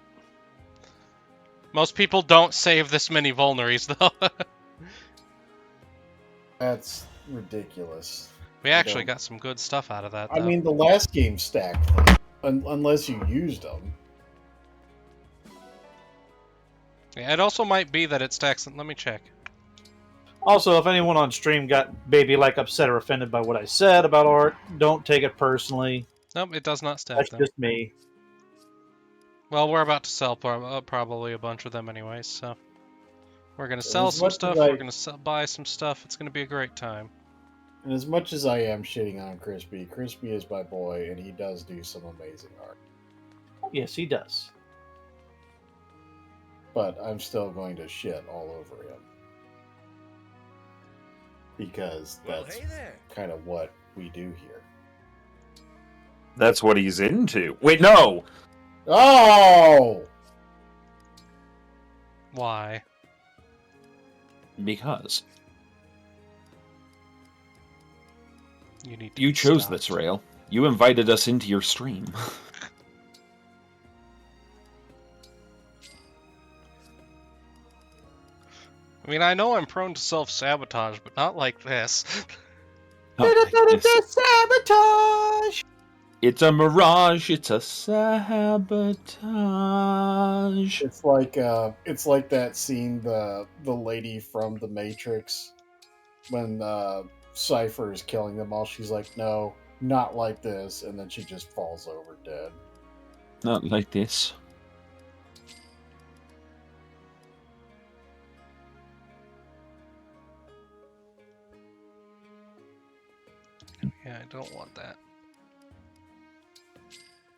Speaker 1: Most people don't save this many vulneries, though.
Speaker 10: That's ridiculous.
Speaker 1: We actually got some good stuff out of that,
Speaker 10: I
Speaker 1: though.
Speaker 10: mean, the last game stacked them, unless you used them.
Speaker 1: Yeah, it also might be that it stacks. Let me check.
Speaker 2: Also, if anyone on stream got maybe like upset or offended by what I said about art, don't take it personally.
Speaker 1: Nope, it does not stack
Speaker 2: That's
Speaker 1: them.
Speaker 2: just me.
Speaker 1: Well, we're about to sell probably a bunch of them anyways, so we're gonna sell
Speaker 10: as
Speaker 1: some
Speaker 10: much as
Speaker 1: stuff.
Speaker 10: I-
Speaker 1: We're gonna buy some stuff. It's gonna be a great time.
Speaker 10: And as much as I am shitting on Crispy, Crispy is my boy, and he does do some amazing art.
Speaker 2: Yes, he does.
Speaker 10: But I'm still going to shit all over him. Because that's kind of what we do here.
Speaker 4: That's what he's into. Wait, no!
Speaker 10: Oh!
Speaker 1: Why?
Speaker 4: Because.
Speaker 1: You need to
Speaker 4: You
Speaker 1: be
Speaker 4: chose
Speaker 1: stopped.
Speaker 4: this, Rale. You invited us into your stream.
Speaker 1: I mean, I know I'm prone to self-sabotage, but not like this.
Speaker 2: Sabotage!
Speaker 4: It's a mirage. It's a sabotage.
Speaker 10: It's like that scene, the lady from The Matrix, when Cypher is killing them all. She's like, "No, not like this," and then she just falls over dead.
Speaker 4: Not like this.
Speaker 1: Yeah, I don't want that.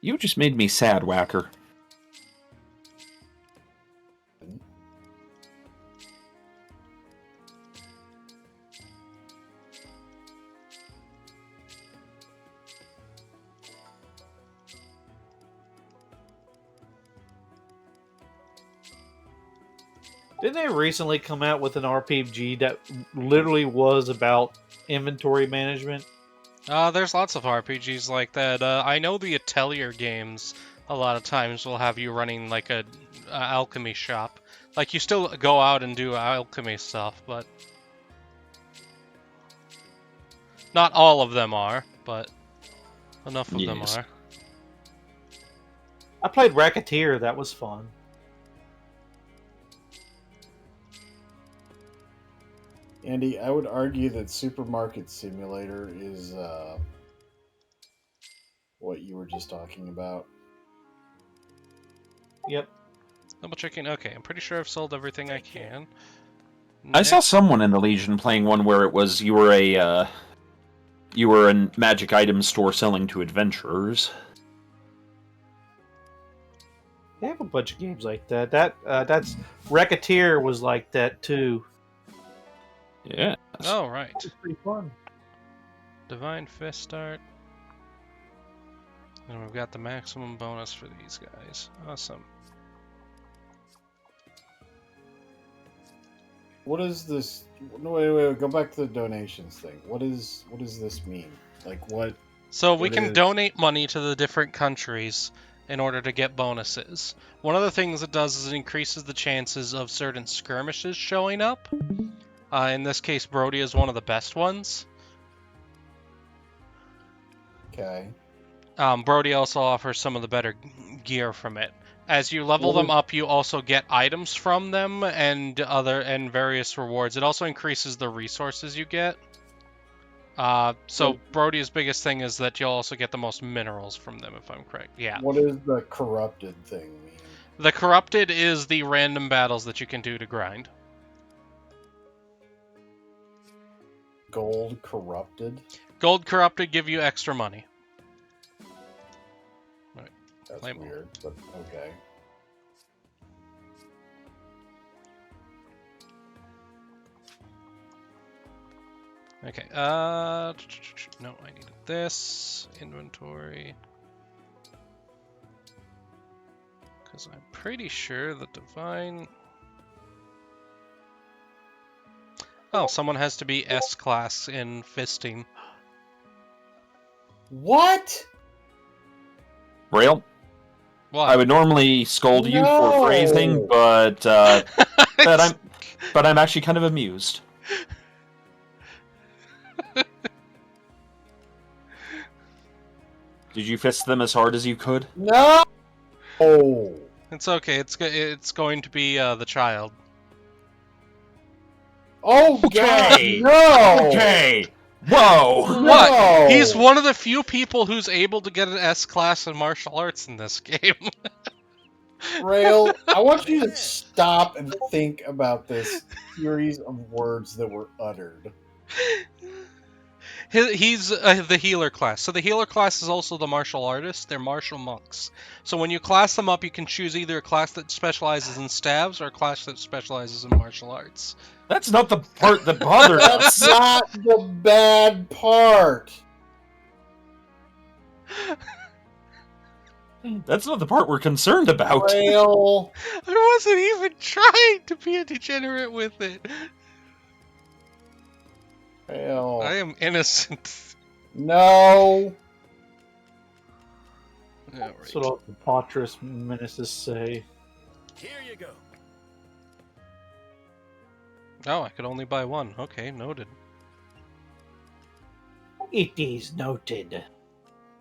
Speaker 4: You just made me sad, Whacker.
Speaker 2: Didn't they recently come out with an RPG that literally was about inventory management?
Speaker 1: There's lots of RPGs like that. I know the Atelier games a lot of times will have you running like a alchemy shop. Like you still go out and do alchemy stuff, but not all of them are, but enough of them
Speaker 4: Yes.
Speaker 1: are.
Speaker 2: I played Racketeer. That was fun.
Speaker 10: Andy, I would argue that Supermarket Simulator is what you were just talking about.
Speaker 2: Yep.
Speaker 1: Double checking. Okay, I'm pretty sure I've sold everything I can.
Speaker 4: I saw someone in the Legion playing one where it was you were a magic item store selling to adventurers.
Speaker 2: They have a bunch of games like that. That's Racketeer was like that too.
Speaker 4: Yeah.
Speaker 1: Oh, right.
Speaker 2: It's pretty fun.
Speaker 1: Divine Fist Start. And we've got the maximum bonus for these guys. Awesome.
Speaker 10: What is this? No, wait. Go back to the donations thing. What does this mean? Like what?
Speaker 1: So we
Speaker 10: What
Speaker 1: can
Speaker 10: is-
Speaker 1: donate money to the different countries in order to get bonuses. One of the things it does is it increases the chances of certain skirmishes showing up. In this case, Brody is one of the best ones.
Speaker 10: Okay.
Speaker 1: Brody also offers some of the better gear from it. As you level them up, you also get items from them and various rewards. It also increases the resources you get. So Brody's biggest thing is that you'll also get the most minerals from them, if I'm correct. Yeah.
Speaker 10: What does the corrupted thing mean?
Speaker 1: The corrupted is the random battles that you can do to grind.
Speaker 10: Gold corrupted?
Speaker 1: Gold corrupted give you extra money. All right.
Speaker 10: That's
Speaker 1: Claim
Speaker 10: weird, but okay.
Speaker 1: Okay, no, I needed this. Inventory. Because I'm pretty sure the Divine... Oh, someone has to be S-class in fisting.
Speaker 10: What?
Speaker 4: Rale?
Speaker 1: What?
Speaker 4: I would normally scold you for phrasing, but I'm actually kind of amused. Did you fist them as hard as you could?
Speaker 10: No. Oh.
Speaker 1: It's okay. It's going to be the child.
Speaker 10: Oh
Speaker 4: Okay.
Speaker 10: God, no.
Speaker 4: Okay. Whoa.
Speaker 1: What?
Speaker 10: No.
Speaker 1: He's one of the few people who's able to get an S class in martial arts in this game.
Speaker 10: Rale, I want you to stop and think about this series of words that were uttered.
Speaker 1: He's the healer class. So the healer class is also the martial artist. They're martial monks. So when you class them up, you can choose either a class that specializes in stabs or a class that specializes in martial arts.
Speaker 4: That's not the part that bothered
Speaker 10: That's
Speaker 4: us.
Speaker 10: not the bad part.
Speaker 4: That's not the part we're concerned about.
Speaker 10: Rale.
Speaker 1: I wasn't even trying to be a degenerate with it.
Speaker 10: Rale.
Speaker 1: I am innocent.
Speaker 10: No.
Speaker 2: That's what all the Patras menaces say.
Speaker 9: Here you go.
Speaker 1: Oh, I could only buy one. Okay, noted.
Speaker 2: It is noted.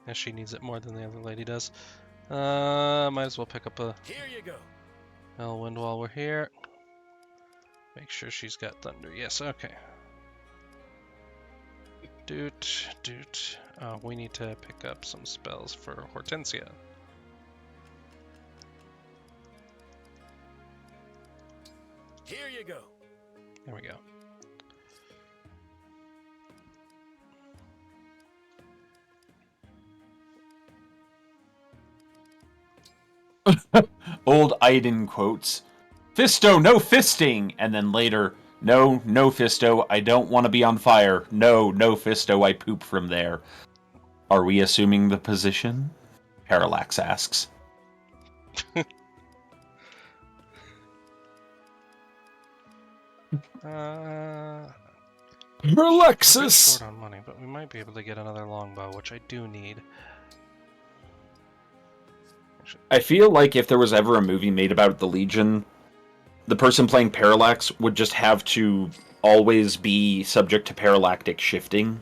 Speaker 1: Yeah, she needs it more than the other lady does. Might as well pick up a
Speaker 9: Here you go.
Speaker 1: Elwind while we're here. Make sure she's got thunder. Yes, okay. Doot. Oh, we need to pick up some spells for Hortensia.
Speaker 9: Here you go.
Speaker 1: There we go.
Speaker 4: Old Aiden quotes, "Fisto, no fisting," and then later, no Fisto, I don't want to be on fire. No Fisto, I poop from there. Are we assuming the position? Parallax asks. Alexis!
Speaker 1: Short on money, but we might be able to get another longbow, which I do need.
Speaker 4: I feel like if there was ever a movie made about the Legion, the person playing Parallax would just have to always be subject to parallactic shifting.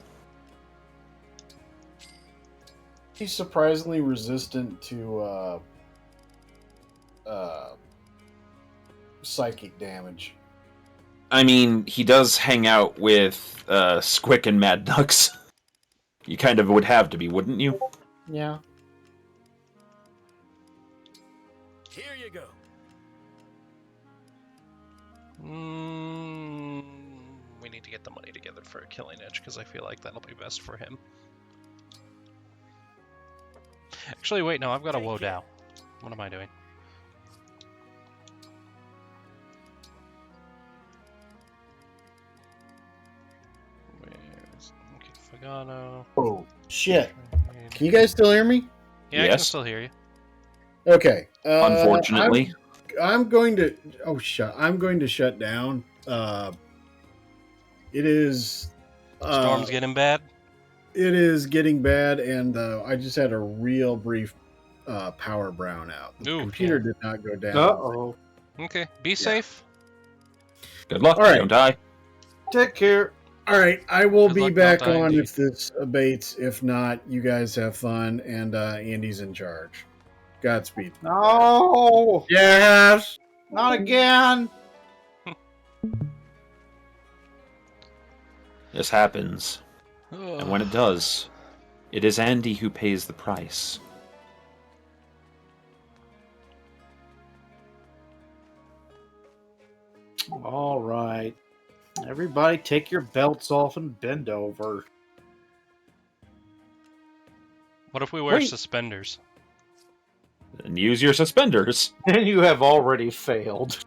Speaker 10: He's surprisingly resistant to psychic damage.
Speaker 4: I mean, he does hang out with Squick and Mad Ducks. You kind of would have to be, wouldn't you?
Speaker 10: Yeah.
Speaker 9: Here you go.
Speaker 1: We need to get the money together for a killing edge, because I feel like that'll be best for him. Actually, wait, no, I've got a Wodow. What am I doing? Okay, Fagano.
Speaker 10: Oh, shit. Can you guys still hear me?
Speaker 1: Yeah, I can still hear you.
Speaker 10: Okay.
Speaker 4: Unfortunately.
Speaker 10: I'm going to... Oh, I'm going to shut down. It is...
Speaker 1: Storm's getting bad?
Speaker 10: It is getting bad, and I just had a real brief power brownout. The computer did not go down.
Speaker 2: Uh-oh.
Speaker 1: Okay, be safe.
Speaker 4: Good luck,
Speaker 10: All right.
Speaker 4: don't die.
Speaker 2: Take care.
Speaker 10: All right, I will
Speaker 1: Good
Speaker 10: be
Speaker 1: luck
Speaker 10: back
Speaker 1: not dying,
Speaker 10: on
Speaker 1: dude.
Speaker 10: if this abates. If not, you guys have fun, and Andy's in charge. Godspeed.
Speaker 2: No!
Speaker 10: Yes!
Speaker 2: Not again!
Speaker 4: This happens. And when it does, it is Andy who pays the price.
Speaker 2: All right. Everybody take your belts off and bend over.
Speaker 1: What if we wear
Speaker 2: Wait.
Speaker 1: suspenders?
Speaker 4: And use your suspenders.
Speaker 2: And you have already failed.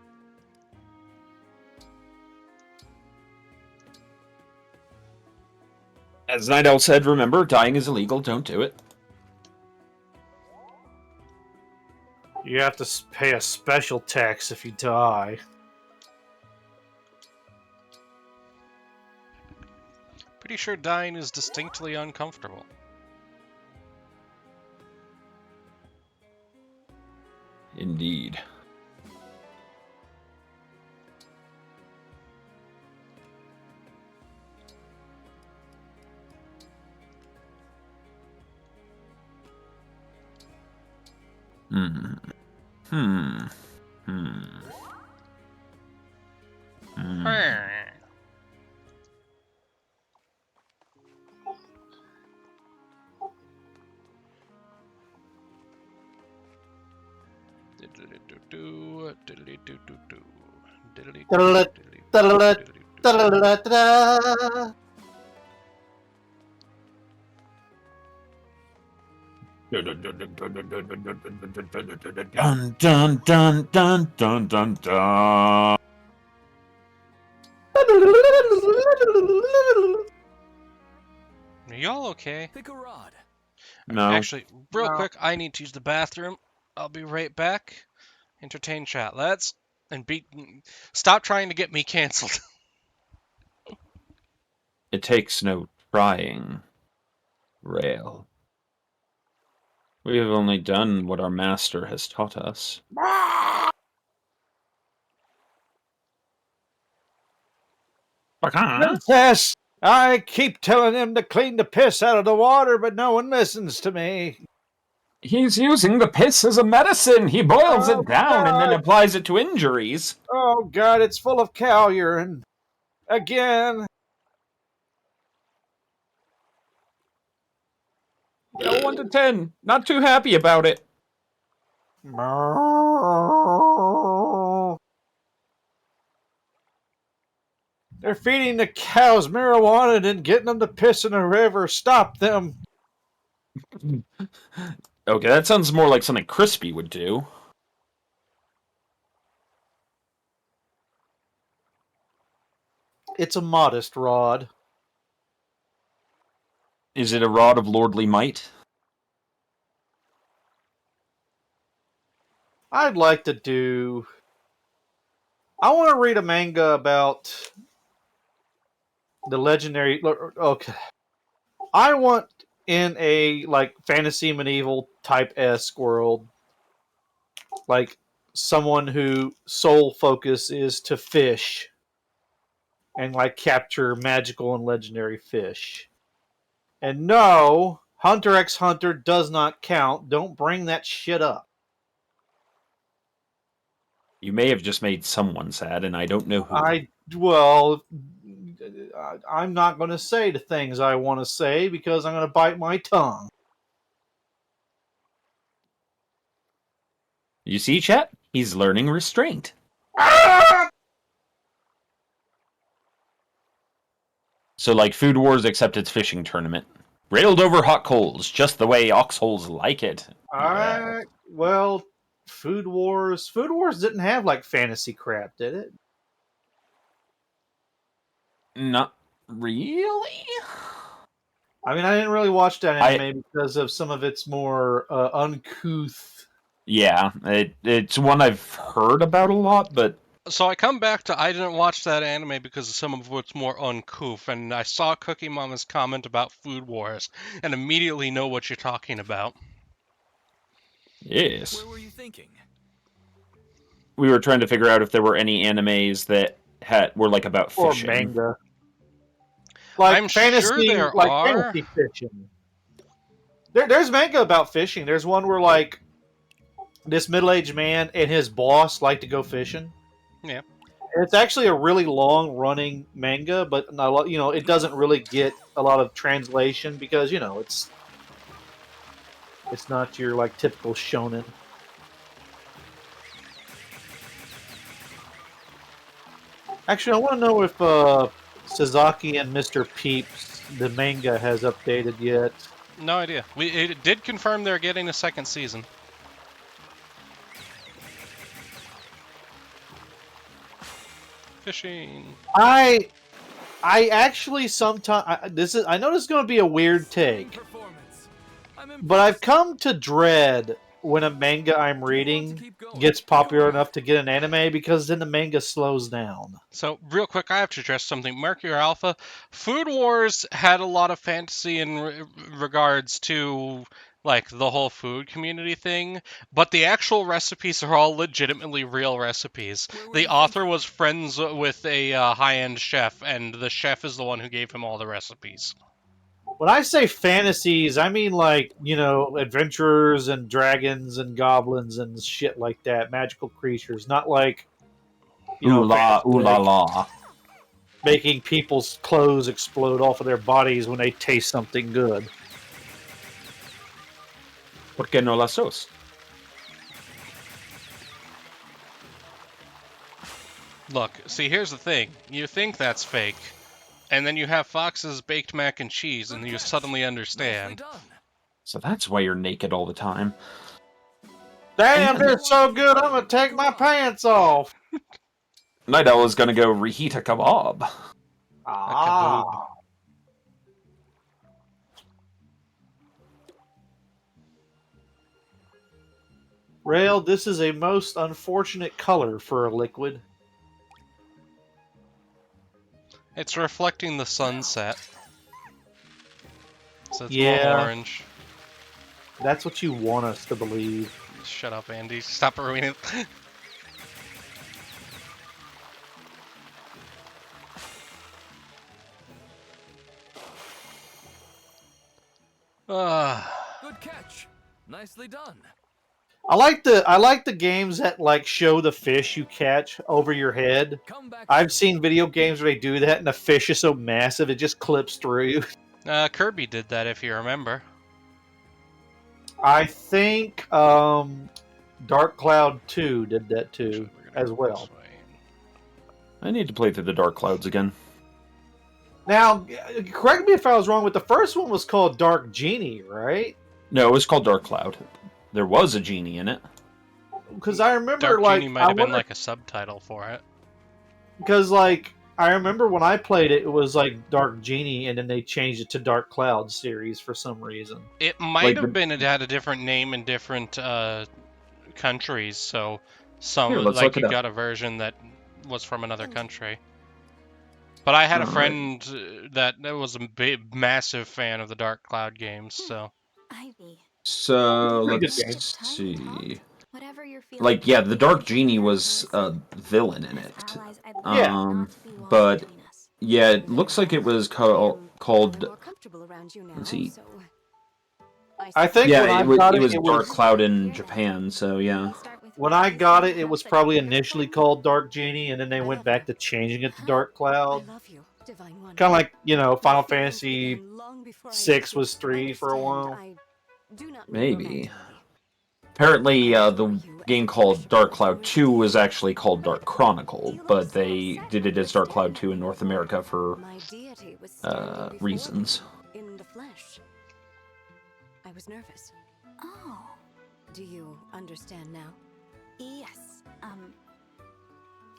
Speaker 4: As Night Owl said, remember, dying is illegal, don't do it.
Speaker 2: You have to pay a special tax if you die.
Speaker 1: Pretty sure dying is distinctly uncomfortable.
Speaker 4: Indeed. Hmm. Hmm. Hmm. Hmm. Dun dun dun dun dun dun dun.
Speaker 1: Are y'all okay?
Speaker 9: Pick a rod.
Speaker 4: No.
Speaker 1: Actually, real
Speaker 2: No.
Speaker 1: quick, I need to use the bathroom. I'll be right back. Entertain chat, let's stop trying to get me canceled.
Speaker 4: It takes no trying, Rale. We have only done what our master has taught us.
Speaker 2: Princess! I keep telling him to clean the piss out of the water, but no one listens to me.
Speaker 4: He's using the piss as a medicine. He boils
Speaker 2: Oh,
Speaker 4: it down and then
Speaker 2: God.
Speaker 4: applies it to injuries.
Speaker 2: Oh, God, it's full of cow urine. Again.
Speaker 4: Yeah, 1 to 10. Not too happy about it.
Speaker 2: They're feeding the cows marijuana and getting them to piss in the river. Stop them.
Speaker 4: Okay, that sounds more like something Crispy would do.
Speaker 2: It's a modest rod.
Speaker 4: Is it a rod of lordly might?
Speaker 2: I'd like to do... I want to read a manga about the legendary... Okay. I want in a, like, fantasy medieval type-esque world, like, someone who sole focus is to fish and, like, capture magical and legendary fish. And no, Hunter x Hunter does not count. Don't bring that shit up.
Speaker 4: You may have just made someone sad, and I don't know who.
Speaker 2: I'm not going to say the things I want to say because I'm going to bite my tongue.
Speaker 4: You see, chat? He's learning restraint. So, like Food Wars, except it's fishing tournament. Railed over hot coals, just the way oxholes like it. Yeah.
Speaker 2: Well, Food Wars. Food Wars didn't have like fantasy crap, did it?
Speaker 4: Not really.
Speaker 2: I mean, I didn't really watch that anime because of some of its more uncouth.
Speaker 4: Yeah, it's one I've heard about a lot, but
Speaker 1: So I come back to I didn't watch that anime because of some of what's more uncouth, and I saw Cookie Mama's comment about Food Wars, and immediately know what you're talking about.
Speaker 4: yes.
Speaker 9: Where were you thinking?
Speaker 4: We were trying to figure out if there were any animes that were like about fishing.
Speaker 2: Or manga. Like
Speaker 1: I'm
Speaker 2: fantasy,
Speaker 1: sure there
Speaker 2: like
Speaker 1: are.
Speaker 2: fantasy fishing. There's manga about fishing. There's one where like this middle-aged man and his boss like to go fishing.
Speaker 1: Yeah.
Speaker 2: It's actually a really long-running manga, but it doesn't really get a lot of translation because it's not your like typical shonen. Actually, I want to know if Sasaki and Mr. Peeps, the manga, has updated yet.
Speaker 1: No idea. It did confirm they're getting a second season. Fishing.
Speaker 2: I actually sometimes I know this is going to be a weird take, but I've come to dread when a manga I'm reading gets popular enough to get an anime because then the manga slows down.
Speaker 1: So, real quick, I have to address something. Mercury Alpha, Food Wars had a lot of fantasy in regards to like the whole food community thing, but the actual recipes are all legitimately real recipes. The author was friends with a high-end chef, and the chef is the one who gave him all the recipes.
Speaker 2: When I say fantasies, I mean like, adventurers and dragons and goblins and shit like that, magical creatures, not like,
Speaker 4: Ooh la, ooh la
Speaker 2: fantastic,
Speaker 4: la.
Speaker 2: making people's clothes explode off of their bodies when they taste something good.
Speaker 4: ¿Por qué no las dos?
Speaker 1: Look, see, here's the thing. You think that's fake, and then you have Fox's baked mac and cheese, and you suddenly understand.
Speaker 4: So that's why you're naked all the time.
Speaker 2: Damn, they're so good, I'm gonna take my pants off!
Speaker 4: Night Owl is gonna go reheat a kebab.
Speaker 2: Ah. Rale, this is a most unfortunate color for a liquid.
Speaker 1: It's reflecting the sunset. So it's
Speaker 2: Yeah.
Speaker 1: more orange.
Speaker 2: That's what you want us to believe.
Speaker 1: Shut up, Andy. Stop ruining it.
Speaker 9: Good catch. Nicely done.
Speaker 2: I like the games that like show the fish you catch over your head. I've seen video games where they do that, and the fish is so massive it just clips through you.
Speaker 1: Kirby did that, if you remember.
Speaker 2: I think Dark Cloud 2 did that too, as well.
Speaker 4: I need to play through the Dark Clouds again.
Speaker 2: Now, correct me if I was wrong, but the first one was called Dark Genie, right?
Speaker 4: No, it was called Dark Cloud. There was a genie in it.
Speaker 2: Because I remember,
Speaker 1: Dark
Speaker 2: like,
Speaker 1: Genie might have been like a subtitle for it.
Speaker 2: Because, like, I remember when I played it, it was like Dark Genie, and then they changed it to Dark Cloud series for some reason.
Speaker 1: It might have been it had a different name in different countries, so some
Speaker 4: Here, let's
Speaker 1: like
Speaker 4: look it
Speaker 1: you
Speaker 4: up.
Speaker 1: got a version that was from another country. But I had a friend that was a big, massive fan of the Dark Cloud games, so.
Speaker 4: So
Speaker 2: Pretty
Speaker 4: let's
Speaker 2: good
Speaker 4: see.
Speaker 3: Whatever you're feeling.
Speaker 4: Like, yeah, the Dark Genie was a villain in it.
Speaker 2: Yeah.
Speaker 4: But yeah, it looks like it was called. Let's see.
Speaker 2: I think
Speaker 4: Yeah,
Speaker 2: when I
Speaker 4: it was,
Speaker 2: got
Speaker 4: it was
Speaker 2: it
Speaker 4: Dark
Speaker 2: was
Speaker 4: Cloud in Japan. So yeah.
Speaker 2: when I got it, it was probably initially called Dark Genie, and then they went back to changing it to Dark Cloud. Kind of like, Final Fantasy 6 was 3 for a while.
Speaker 4: Maybe. Apparently, the game called Dark Cloud 2 was actually called Dark Chronicle, but they did it as Dark Cloud 2 in North America for reasons.
Speaker 3: In the flesh. I was nervous. Oh. Do you understand now?
Speaker 5: Yes.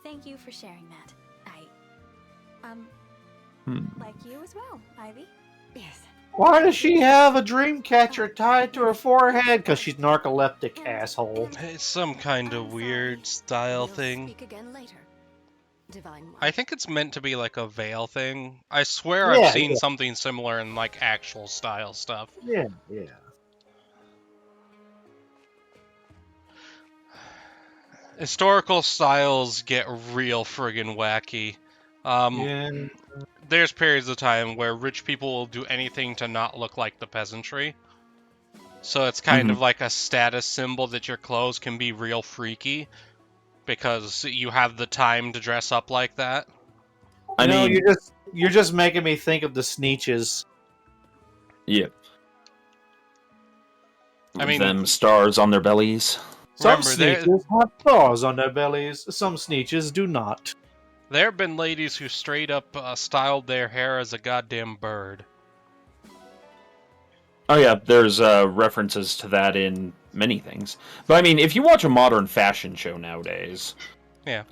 Speaker 5: Thank you for sharing that. Like you as well, Ivy.
Speaker 3: Yes.
Speaker 2: Why does she have a dream catcher tied to her forehead? Because she's narcoleptic, asshole.
Speaker 1: It's some kind of weird style thing.
Speaker 3: Speak again later. Divine One.
Speaker 1: I think it's meant to be like a veil thing. I swear
Speaker 2: Yeah,
Speaker 1: I've seen
Speaker 2: yeah.
Speaker 1: something similar in like actual style stuff.
Speaker 2: Yeah.
Speaker 1: Historical styles get real friggin' wacky.
Speaker 2: Yeah.
Speaker 1: There's periods of time where rich people will do anything to not look like the peasantry. So it's kind of like a status symbol that your clothes can be real freaky because you have the time to dress up like that.
Speaker 4: I mean,
Speaker 2: you're just making me think of the Sneetches.
Speaker 4: Yeah.
Speaker 1: I mean,
Speaker 4: them stars on their bellies.
Speaker 2: Some
Speaker 1: Remember, there-
Speaker 2: Sneetches have stars on their bellies. Some Sneetches do not.
Speaker 1: There have been ladies who straight up styled their hair as a goddamn bird.
Speaker 4: Oh yeah, there's references to that in many things. But I mean, if you watch a modern fashion show nowadays,
Speaker 1: Yeah.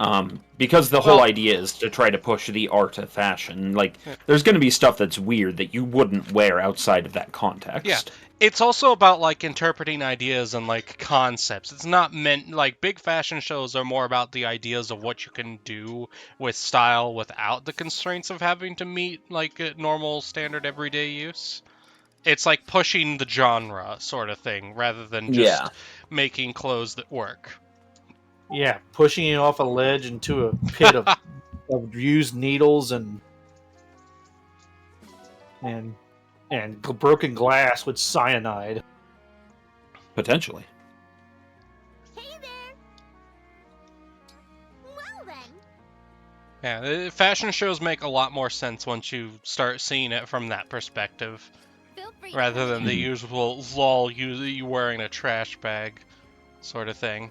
Speaker 4: Because the whole idea is to try to push the art of fashion, like there's going to be stuff that's weird that you wouldn't wear outside of that context.
Speaker 1: Yeah. It's also about like interpreting ideas and like concepts. It's not meant like big fashion shows are more about the ideas of what you can do with style without the constraints of having to meet like a normal standard everyday use. It's like pushing the genre sort of thing, rather than just
Speaker 4: Yeah.
Speaker 1: making clothes that work.
Speaker 2: Yeah, pushing you off a ledge into a pit of used needles and broken glass with cyanide.
Speaker 4: Potentially.
Speaker 5: Hey there! Well then,
Speaker 1: Yeah, fashion shows make a lot more sense once you start seeing it from that perspective,
Speaker 7: Feel free
Speaker 1: rather
Speaker 7: to
Speaker 1: than the usual lol you wearing a trash bag sort of thing.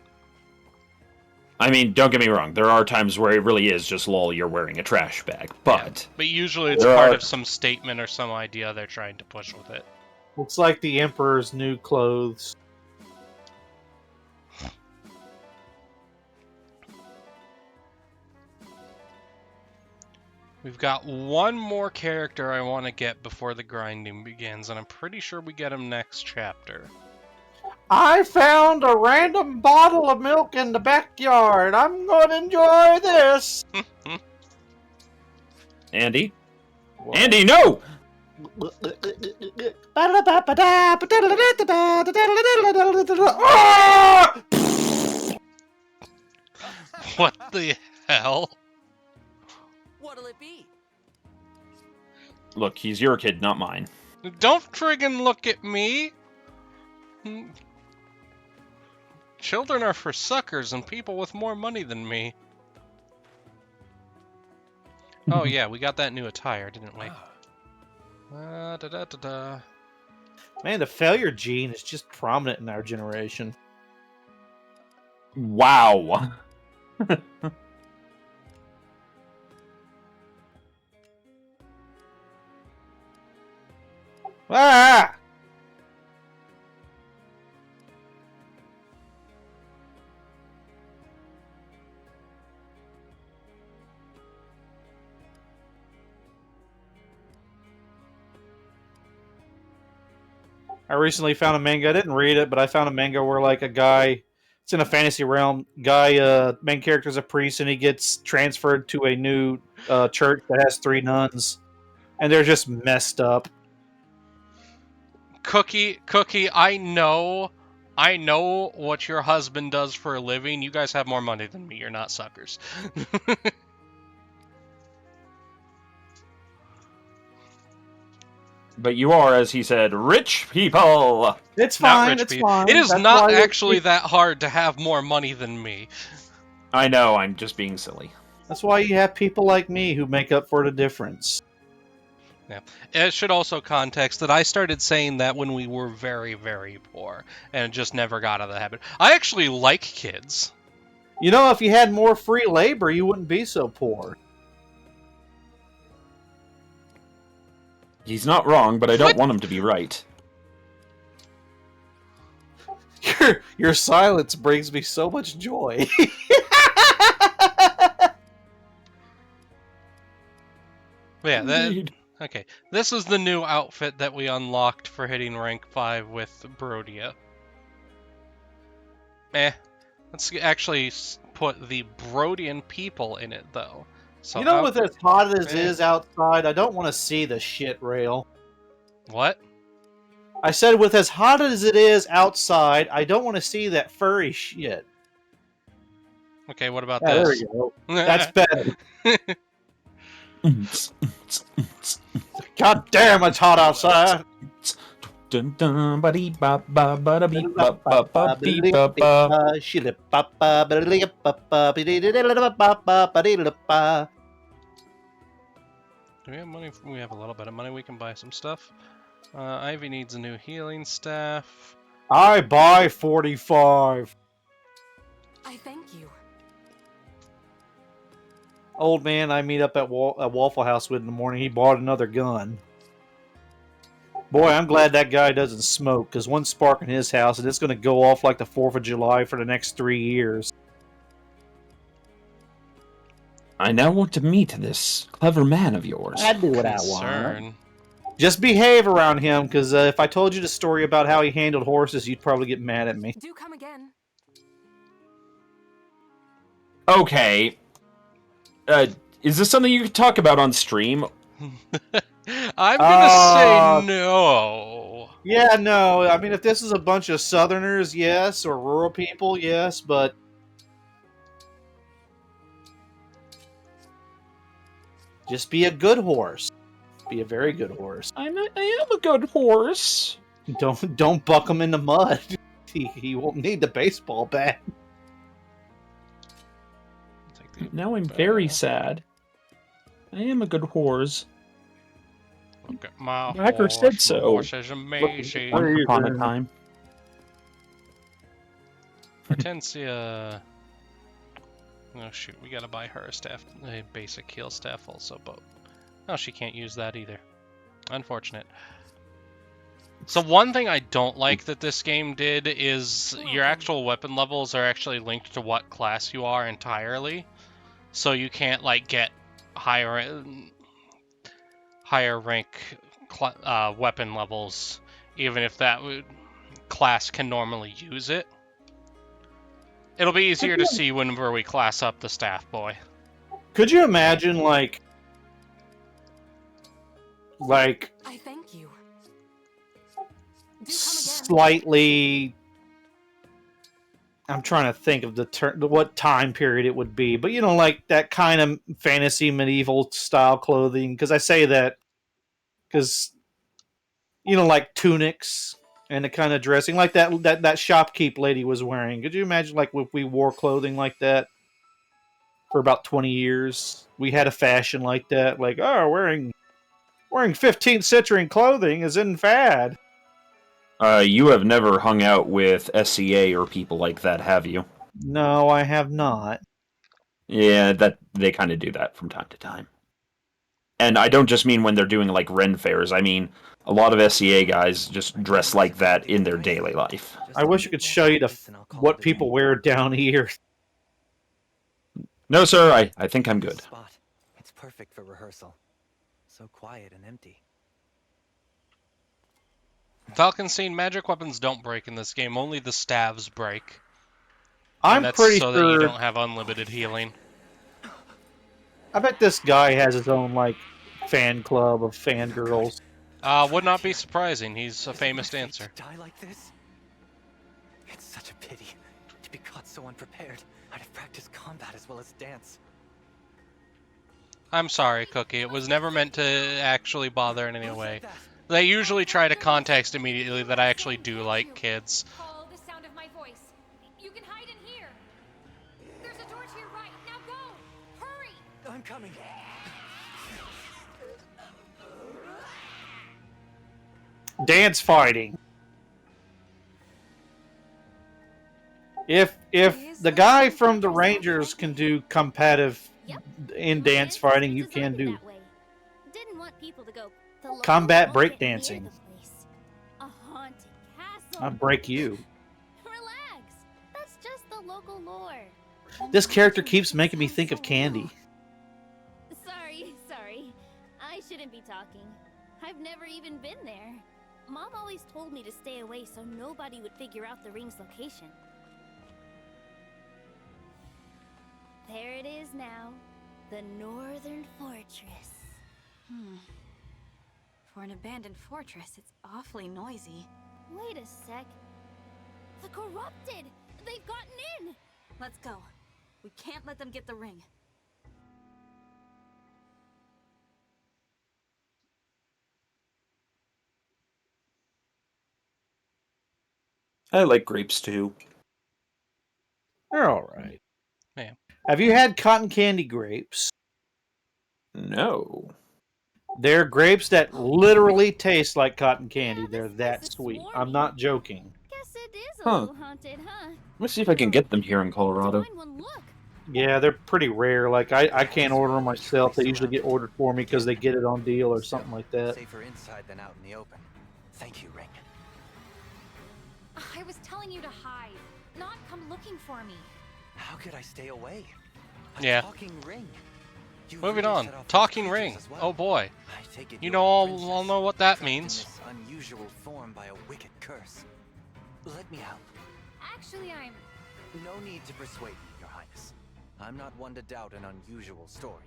Speaker 4: I mean, don't get me wrong. There are times where it really is just lol, you're wearing a trash bag. But
Speaker 1: But usually it's
Speaker 4: there
Speaker 1: part
Speaker 4: are-
Speaker 1: of some statement or some idea they're trying to push with it.
Speaker 2: Looks like the Emperor's new clothes.
Speaker 1: We've got one more character I want to get before the grinding begins, and I'm pretty sure we get him next chapter.
Speaker 2: I found a random bottle of milk in the backyard. I'm going to enjoy this.
Speaker 4: Andy? Andy, no!
Speaker 1: What the hell?
Speaker 6: What'll it be?
Speaker 4: Look, he's your kid, not mine.
Speaker 1: Don't friggin' look at me! Children are for suckers and people with more money than me. Oh yeah, we got that new attire, didn't we? Da-da-da-da.
Speaker 2: Man, the failure gene is just prominent in our generation.
Speaker 4: Wow.
Speaker 2: Ah! I recently found a manga. I didn't read it, but I found a manga where like a guy, it's in a fantasy realm. Main character's a priest, and he gets transferred to a new church that has 3 nuns, and they're just messed up.
Speaker 1: Cookie, I know what your husband does for a living. You guys have more money than me. You're not suckers.
Speaker 4: But you are, as he said, rich people!
Speaker 2: It's
Speaker 1: Not
Speaker 2: fine,
Speaker 1: rich
Speaker 2: it's
Speaker 1: people.
Speaker 2: fine.
Speaker 1: It is
Speaker 2: That's
Speaker 1: not
Speaker 2: why
Speaker 1: actually that hard to have more money than me.
Speaker 4: I know, I'm just being silly.
Speaker 2: That's why you have people like me who make up for the difference.
Speaker 1: Yeah. It should also context that I started saying that when we were very, very poor, and just never got out of the habit. I actually like kids.
Speaker 2: You know, if you had more free labor, you wouldn't be so poor.
Speaker 4: He's not wrong, but I don't want him to be right.
Speaker 2: Your silence brings me so much joy.
Speaker 1: Yeah, okay. This is the new outfit that we unlocked for hitting rank 5 with Brodia. Let's actually put the Brodian people in it, though. So
Speaker 2: You know, with as hot as it is outside, I don't want to see the shit, Rale.
Speaker 1: What?
Speaker 2: I said, with as hot as it is outside, I don't want to see that furry shit.
Speaker 1: Okay, what about
Speaker 2: Yeah,
Speaker 1: this?
Speaker 2: there we go. That's better. God damn, it's hot outside.
Speaker 4: Dun dun ba dee ba ba ba da bee ba ba ba dee ba ba.
Speaker 1: Do we have money? We have a little bit of money. We can buy some stuff. Ivy needs a new healing staff.
Speaker 2: I buy 45.
Speaker 3: I thank you.
Speaker 2: Old man I meet up at Waffle House with in the morning, he bought another gun. Boy, I'm glad that guy doesn't smoke, because one spark in his house, and it's going to go off like the 4th of July for the next 3 years.
Speaker 4: I now want to meet this clever man of yours.
Speaker 2: I do what I want. Just behave around him, because if I told you the story about how he handled horses, you'd probably get mad at me.
Speaker 3: Do come again.
Speaker 4: Okay. Is this something you could talk about on stream?
Speaker 1: I'm gonna say no.
Speaker 2: Yeah, no. I mean, if this is a bunch of Southerners, yes, or rural people, yes, but just be a good horse. Be a very good horse.
Speaker 13: I am a good horse.
Speaker 2: Don't buck him in the mud. He won't need the baseball bat.
Speaker 13: Now I'm very sad. I am a good horse.
Speaker 1: Look at my
Speaker 13: Hacker
Speaker 1: horse.
Speaker 13: said so.
Speaker 1: My horse is amazing.
Speaker 13: Once upon a time.
Speaker 1: Hortensia. Oh shoot, we gotta buy her a staff, a basic heal staff also, but no, she can't use that either. Unfortunate. So one thing I don't like that this game did is your actual weapon levels are actually linked to what class you are entirely. So you can't like get higher rank weapon levels, even if that class can normally use it. It'll be easier to see whenever we class up the staff boy.
Speaker 2: Could you imagine, like
Speaker 6: I thank you.
Speaker 2: slightly? I'm trying to think of what time period it would be, but you know, like that kind of fantasy medieval style clothing. Because I say that because you know, like tunics and the kind of dressing like that shopkeep lady was wearing. Could you imagine, like, if we wore clothing like that for about 20 years? We had a fashion like that, like, oh, wearing 15th century clothing is in fad.
Speaker 4: You have never hung out with SCA or people like that, have you?
Speaker 2: No, I have not.
Speaker 4: Yeah, that they kind of do that from time to time. And I don't just mean when they're doing like Ren fairs. I mean, a lot of SCA guys just dress like that in their daily life.
Speaker 2: I wish I could show you what people wear down here.
Speaker 4: No, sir, I think I'm good.
Speaker 14: It's perfect for rehearsal. So quiet and empty.
Speaker 1: Falcon scene, magic weapons don't break in this game. Only the staves break.
Speaker 2: I'm
Speaker 1: and that's
Speaker 2: pretty
Speaker 1: so
Speaker 2: sure
Speaker 1: that you don't have unlimited healing.
Speaker 2: I bet this guy has his own, like, fan club of fangirls.
Speaker 1: Would not be surprising. He's a famous dancer.
Speaker 14: Die like this? It's such a pity to be caught so unprepared. I'd have practiced combat as well as dance.
Speaker 1: I'm sorry, Cookie. It was never meant to actually bother in any way. They usually try to context immediately that I actually do like kids.
Speaker 7: Follow the sound of my voice. You can hide in here. There's a door to your right. Now go. Hurry.
Speaker 14: I'm coming.
Speaker 2: Dance fighting. If the guy from the Rangers can do competitive in dance fighting, you can do
Speaker 7: Didn't want people to go.
Speaker 2: combat breakdancing.
Speaker 7: A haunted castle.
Speaker 2: I'll break you.
Speaker 7: Relax. That's just the local lore.
Speaker 2: This character keeps making me think of Candy.
Speaker 7: Sorry. I shouldn't be talking. I've never even been there. Mom always told me to stay away so nobody would figure out the ring's location. There it is now. The Northern Fortress.
Speaker 3: For an abandoned fortress, it's awfully noisy.
Speaker 7: Wait a sec. The Corrupted! They've gotten in!
Speaker 3: Let's go. We can't let them get the ring.
Speaker 4: I like grapes too.
Speaker 2: They're all right.
Speaker 1: Yeah.
Speaker 2: Have you had cotton candy grapes?
Speaker 4: No.
Speaker 2: They're grapes that literally taste like cotton candy. They're that sweet. I'm not joking.
Speaker 7: Guess it is a
Speaker 4: Huh.
Speaker 7: little haunted, huh?
Speaker 4: Let me see if I can get them here in Colorado.
Speaker 2: Yeah, they're pretty rare. Like, I can't order them myself. They usually get ordered for me because they get it on deal or something like that.
Speaker 14: Safer inside than out in the open. Thank you, Ring.
Speaker 3: I was telling you to hide, not come looking for me.
Speaker 14: How could I stay away? A
Speaker 1: Yeah.
Speaker 14: talking ring. You
Speaker 1: Moving
Speaker 14: really
Speaker 1: on.
Speaker 14: set off those
Speaker 1: Talking
Speaker 14: creatures
Speaker 1: ring.
Speaker 14: as well.
Speaker 1: Oh boy.
Speaker 14: I take it
Speaker 1: You
Speaker 14: you're
Speaker 1: know,
Speaker 14: a
Speaker 1: all
Speaker 14: princess
Speaker 1: know what that
Speaker 14: trapped in
Speaker 1: means.
Speaker 14: this unusual form by a wicked curse. Let me help.
Speaker 3: Actually, I'm...
Speaker 14: No need to persuade me, Your Highness. I'm not one to doubt an unusual story.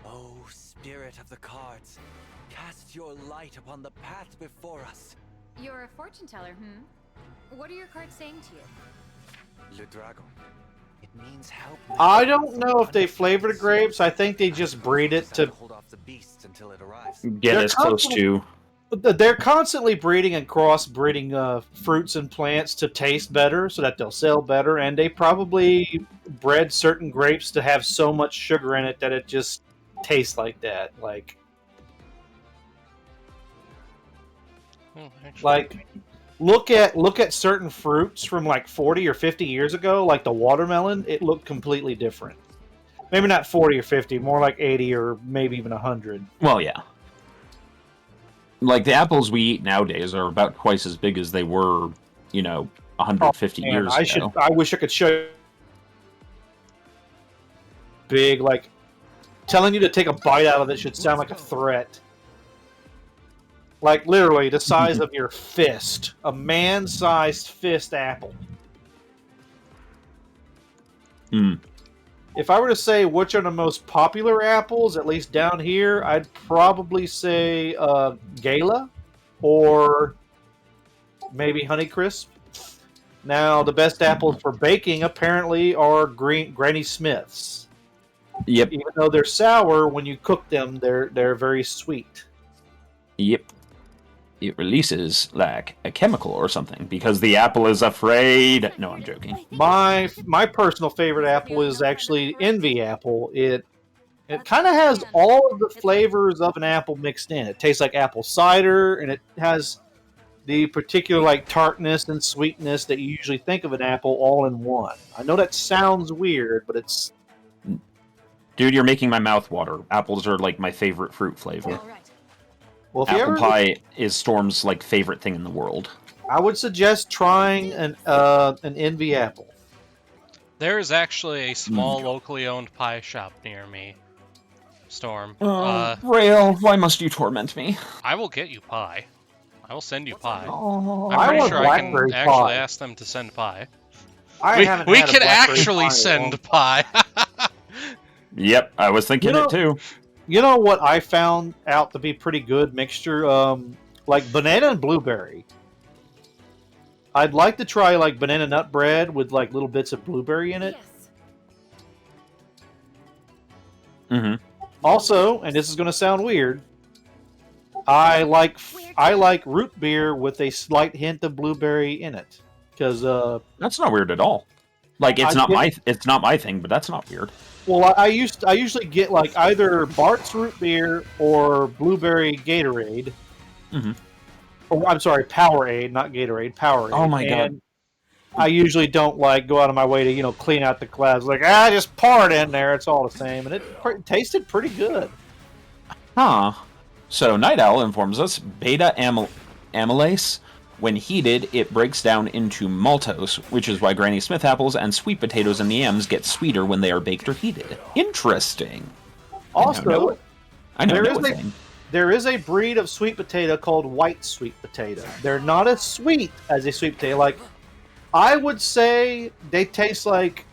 Speaker 14: Oh, spirit of the cards, cast your light upon the path before us.
Speaker 8: You're a fortune teller, What are your cards saying to you?
Speaker 14: Le Dragon. It means help.
Speaker 2: I don't know if they flavor the grapes. I think they just breed it to
Speaker 14: hold off the beasts until it arrives.
Speaker 4: Get as close to.
Speaker 2: They're constantly breeding and crossbreeding fruits and plants to taste better so that they'll sell better, and they probably bred certain grapes to have so much sugar in it that it just tastes like that. Look at certain fruits from like 40 or 50 years ago, like the watermelon. It looked completely different. Maybe not 40 or 50, more like 80 or maybe even 100.
Speaker 4: Well, yeah. Like, the apples we eat nowadays are about twice as big as they were, 150 years ago.
Speaker 2: I wish I could show you. Big, like, telling you to take a bite out of it should sound like a threat. Like, literally, the size of your fist. A man-sized fist apple. If I were to say which are the most popular apples, at least down here, I'd probably say Gala or maybe Honeycrisp. Now, the best apples for baking apparently are Granny Smiths.
Speaker 4: Yep.
Speaker 2: Even though they're sour, when you cook them, they're very sweet.
Speaker 4: Yep. It releases, like, a chemical or something, because the apple is afraid. No, I'm joking.
Speaker 2: My personal favorite apple is actually Envy Apple. It kind of has all of the flavors of an apple mixed in. It tastes like apple cider, and it has the particular like tartness and sweetness that you usually think of an apple all in one. I know that sounds weird, but it's...
Speaker 4: Dude, you're making my mouth water. Apples are, like, my favorite fruit flavor.
Speaker 2: Well, if
Speaker 4: Apple pie is Storm's, like, favorite thing in the world.
Speaker 2: I would suggest trying an Envy Apple.
Speaker 1: There is actually a small locally owned pie shop near me, Storm.
Speaker 4: Rale, why must you torment me?
Speaker 1: I will get you pie. I will send you pie.
Speaker 2: Oh,
Speaker 1: I'm pretty sure I can
Speaker 2: blackberry
Speaker 1: actually
Speaker 2: pie.
Speaker 1: ask them to send pie.
Speaker 2: I haven't
Speaker 1: We
Speaker 2: had a
Speaker 1: can
Speaker 2: blackberry
Speaker 1: actually
Speaker 2: pie in a
Speaker 1: send
Speaker 2: long
Speaker 1: pie.
Speaker 4: Yep, I was thinking it too.
Speaker 2: You know what I found out to be pretty good mixture? Like banana and blueberry. I'd like to try like banana nut bread with like little bits of blueberry in it. Also, and this is going to sound weird, I like root beer with a slight hint of blueberry in it because
Speaker 4: that's not weird at all. Like it's not my thing, but that's not weird.
Speaker 2: Well, I usually get like either Bart's root beer or blueberry Gatorade. Oh, I'm sorry, Powerade, not Gatorade, Powerade.
Speaker 4: Oh my god!
Speaker 2: I usually don't like go out of my way to clean out the clouds. Like just pour it in there. It's all the same, and it tasted pretty good.
Speaker 4: Huh. So Night Owl informs us beta amylase. When heated, it breaks down into maltose, which is why Granny Smith apples and sweet potatoes and yams get sweeter when they are baked or heated. Interesting.
Speaker 2: Also,
Speaker 4: there
Speaker 2: is a breed of sweet potato called white sweet potato. They're not as sweet as a sweet potato. Like, I would say they taste like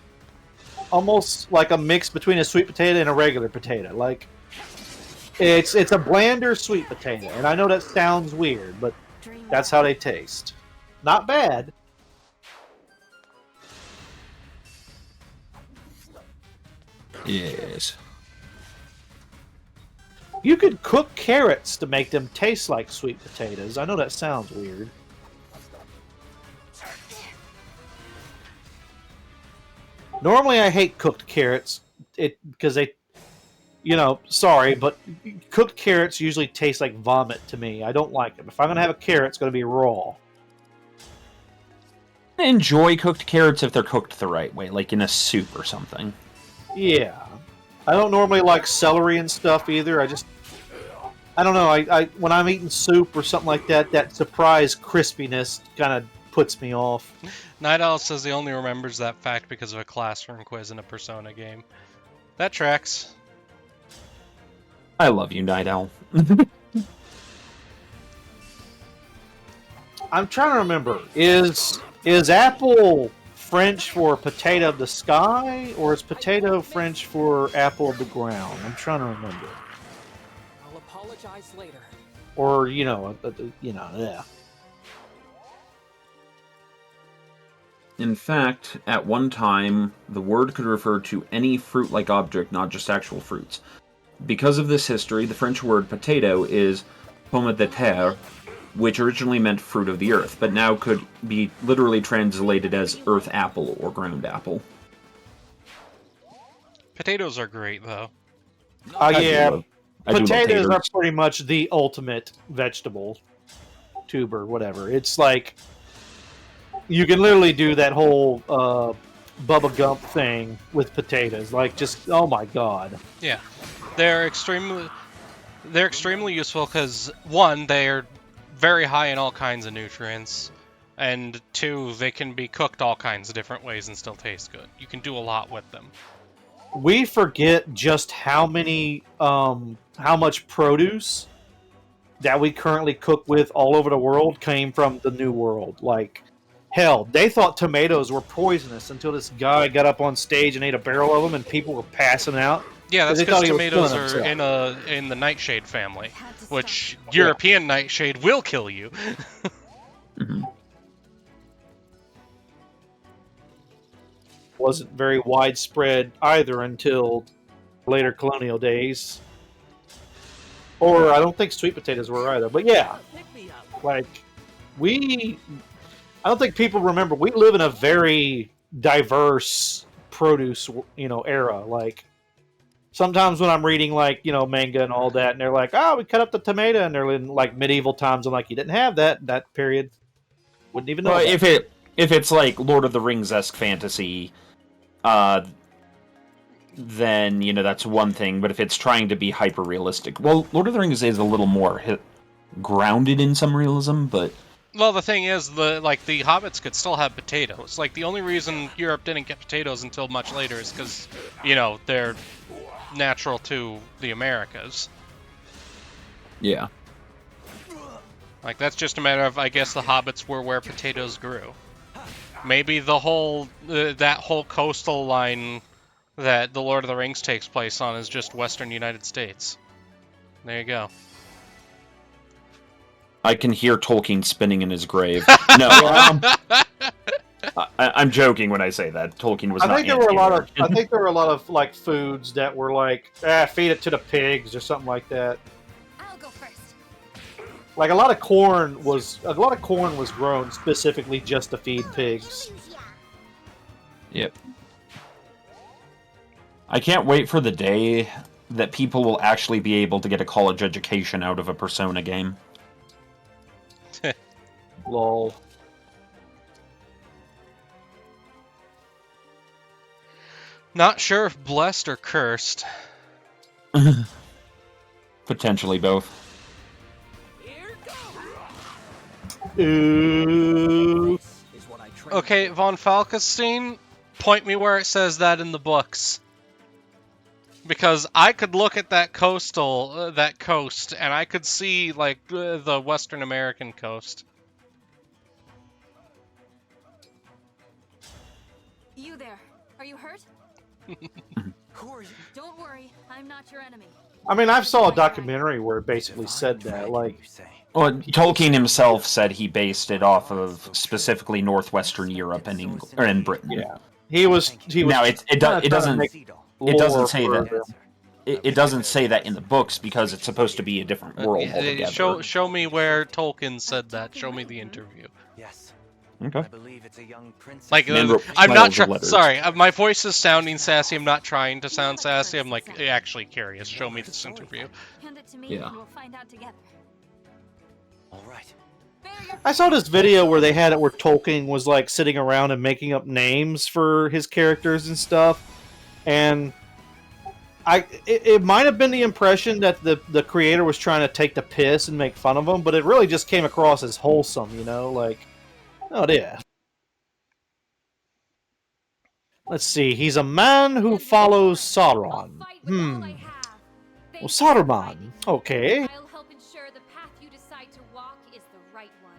Speaker 2: almost like a mix between a sweet potato and a regular potato. Like, it's a blander sweet potato, and I know that sounds weird, but that's how they taste. Not bad.
Speaker 4: Yes.
Speaker 2: You could cook carrots to make them taste like sweet potatoes. I know that sounds weird. Normally I hate cooked carrots because they... sorry, but cooked carrots usually taste like vomit to me. I don't like them. If I'm going to have a carrot, it's going to be raw.
Speaker 4: I enjoy cooked carrots if they're cooked the right way, like in a soup or something.
Speaker 2: Yeah. I don't normally like celery and stuff either. I don't know. I when I'm eating soup or something like that, that surprise crispiness kind of puts me off.
Speaker 1: Night Owl says he only remembers that fact because of a classroom quiz in a Persona game. That tracks.
Speaker 4: I love you, Night Owl.
Speaker 2: I'm trying to remember. Is apple French for potato of the sky, or is potato French for apple of the ground? I'm trying to remember.
Speaker 6: I'll apologize later.
Speaker 2: Or yeah.
Speaker 4: In fact, at one time, the word could refer to any fruit-like object, not just actual fruits. Because of this history, the French word potato is pomme de terre, which originally meant fruit of the earth, but now could be literally translated as earth apple or ground apple.
Speaker 1: Potatoes are great, though.
Speaker 2: Yeah,
Speaker 4: I do love
Speaker 2: potatoes are
Speaker 4: taters.
Speaker 2: pretty much the ultimate vegetable, tuber, whatever. It's like you can literally do that whole Bubba Gump thing with potatoes. Like, just oh my god.
Speaker 1: Yeah, they're extremely useful because one, they're very high in all kinds of nutrients, and two, they can be cooked all kinds of different ways and still taste good. You can do a lot with them.
Speaker 2: We forget just how much produce that we currently cook with all over the world came from the New World. Like, hell, they thought tomatoes were poisonous until this guy got up on stage and ate a barrel of them, and people were passing out.
Speaker 1: Yeah, that's
Speaker 2: they
Speaker 1: because
Speaker 2: thought he was
Speaker 1: tomatoes
Speaker 2: killing
Speaker 1: are
Speaker 2: himself.
Speaker 1: in the nightshade family, which European nightshade will kill you.
Speaker 2: Wasn't very widespread either until later colonial days. Or I don't think sweet potatoes were either. But yeah, like I don't think people remember. We live in a very diverse produce, era. Like sometimes when I'm reading manga and all that, and they're like, "Oh, we cut up the tomato," and they're in like medieval times. I'm like, you didn't have that period. Wouldn't even know.
Speaker 4: Well,
Speaker 2: that.
Speaker 4: if it's like Lord of the Rings-esque fantasy, then that's one thing. But if it's trying to be hyper realistic, well, Lord of the Rings is a little more grounded in some realism, but.
Speaker 1: Well, the thing is, the hobbits could still have potatoes. Like, the only reason Europe didn't get potatoes until much later is because, they're natural to the Americas.
Speaker 4: Yeah.
Speaker 1: Like, that's just a matter of, I guess, the hobbits were where potatoes grew. Maybe the whole, that whole coastal line that the Lord of the Rings takes place on is just western United States. There you go.
Speaker 4: I can hear Tolkien spinning in his grave. No, I'm joking when I say that. Tolkien was not.
Speaker 2: I think there were a lot of like foods that were like, feed it to the pigs or something like that.
Speaker 7: I'll go first.
Speaker 2: Like a lot of corn was grown specifically just to feed pigs.
Speaker 4: Yep. I can't wait for the day that people will actually be able to get a college education out of a Persona game.
Speaker 2: Lol.
Speaker 1: Not sure if blessed or cursed.
Speaker 4: Potentially both.
Speaker 2: Ooh.
Speaker 1: Okay, von Falkenstein, point me where it says that in the books. Because I could look at that coast, and I could see, like, the Western American coast.
Speaker 7: You there. Are you hurt?
Speaker 14: Who are you?
Speaker 7: Don't worry, I'm not your enemy.
Speaker 2: I mean, I saw a documentary where it basically said that, like...
Speaker 4: Well, Tolkien himself said he based it off of specifically northwestern Europe and England, or in Britain.
Speaker 2: Yeah, he was.
Speaker 4: Now it doesn't say that. It doesn't say that in the books because it's supposed to be a different world altogether.
Speaker 1: Show me where Tolkien said that. Show me the interview.
Speaker 14: Yes.
Speaker 4: Okay.
Speaker 14: I believe it's a young princess.
Speaker 1: Like, I'm not sorry, my voice is sounding sassy. I'm not trying to sound sassy. I'm like actually curious. Show me this interview.
Speaker 7: Hand it to me
Speaker 4: Yeah.
Speaker 7: and we'll find out together.
Speaker 14: All right.
Speaker 2: I saw this video where they had it where Tolkien was like sitting around and making up names for his characters and stuff, and it might have been the impression that the creator was trying to take the piss and make fun of them, but it really just came across as wholesome, like, oh yeah. Let's see. He's a man who follows Sauron. Well, Saruman. Okay.
Speaker 7: I'll help ensure the path you decide to walk is the right one.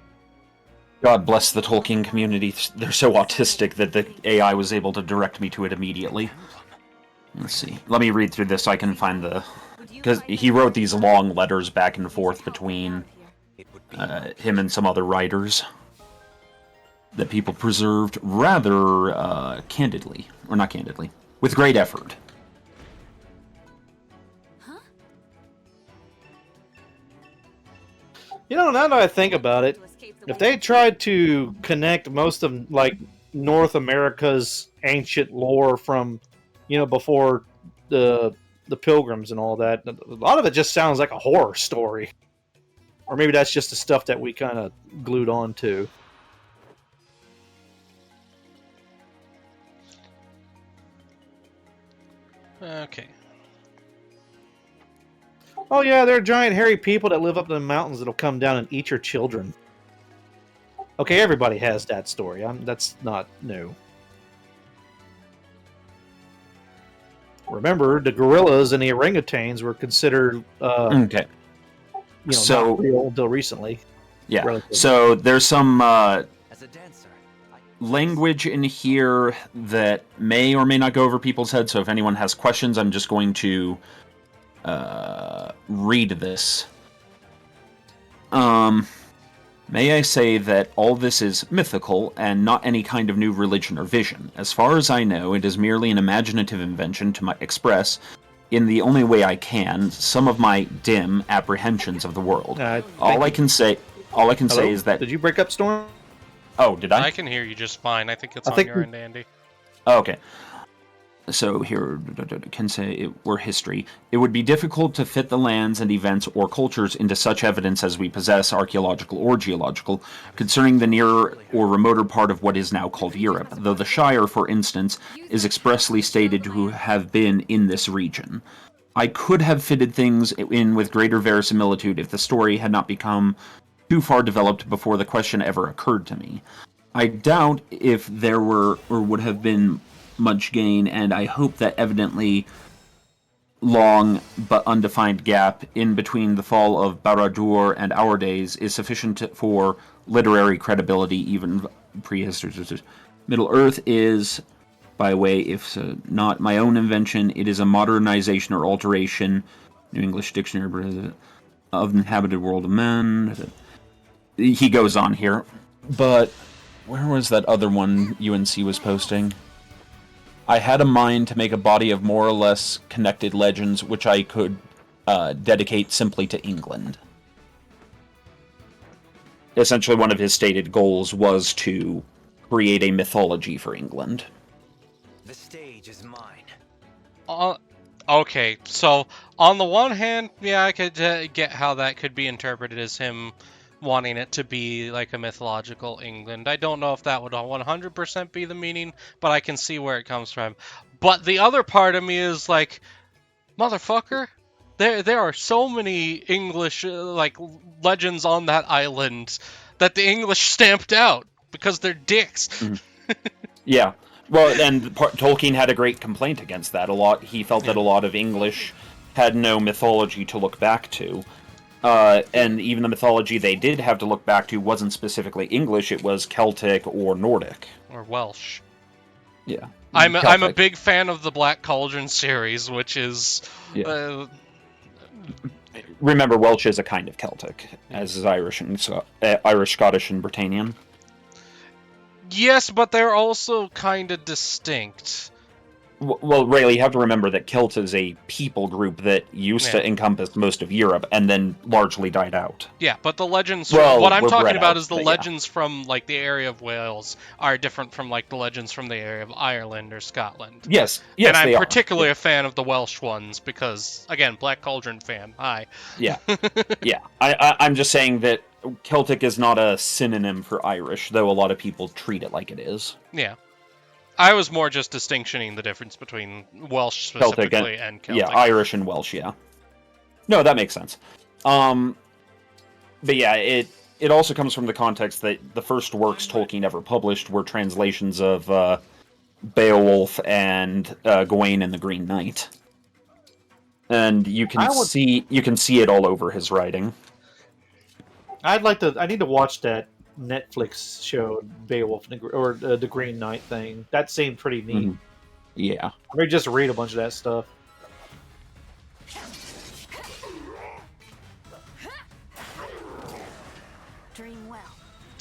Speaker 4: God bless the Tolkien community. They're so autistic that the AI was able to direct me to it immediately. Let's see. Let me read through this so I can find the... Because he wrote these long letters back and forth between him and some other writers. that people preserved rather candidly, or not candidly, with great effort.
Speaker 2: You know, now that I think about it, if they tried to connect most of like North America's ancient lore from, before the Pilgrims and all that, a lot of it just sounds like a horror story. Or maybe that's just the stuff that we kind of glued on to.
Speaker 1: Okay.
Speaker 2: Oh yeah, there are giant hairy people that live up in the mountains that'll come down and eat your children. Okay, everybody has that story. That's not new. Remember, the gorillas and the orangutans were considered,
Speaker 4: Okay.
Speaker 2: not real until recently.
Speaker 4: Yeah.
Speaker 2: Relatively.
Speaker 4: So there's some
Speaker 14: As a dancer,
Speaker 4: language in here that may or may not go over people's heads. So if anyone has questions, I'm just going to read this. May I say that all this is mythical and not any kind of new religion or vision. As far as I know, it is merely an imaginative invention to express, in the only way I can, some of my dim apprehensions of the world. All I can say is that...
Speaker 2: Did you break up, Storm?
Speaker 4: Oh, did I?
Speaker 1: I can hear you just fine. I think it's on your end, Andy.
Speaker 4: Oh, okay. So here, can say it were history. It would be difficult to fit the lands and events or cultures into such evidence as we possess, archaeological or geological, concerning the nearer or remoter part of what is now called Europe, though the Shire, for instance, is expressly stated to have been in this region. I could have fitted things in with greater verisimilitude if the story had not become too far developed before the question ever occurred to me. I doubt if there were or would have been much gain, and I hope that evidently long but undefined gap in between the fall of Barad-dûr and our days is sufficient for literary credibility, even prehistory. Middle-earth is, by way, if not my own invention, it is a modernization or alteration, New English Dictionary, of the inhabited world of men. He goes on here, but where was that other one UNC was posting? I had a mind to make a body of more or less connected legends, which I could dedicate simply to England. Essentially, one of his stated goals was to create a mythology for England.
Speaker 14: the stage is mine.
Speaker 1: Okay, so on the one hand, yeah, I could get how that could be interpreted as him wanting it to be like a mythological England. I don't know if that would 100% be the meaning, but I can see where it comes from. But the other part of me is like, motherfucker, there are so many English like legends on that island that the English stamped out because they're dicks.
Speaker 4: Yeah. Well, and Tolkien had a great complaint against that. He felt that a lot of English had no mythology to look back to. And even the mythology they did have to look back to wasn't specifically English, it was Celtic or Nordic.
Speaker 1: Or Welsh.
Speaker 4: Yeah.
Speaker 1: I'm a big fan of the Black Cauldron series, which is...
Speaker 4: Remember, Welsh is a kind of Celtic, as is Irish, Scottish, and Britannian.
Speaker 1: Yes, but they're also kind of distinct.
Speaker 4: Well, Rale, you have to remember that Celt is a people group that used to encompass most of Europe and then largely died out.
Speaker 1: Yeah, but the legends...
Speaker 4: Well,
Speaker 1: what I'm
Speaker 4: we're
Speaker 1: talking
Speaker 4: bred
Speaker 1: about
Speaker 4: out,
Speaker 1: is the
Speaker 4: but
Speaker 1: legends from, like, the area of Wales are different from, like, the legends from the area of Ireland or Scotland.
Speaker 4: Yes,
Speaker 1: and I'm
Speaker 4: they are.
Speaker 1: particularly a fan of the Welsh ones because, again, Black Cauldron fan. Hi.
Speaker 4: Yeah, yeah. I'm just saying that Celtic is not a synonym for Irish, though a lot of people treat it like it is.
Speaker 1: Yeah. I was more just distinctioning the difference between Welsh specifically and Celtic.
Speaker 4: Yeah, Irish and Welsh, yeah. No, that makes sense. But yeah, it also comes from the context that the first works Tolkien ever published were translations of Beowulf and Gawain and the Green Knight. And you can see it all over his writing.
Speaker 2: I need to watch that Netflix show Beowulf or the Green Knight thing. That seemed pretty neat.
Speaker 4: Mm-hmm. Yeah.
Speaker 2: Or just read a bunch of that stuff.
Speaker 3: Dream well.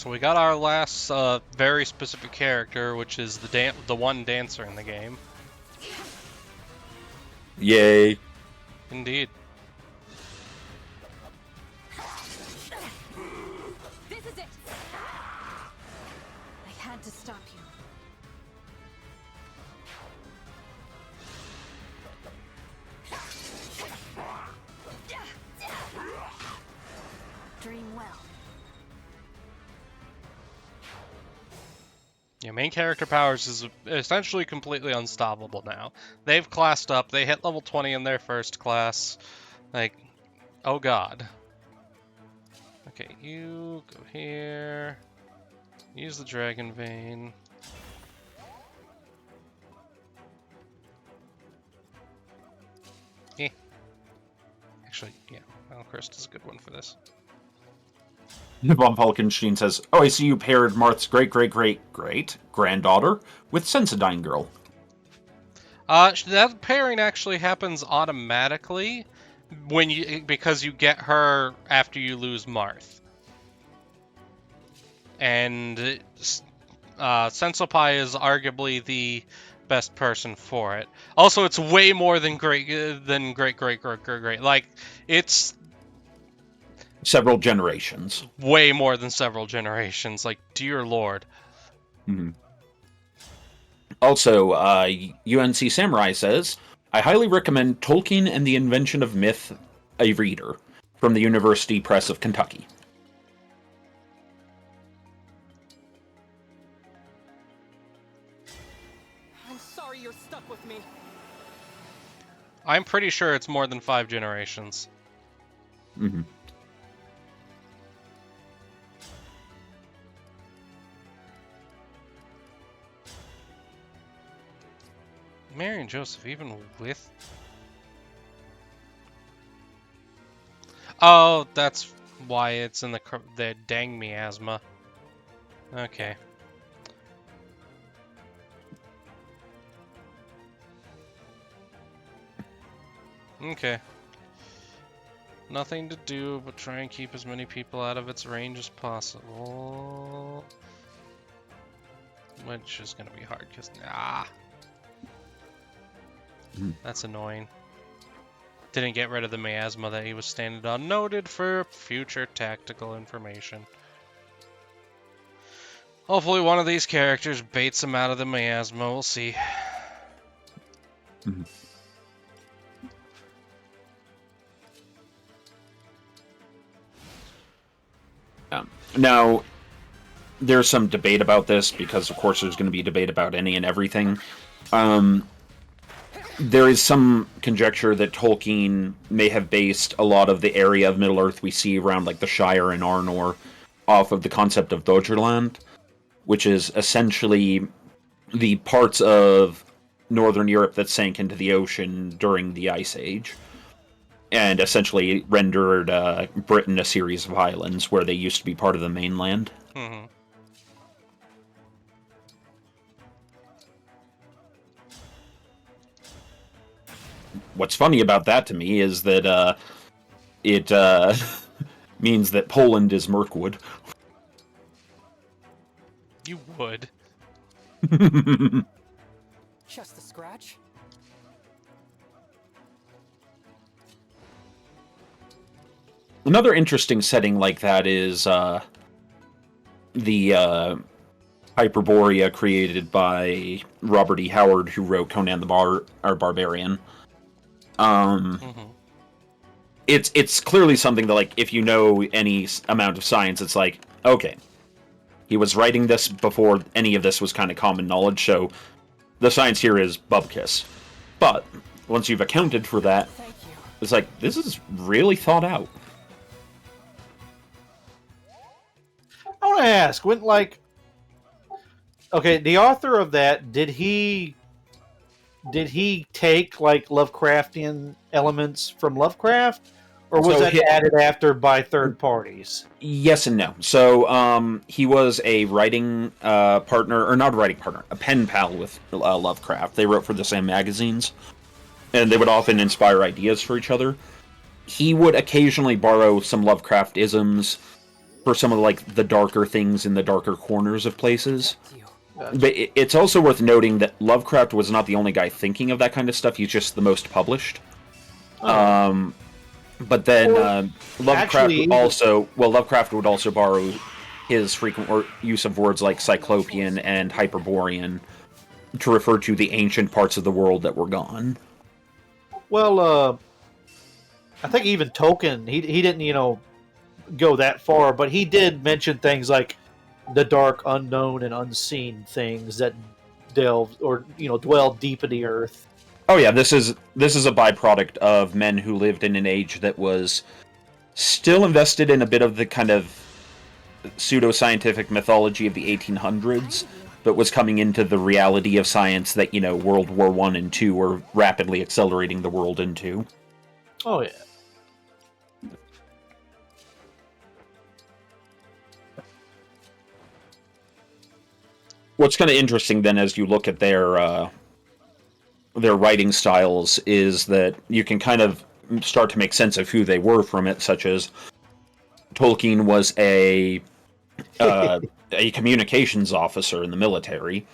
Speaker 1: So we got our last very specific character, which is the one dancer in the game.
Speaker 4: Yay.
Speaker 1: Indeed.
Speaker 3: This is it! I had to stop you. Dream well.
Speaker 1: Yeah, main character powers is essentially completely unstoppable now. They've classed up. They hit level 20 in their first class. Like, oh god. Okay, you go here. Use the Dragon Vein. Eh. Actually, yeah, Valkrist is a good one for this.
Speaker 4: Von Falkenstein says, "Oh, I see you paired Marth's great-great-great-great-granddaughter with Sensodyne Girl."
Speaker 1: That pairing actually happens automatically because you get her after you lose Marth. And Sensopai is arguably the best person for it. Also, it's way more than great. Like, it's
Speaker 4: several generations.
Speaker 1: Way more than several generations. Like, dear lord.
Speaker 4: Mm-hmm. Also, UNC Samurai says, "I highly recommend Tolkien and the Invention of Myth, a reader, from the University Press of Kentucky."
Speaker 6: I'm sorry you're stuck with me.
Speaker 1: I'm pretty sure it's more than 5 generations.
Speaker 4: Mm-hmm.
Speaker 1: Mary and Joseph, even with... Oh, that's why it's in the dang miasma. Okay. Okay. Nothing to do but try and keep as many people out of its range as possible. Which is gonna be hard, because... That's annoying. Didn't get rid of the miasma that he was standing on. Noted for future tactical information. Hopefully one of these characters baits him out of the miasma. We'll see.
Speaker 4: Mm-hmm. Now, there's some debate about this, because of course there's going to be debate about any and everything. There is some conjecture that Tolkien may have based a lot of the area of Middle-earth we see around like the Shire and Arnor off of the concept of Dodgerland, which is essentially the parts of Northern Europe that sank into the ocean during the Ice Age, and essentially rendered Britain a series of islands where they used to be part of the mainland.
Speaker 1: Mm-hmm.
Speaker 4: What's funny about that to me is that it means that Poland is Mirkwood.
Speaker 1: You would.
Speaker 6: Just a scratch?
Speaker 4: Another interesting setting like that is the Hyperborea created by Robert E. Howard, who wrote Conan the Barbarian. It's clearly something that, like, if you know any amount of science, it's like, okay, he was writing this before any of this was kind of common knowledge, so the science here is bubkiss. But once you've accounted for that, it's like, this is really thought out.
Speaker 2: I want to ask, when, like, okay, the author of that, did he take, like, Lovecraftian elements from Lovecraft, or was that added after by third parties?
Speaker 4: Yes and no. So he was a writing partner, or not a writing partner, a pen pal with Lovecraft. They wrote for the same magazines, and they would often inspire ideas for each other. He would occasionally borrow some Lovecraft isms, for some of like the darker things in the darker corners of places. But it's also worth noting that Lovecraft was not the only guy thinking of that kind of stuff. He's just the most published. But then Lovecraft Lovecraft would also borrow his frequent use of words like Cyclopean and Hyperborean to refer to the ancient parts of the world that were gone.
Speaker 2: Well, I think even Tolkien, he didn't, go that far, but he did mention things like the dark, unknown, and unseen things that delve or dwell deep in the earth.
Speaker 4: Oh yeah, this is a byproduct of men who lived in an age that was still invested in a bit of the kind of pseudoscientific mythology of the 1800s, but was coming into the reality of science that World War I and II were rapidly accelerating the world into.
Speaker 2: Oh yeah.
Speaker 4: What's kind of interesting then, as you look at their writing styles, is that you can kind of start to make sense of who they were from it, such as Tolkien was a communications officer in the military,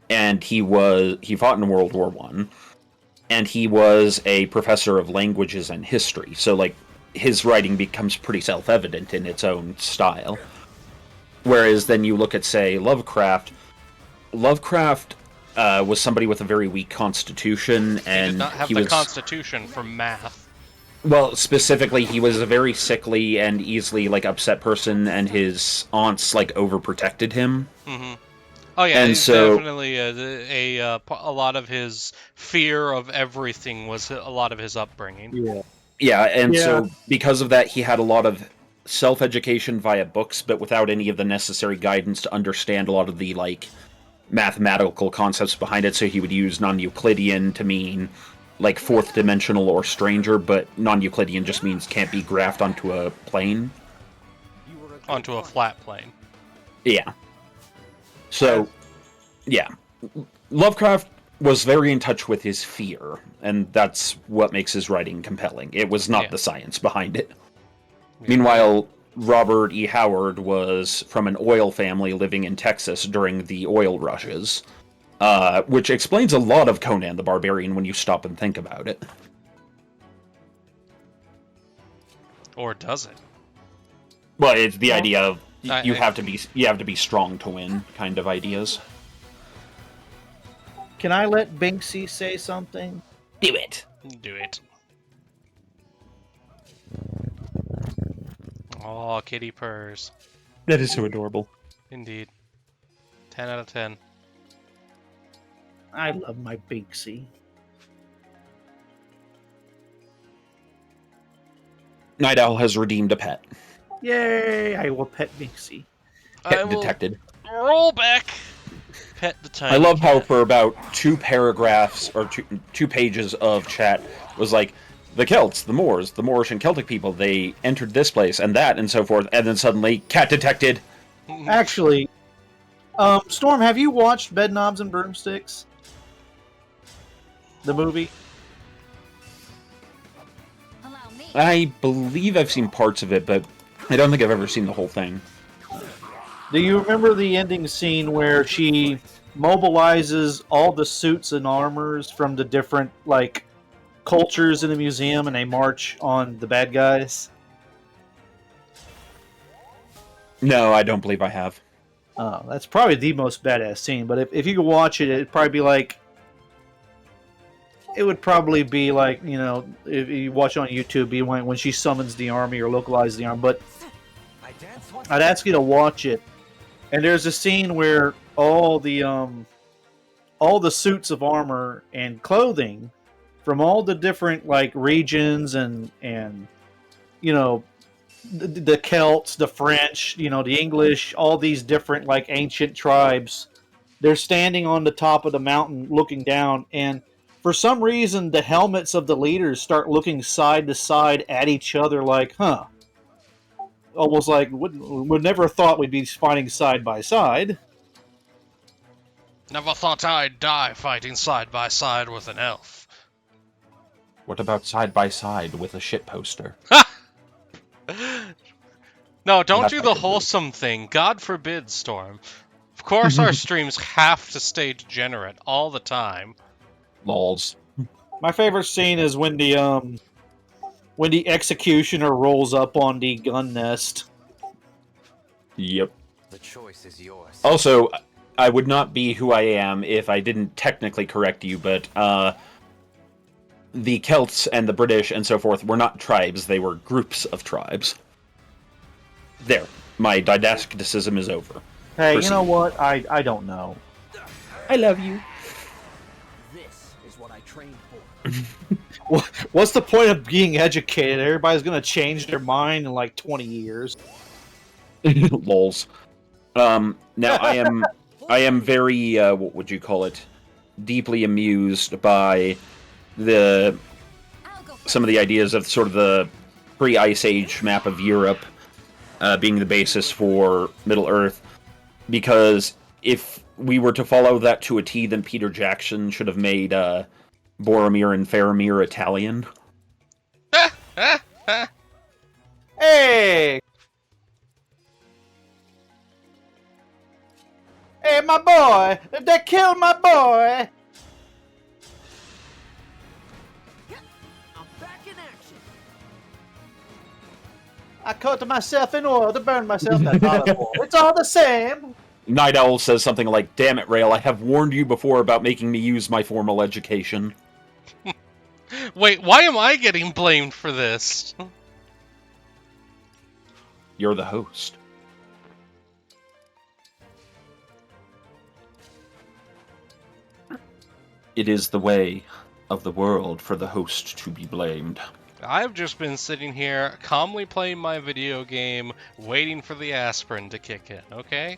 Speaker 4: and he fought in World War I, and he was a professor of languages and history. So like his writing becomes pretty self-evident in its own style. Whereas then you look at, say, Lovecraft was somebody with a very weak constitution, and
Speaker 1: he did not have the constitution for math.
Speaker 4: Well, specifically, he was a very sickly and easily upset person, and his aunts overprotected him.
Speaker 1: Mm-hmm. Oh yeah, and so definitely a lot of his fear of everything was a lot of his upbringing.
Speaker 4: Yeah, and so because of that, he had a lot of self-education via books, but without any of the necessary guidance to understand a lot of the mathematical concepts behind it. So he would use non-Euclidean to mean fourth dimensional or stranger, but non-Euclidean just means can't be graphed onto a plane.
Speaker 1: Onto a flat plane.
Speaker 4: Yeah. So, yeah. Lovecraft was very in touch with his fear, and that's what makes his writing compelling. It was not the science behind it. Yeah. Meanwhile, Robert E. Howard was from an oil family living in Texas during the oil rushes, which explains a lot of Conan the Barbarian when you stop and think about it.
Speaker 1: Or does it?
Speaker 4: Well, it's the idea of you have to be strong to win kind of ideas.
Speaker 2: Can I let Binksy say something?
Speaker 4: Do it.
Speaker 1: Do it. Oh, kitty purrs.
Speaker 4: That is so adorable.
Speaker 1: Indeed. 10 out of 10.
Speaker 2: I love my Binksy.
Speaker 4: Night Owl has redeemed a pet.
Speaker 2: Yay! I will pet Binksy.
Speaker 4: Pet detected.
Speaker 1: Roll back. Pet the tiny
Speaker 4: I love
Speaker 1: cat.
Speaker 4: how for about 2 paragraphs or two pages of chat was the Celts, the Moors, the Moorish and Celtic people, they entered this place and that and so forth, and then suddenly, cat detected.
Speaker 2: Actually, Storm, have you watched Bedknobs and Broomsticks? The movie?
Speaker 4: I believe I've seen parts of it, but I don't think I've ever seen the whole thing.
Speaker 2: Do you remember the ending scene where she mobilizes all the suits and armors from the different, cultures in the museum and they march on the bad guys?
Speaker 4: No, I don't believe I have.
Speaker 2: Oh, that's probably the most badass scene, but if you could watch it, it'd probably be it would probably be if you watch it on YouTube, be when she summons the army or localizes the army, but I'd ask you to watch it. And there's a scene where all the suits of armor and clothing from all the different regions and the Celts, the French, the English, all these different ancient tribes, they're standing on the top of the mountain looking down, and for some reason the helmets of the leaders start looking side to side at each other almost would never thought we'd be fighting side by side.
Speaker 1: Never thought I'd die fighting side by side with an elf.
Speaker 4: What about side by side with a shit poster?
Speaker 1: No, don't
Speaker 4: That
Speaker 1: do
Speaker 4: I
Speaker 1: the
Speaker 4: could do.
Speaker 1: wholesome thing. God forbid, Storm. Of course our streams have to stay degenerate all the time.
Speaker 4: Lols.
Speaker 2: My favorite scene is when the executioner rolls up on the gun nest.
Speaker 4: Yep.
Speaker 14: The choice is yours.
Speaker 4: Also, I would not be who I am if I didn't technically correct you, but the Celts and the British and so forth were not tribes, they were groups of tribes. There. My didacticism is over.
Speaker 2: Hey,
Speaker 4: Proceed.
Speaker 2: you know what? I don't know.
Speaker 4: I love you.
Speaker 14: This is what I trained for.
Speaker 2: What's the point of being educated? Everybody's gonna change their mind in like 20 years.
Speaker 4: Lols. Now I am very what would you call it? Deeply amused by some of the ideas of sort of the pre-Ice Age map of Europe being the basis for Middle Earth, because if we were to follow that to a T, then Peter Jackson should have made Boromir and Faramir Italian.
Speaker 2: Hey! Hey, my boy! They killed my boy!
Speaker 14: I'm back in action.
Speaker 2: I cut myself in oil to burn myself. That's horrible. It's all the same.
Speaker 4: Night Owl says something like, "Damn it, Rale, I have warned you before about making me use my formal education."
Speaker 1: Wait, why am I getting blamed for this?
Speaker 4: You're the host. It is the way of the world for the host to be blamed.
Speaker 1: I've just been sitting here, calmly playing my video game, waiting for the aspirin to kick in, okay?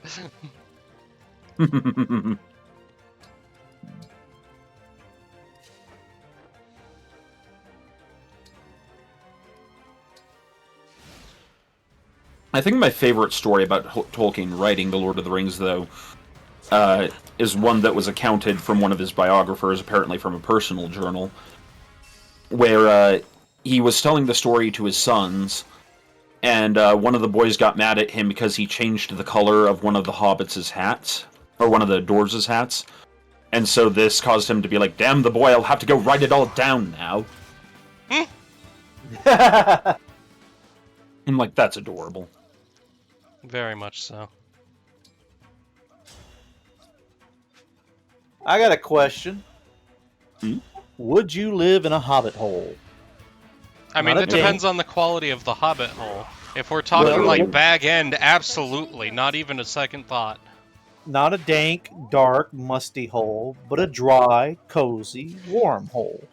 Speaker 4: I think my favorite story about Tolkien writing The Lord of the Rings, though, is one that was accounted from one of his biographers, apparently from a personal journal, where he was telling the story to his sons, and one of the boys got mad at him because he changed the color of one of the hobbits' hats, or one of the dwarves' hats, and so this caused him to be like, "Damn the boy, I'll have to go write it all down now." I'm like, that's adorable.
Speaker 1: Very much so.
Speaker 2: I got a question.
Speaker 4: Hmm?
Speaker 2: Would you live in a hobbit hole?
Speaker 1: I mean,
Speaker 2: Not a
Speaker 1: it depends
Speaker 2: dank-
Speaker 1: on the quality of the hobbit hole. If we're talking
Speaker 2: Well,
Speaker 1: like Bag End, absolutely, not even a second thought.
Speaker 2: Not a dank, dark, musty hole, but a dry, cozy, warm hole.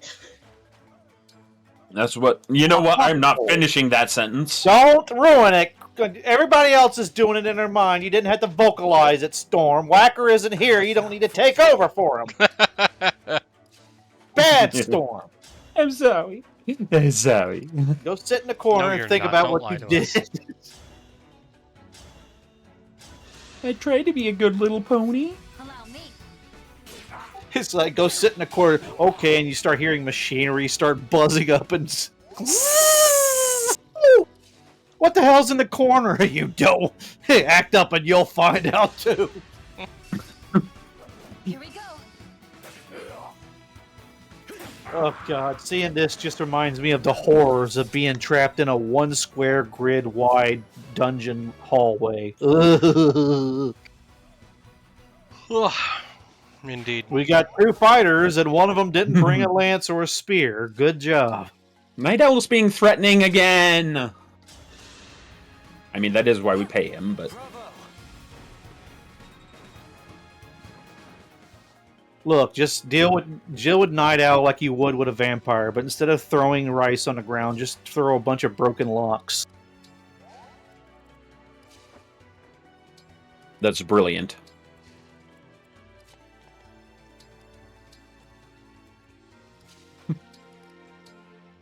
Speaker 4: That's what... You know what? I'm not finishing that sentence.
Speaker 2: Don't ruin it. Everybody else is doing it in their mind. You didn't have to vocalize it, Storm. Whacker isn't here. You don't need to take over for him. Bad Storm.
Speaker 13: I'm sorry.
Speaker 4: I'm sorry.
Speaker 2: Go sit in the corner
Speaker 1: No,
Speaker 2: and
Speaker 1: you're
Speaker 2: think
Speaker 1: not.
Speaker 2: about
Speaker 1: Don't
Speaker 2: what
Speaker 1: lie
Speaker 2: you
Speaker 1: to
Speaker 2: did.
Speaker 1: us.
Speaker 13: I tried to be a good little pony.
Speaker 8: Allow me.
Speaker 2: It's like, go sit in the corner. Okay, and you start hearing machinery start buzzing up and... What the hell's in the corner? You don't. Act up and you'll find out too.
Speaker 8: Here we go.
Speaker 2: Oh god, seeing this just reminds me of the horrors of being trapped in a 1 square grid wide dungeon hallway. Ugh.
Speaker 1: Indeed.
Speaker 2: We got 2 fighters and one of them didn't bring a lance or a spear. Good job.
Speaker 4: Night Owl's being threatening again! I mean, that is why we pay him, but...
Speaker 2: Look, just deal with Night Owl like you would with a vampire, but instead of throwing rice on the ground, just throw a bunch of broken locks.
Speaker 4: That's brilliant.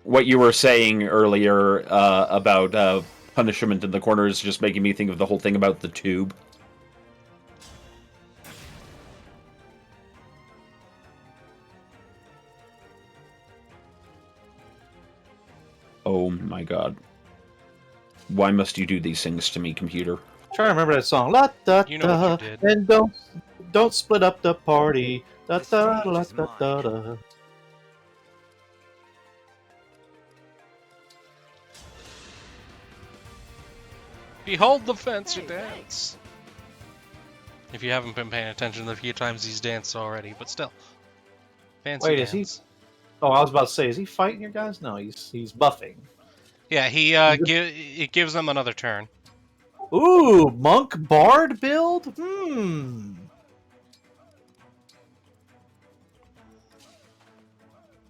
Speaker 4: What you were saying earlier about punishment in the corner is just making me think of the whole thing about the tube. Oh my god. Why must you do these things to me, computer?
Speaker 2: Trying to remember that song. La da
Speaker 1: You know what you
Speaker 2: da,
Speaker 1: did.
Speaker 2: and don't split up the party. Da
Speaker 14: The
Speaker 2: da
Speaker 14: stage
Speaker 2: la
Speaker 14: is
Speaker 2: da da
Speaker 14: mine.
Speaker 2: da.
Speaker 1: Behold the fancy dance. If you haven't been paying attention the few times he's danced already, but still. Fancy
Speaker 2: Wait,
Speaker 1: dance.
Speaker 2: is he? Oh, I was about to say, is he fighting your guys? No, he's buffing.
Speaker 1: Yeah, it gives them another turn.
Speaker 2: Ooh, monk bard build.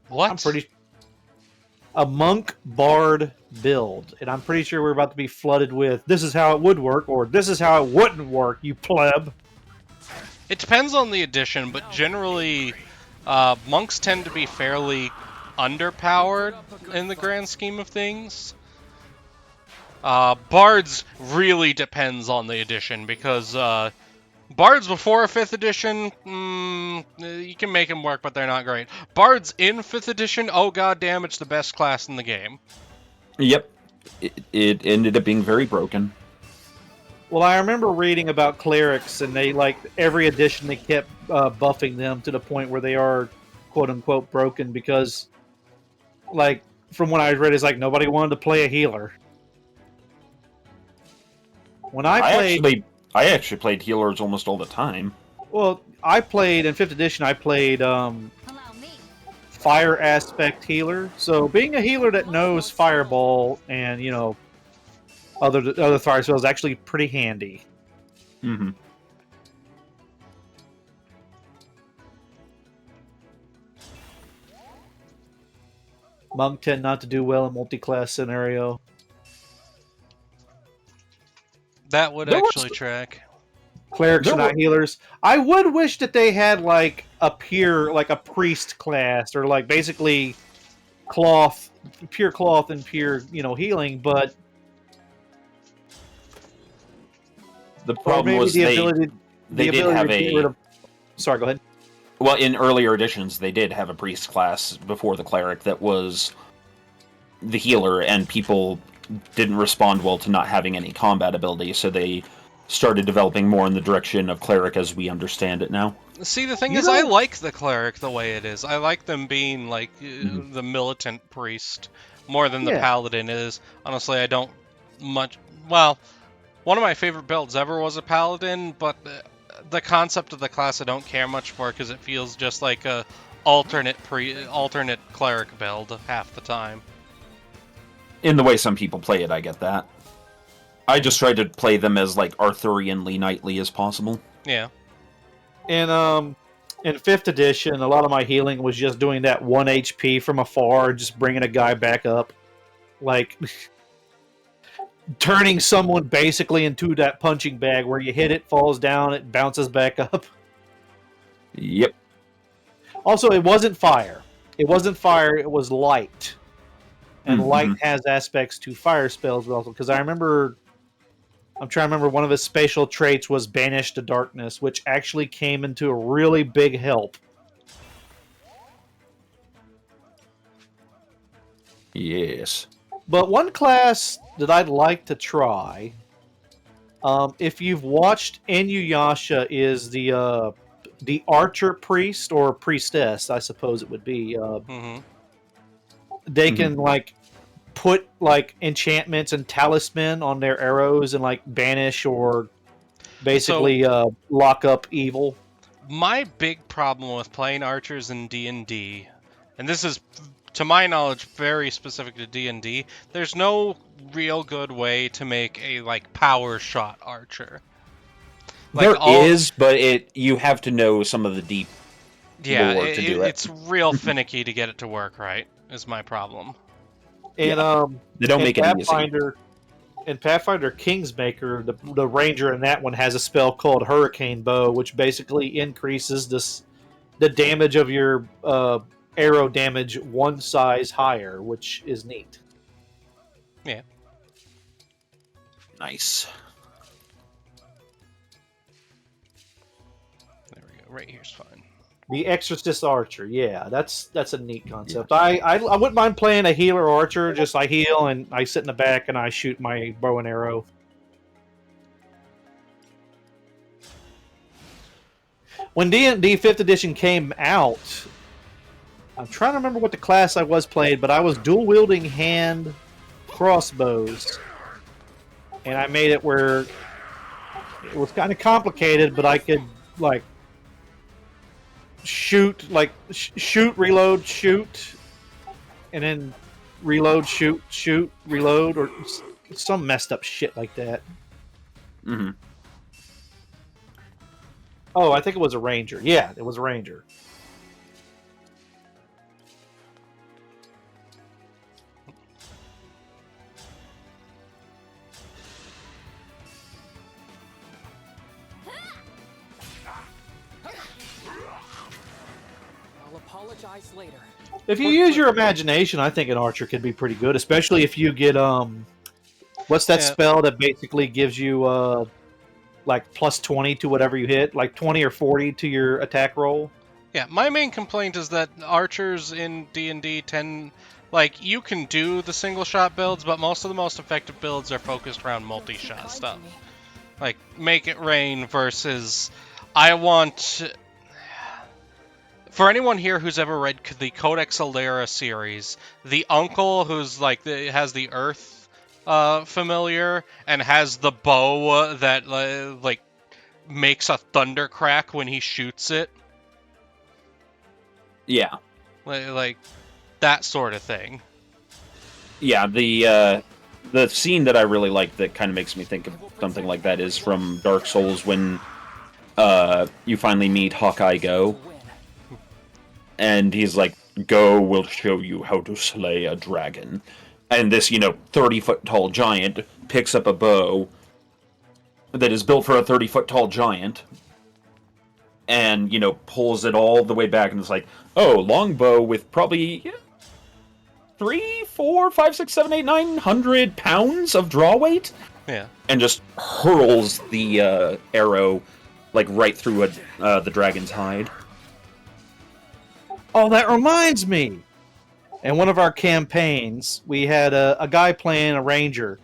Speaker 1: What?
Speaker 2: I'm pretty. A monk bard build, and I'm pretty sure we're about to be flooded with "this is how it would work" or "this is how it wouldn't work." You pleb.
Speaker 1: It depends on the edition, but generally, monks tend to be fairly underpowered in the grand scheme of things. Bards really depends on the edition, because Bards before 5th edition, you can make them work, but they're not great. Bards in 5th edition, oh god damn, it's the best class in the game.
Speaker 4: Yep. It ended up being very broken.
Speaker 2: Well, I remember reading about clerics, and they every edition they kept buffing them to the point where they are "quote unquote" broken because, from what I read, is nobody wanted to play a healer. When I played,
Speaker 4: I actually played healers almost all the time.
Speaker 2: well, I played in 5th edition. I played fire aspect healer. So being a healer that knows fireball and other fire spells is actually pretty handy.
Speaker 4: Mm-hmm.
Speaker 2: Monk tend not to do well in multi-class scenario.
Speaker 1: That would actually track.
Speaker 2: Clerics are not healers. I would wish that they had a priest class, or basically pure cloth and pure healing, but
Speaker 4: the problem was
Speaker 2: they
Speaker 4: did have a.
Speaker 2: Sorry, go ahead.
Speaker 4: Well, in earlier editions, they did have a priest class before the cleric that was the healer, and people didn't respond well to not having any combat ability, so they started developing more in the direction of cleric as we understand it now.
Speaker 1: See, the thing is, I like the cleric the way it is. I like them being the militant priest more than the paladin is. Honestly, I don't much. Well, one of my favorite builds ever was a paladin, but the concept of the class I don't care much for because it feels just like a alternate cleric build half the time.
Speaker 4: In the way some people play it, I get that. I just try to play them as Arthurianly knightly as possible.
Speaker 1: Yeah.
Speaker 2: In 5th edition, a lot of my healing was just doing that 1 HP from afar, just bringing a guy back up. Turning someone basically into that punching bag where you hit it, falls down, it bounces back up.
Speaker 4: Yep.
Speaker 2: Also, it wasn't fire. It was light. And light has aspects to fire spells also, because I'm trying to remember one of his spatial traits was Banish to Darkness, which actually came into a really big help.
Speaker 4: Yes.
Speaker 2: But one class that I'd like to try, if you've watched Inuyasha, is the Archer Priest, or Priestess, I suppose it would be. They can put enchantments and talisman on their arrows and banish or basically lock up evil.
Speaker 1: My big problem with playing archers in D&D, and this is to my knowledge very specific to D&D, there's no real good way to make a power shot archer.
Speaker 4: There is, but you have to know some of the deep lore to do it.
Speaker 1: It's real finicky to get it to work right, is my problem.
Speaker 2: And
Speaker 4: they don't make it easy.
Speaker 2: In Pathfinder Kingsmaker, the ranger in that one has a spell called Hurricane Bow, which basically increases the damage of your arrow damage one size higher, which is neat.
Speaker 1: Yeah.
Speaker 4: Nice.
Speaker 1: There we go. Right here's fine.
Speaker 2: The Exorcist Archer, yeah, that's a neat concept. I wouldn't mind playing a healer archer. Just I heal and I sit in the back and I shoot my bow and arrow. When D&D 5th edition came out, I'm trying to remember what the class I was playing, but I was dual wielding hand crossbows, and I made it where it was kind of complicated, but I could like shoot, shoot, reload, shoot, and then reload, shoot, reload, or some messed up shit like that.
Speaker 4: Mm-hmm.
Speaker 2: Oh, I think it was a ranger. Yeah, it was a ranger.
Speaker 14: I'll apologize later.
Speaker 2: If you use your imagination, I think an archer could be pretty good, especially if you get what's that spell that basically gives you like plus 20 to whatever you hit, like 20 or 40 to your attack roll.
Speaker 1: Yeah, my main complaint is that archers in D&D tend, like, you can do the single shot builds, but most of the most effective builds are focused around multi-shot stuff. Like, make it rain versus, I want... For anyone here who's ever read the Codex Alera series, the uncle who's like has the Earth familiar and has the bow that like makes a thunder crack when he shoots it.
Speaker 4: Yeah.
Speaker 1: Like that sort of thing.
Speaker 4: Yeah, the scene that I really like that kind of makes me think of something like that is from Dark Souls when you finally meet Hawkeye Go. And he's like, Go will show you how to slay a dragon. And this, 30-foot tall giant picks up a bow that is built for a 30-foot tall giant and, pulls it all the way back and it's like, oh, longbow with probably 3, 4, 5, 6, 7, 8, 900 pounds of draw weight?
Speaker 1: Yeah.
Speaker 4: And just hurls the arrow, like, right through the dragon's hide.
Speaker 2: Oh, that reminds me. In one of our campaigns, we had a guy playing a ranger,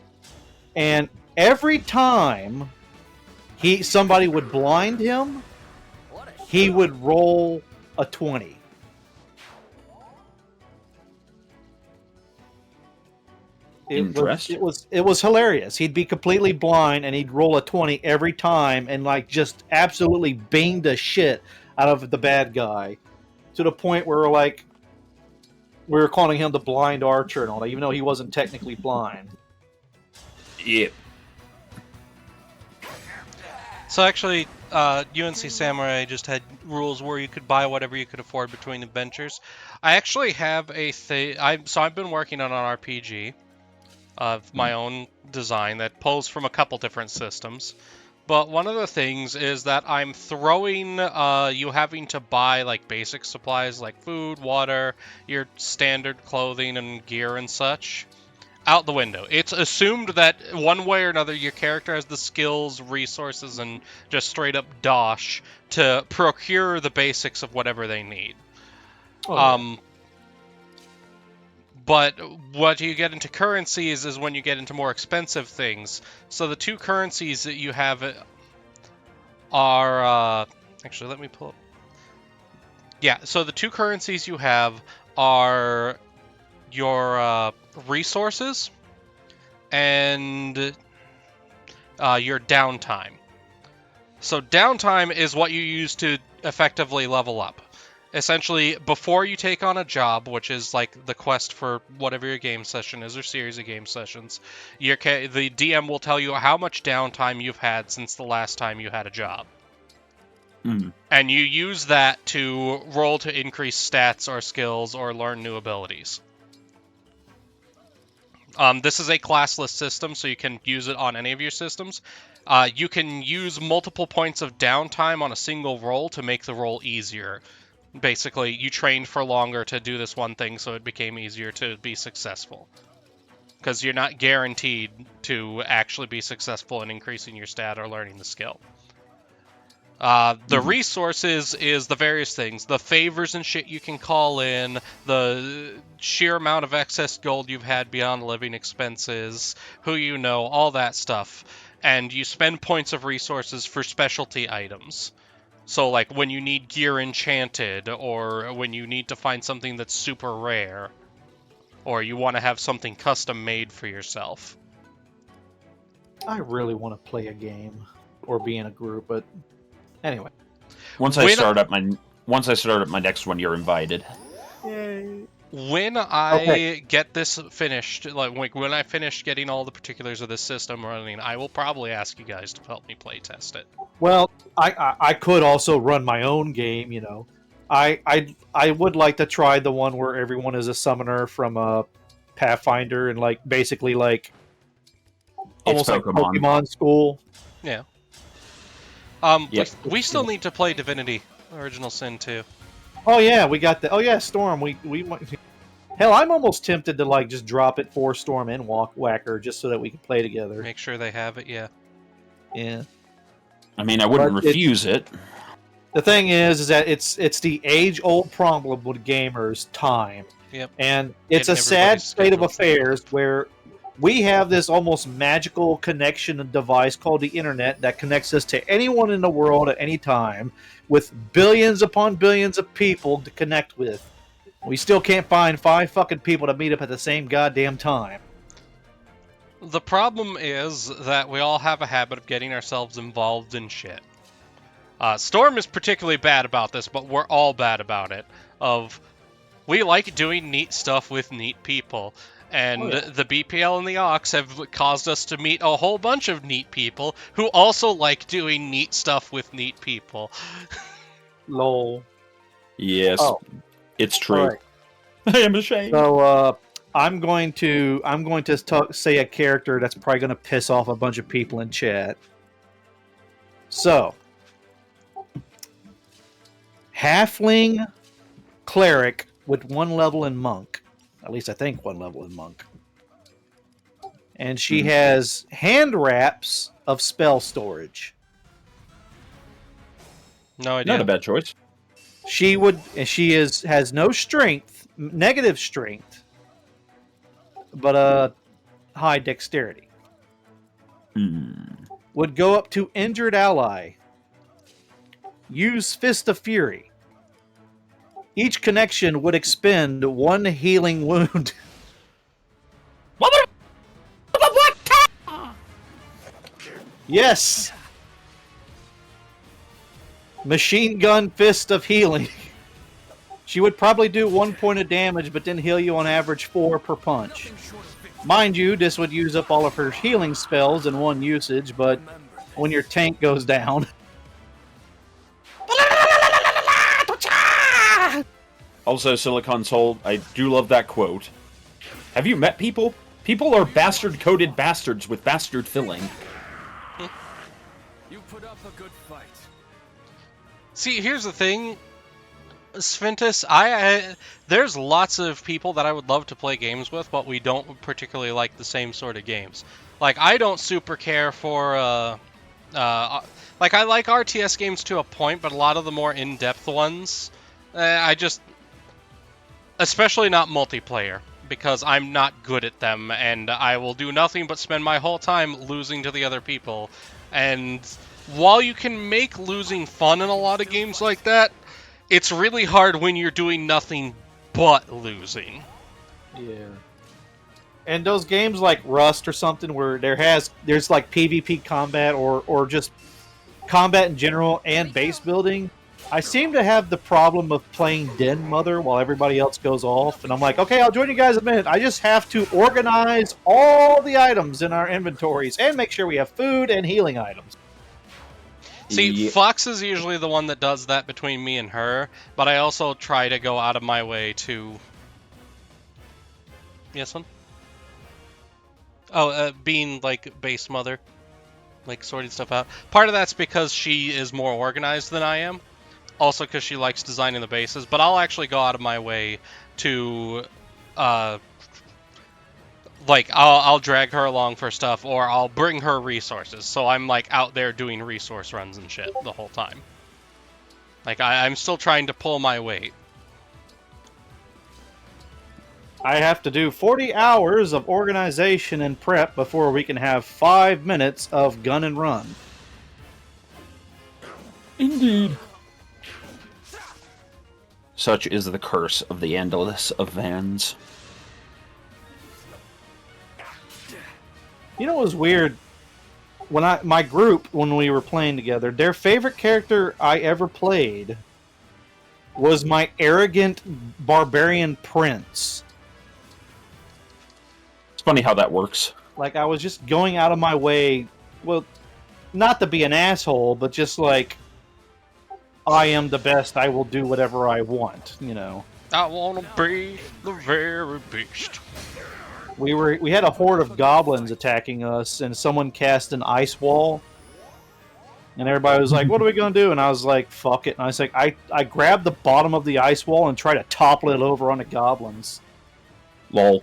Speaker 2: and every time somebody would blind him, he would roll a 20. It was hilarious. He'd be completely blind, and he'd roll a 20 every time, and like just absolutely bang the shit out of the bad guy. To the point where, like, we were calling him the blind archer and all that, even though he wasn't technically blind.
Speaker 4: Yeah.
Speaker 1: So actually, UNC Samurai just had rules where you could buy whatever you could afford between adventures. I actually have a thing. I've been working on an RPG of my own design that pulls from a couple different systems. But one of the things is that I'm throwing you having to buy like basic supplies like food, water, your standard clothing and gear and such out the window. It's assumed that one way or another your character has the skills, resources, and just straight up dosh to procure the basics of whatever they need.
Speaker 2: Oh,
Speaker 1: But what you get into currencies is when you get into more expensive things. So the two currencies that you have are... actually, let me pull up. Yeah, so the two currencies you have are your resources and your downtime. So downtime is what you use to effectively level up. Essentially, before you take on a job, which is like the quest for whatever your game session is or series of game sessions, the DM will tell you how much downtime you've had since the last time you had a job.
Speaker 4: Mm.
Speaker 1: And you use that to roll to increase stats or skills or learn new abilities. This is a classless system, so you can use it on any of your systems. You can use multiple points of downtime on a single roll to make the roll easier. Basically, you trained for longer to do this one thing, so it became easier to be successful. Because you're not guaranteed to actually be successful in increasing your stat or learning the skill. The resources is the various things, the favors and shit you can call in, the sheer amount of excess gold you've had beyond living expenses, who you know, all that stuff. And you spend points of resources for specialty items. So, like, when you need gear enchanted, or when you need to find something that's super rare, or you want to have something custom made for yourself.
Speaker 2: I really want to play a game or be in a group, but anyway.
Speaker 4: Once I start up my next one, you're invited.
Speaker 2: Yay.
Speaker 1: When I get this finished, like when I finish getting all the particulars of this system running, I will probably ask you guys to help me play test it.
Speaker 2: Well, I could also run my own game, you know. I would like to try the one where everyone is a summoner from a Pathfinder and like basically like almost like Pokemon School.
Speaker 1: Yeah. We still need to play Divinity Original Sin 2.
Speaker 2: Oh yeah, we got the. Oh yeah, Storm. We hell, I'm almost tempted to like just drop it for Storm and Whacker just so that we can play together.
Speaker 1: Make sure they have it. Yeah.
Speaker 2: Yeah.
Speaker 4: I mean, I wouldn't refuse it.
Speaker 2: The thing is that it's the age-old problem with gamers: time.
Speaker 1: Yep.
Speaker 2: And it's a sad state of affairs where we have this almost magical connection and device called the internet that connects us to anyone in the world at any time, with billions upon billions of people to connect with. We still can't find 5 fucking people to meet up at the same goddamn time.
Speaker 1: The problem is that we all have a habit of getting ourselves involved in shit. Storm is particularly bad about this, but we're all bad about it. We like doing neat stuff with neat people. And the BPL and the Ox have caused us to meet a whole bunch of neat people who also like doing neat stuff with neat people.
Speaker 2: Lol.
Speaker 4: Yes, it's true.
Speaker 2: Right.
Speaker 4: I am ashamed.
Speaker 2: So I'm going to say a character that's probably going to piss off a bunch of people in chat. So, halfling cleric with 1 level in monk. At least I think 1 level in monk. And she has hand wraps of spell storage.
Speaker 1: No idea.
Speaker 4: Not a bad choice.
Speaker 2: She has no strength, negative strength, but high dexterity. Would go up to injured ally. Use Fist of Fury. Each connection would expend 1 healing wound. Yes! Machine gun Fist of Healing. She would probably do 1 point of damage, but then heal you on average 4 per punch. Mind you, this would use up all of her healing spells in 1 usage, but when your tank goes down...
Speaker 4: Also, Silicon Soul, I do love that quote. Have you met people? People are bastard-coated bastards with bastard filling.
Speaker 9: You put up a good fight.
Speaker 1: See, here's the thing, Sventus. There's lots of people that I would love to play games with, but we don't particularly like the same sort of games. Like, I don't super care for, like, I like RTS games to a point, but a lot of the more in-depth ones, especially not multiplayer, because I'm not good at them, and I will do nothing but spend my whole time losing to the other people. And while you can make losing fun in a lot of games like that, it's really hard when you're doing nothing but losing.
Speaker 2: Yeah. And those games like Rust or something where there's like PvP combat or just combat in general and base building, I seem to have the problem of playing Den Mother while everybody else goes off, and I'm like, okay, I'll join you guys in a minute. I just have to organize all the items in our inventories and make sure we have food and healing items.
Speaker 1: See, Fox is usually the one that does that between me and her, but I also try to go out of my way to... Yes, one? Oh, being, like, base mother. Like, sorting stuff out. Part of that's because she is more organized than I am. Also because she likes designing the bases, but I'll actually go out of my way to like I'll drag her along for stuff, or I'll bring her resources. So I'm like out there doing resource runs and shit the whole time. Like I'm still trying to pull my weight.
Speaker 2: I have to do 40 hours of organization and prep before we can have 5 minutes of gun and run.
Speaker 13: Indeed.
Speaker 4: Such is the curse of the endless of Vans.
Speaker 2: You know what was weird? My group, when we were playing together, their favorite character I ever played was my arrogant barbarian prince.
Speaker 4: It's funny how that works.
Speaker 2: Like, I was just going out of my way, well, not to be an asshole, but just like, I am the best, I will do whatever I want, you know.
Speaker 1: I wanna be the very beast.
Speaker 2: We had a horde of goblins attacking us, and someone cast an ice wall. And everybody was like, what are we going to do? And I was like, fuck it. And I was like, I grabbed the bottom of the ice wall and tried to topple it over on the goblins.
Speaker 4: Lol.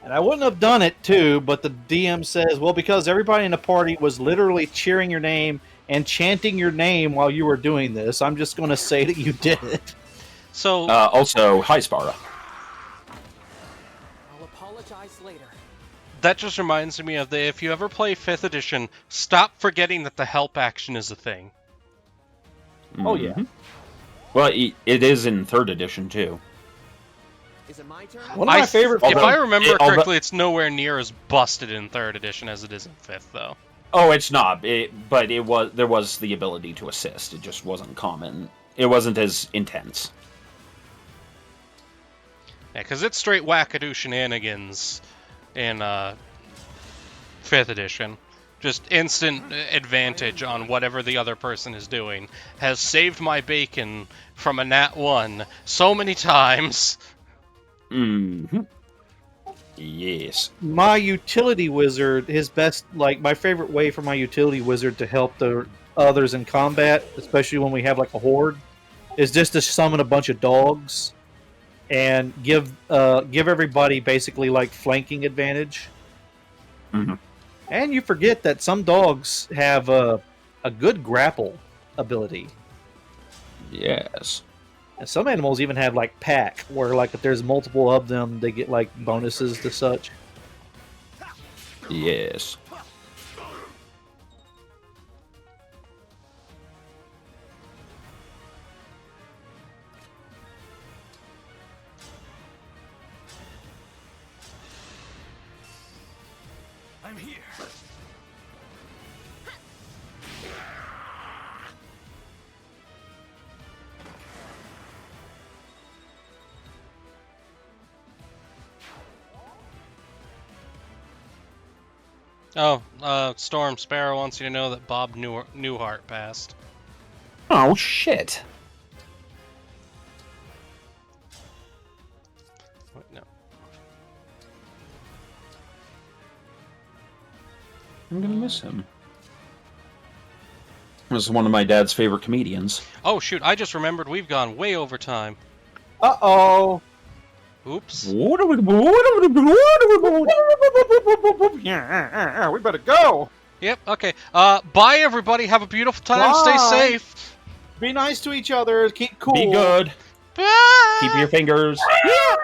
Speaker 2: And I wouldn't have done it, too, but the DM says, well, because everybody in the party was literally cheering your name and chanting your name while you were doing this, I'm just going to say that you did it.
Speaker 1: So...
Speaker 4: also, hi, Spara.
Speaker 6: I'll apologize later.
Speaker 1: That just reminds me of if you ever play 5th edition, stop forgetting that the help action is a thing.
Speaker 2: Oh, yeah.
Speaker 4: Well, it is in 3rd edition, too.
Speaker 6: Is it my turn?
Speaker 2: One of my favorite...
Speaker 1: If I remember correctly, it's nowhere near as busted in 3rd edition as it is in 5th, though.
Speaker 4: Oh, it's not. But there was the ability to assist. It just wasn't common. It wasn't as intense.
Speaker 1: Yeah, because it's straight wackadoo shenanigans in 5th edition. Just instant advantage on whatever the other person is doing. Has saved my bacon from a nat 1 so many times.
Speaker 4: Mm-hmm. Yes.
Speaker 2: My utility wizard, my favorite way for my utility wizard to help the others in combat, especially when we have like a horde, is just to summon a bunch of dogs and give everybody basically like flanking advantage.
Speaker 4: Mm-hmm.
Speaker 2: And you forget that some dogs have a good grapple ability.
Speaker 4: Yes.
Speaker 2: And some animals even have like pack, where like if there's multiple of them, they get like bonuses to such.
Speaker 4: Yes.
Speaker 14: I'm here.
Speaker 1: Oh, Storm Sparrow wants you to know that Bob Newhart passed.
Speaker 4: Oh, shit.
Speaker 1: Wait, no.
Speaker 4: I'm gonna miss him. He was one of my dad's favorite comedians.
Speaker 1: Oh, shoot, I just remembered we've gone way over time.
Speaker 2: Uh-oh.
Speaker 1: Oops.
Speaker 2: We better go.
Speaker 1: Yep, okay. Bye, everybody. Have a beautiful time. Stay
Speaker 2: Bye.
Speaker 1: safe.
Speaker 2: Be nice to each other. Keep cool.
Speaker 4: Be good.
Speaker 1: Bye.
Speaker 4: Keep your fingers.
Speaker 2: Yeah.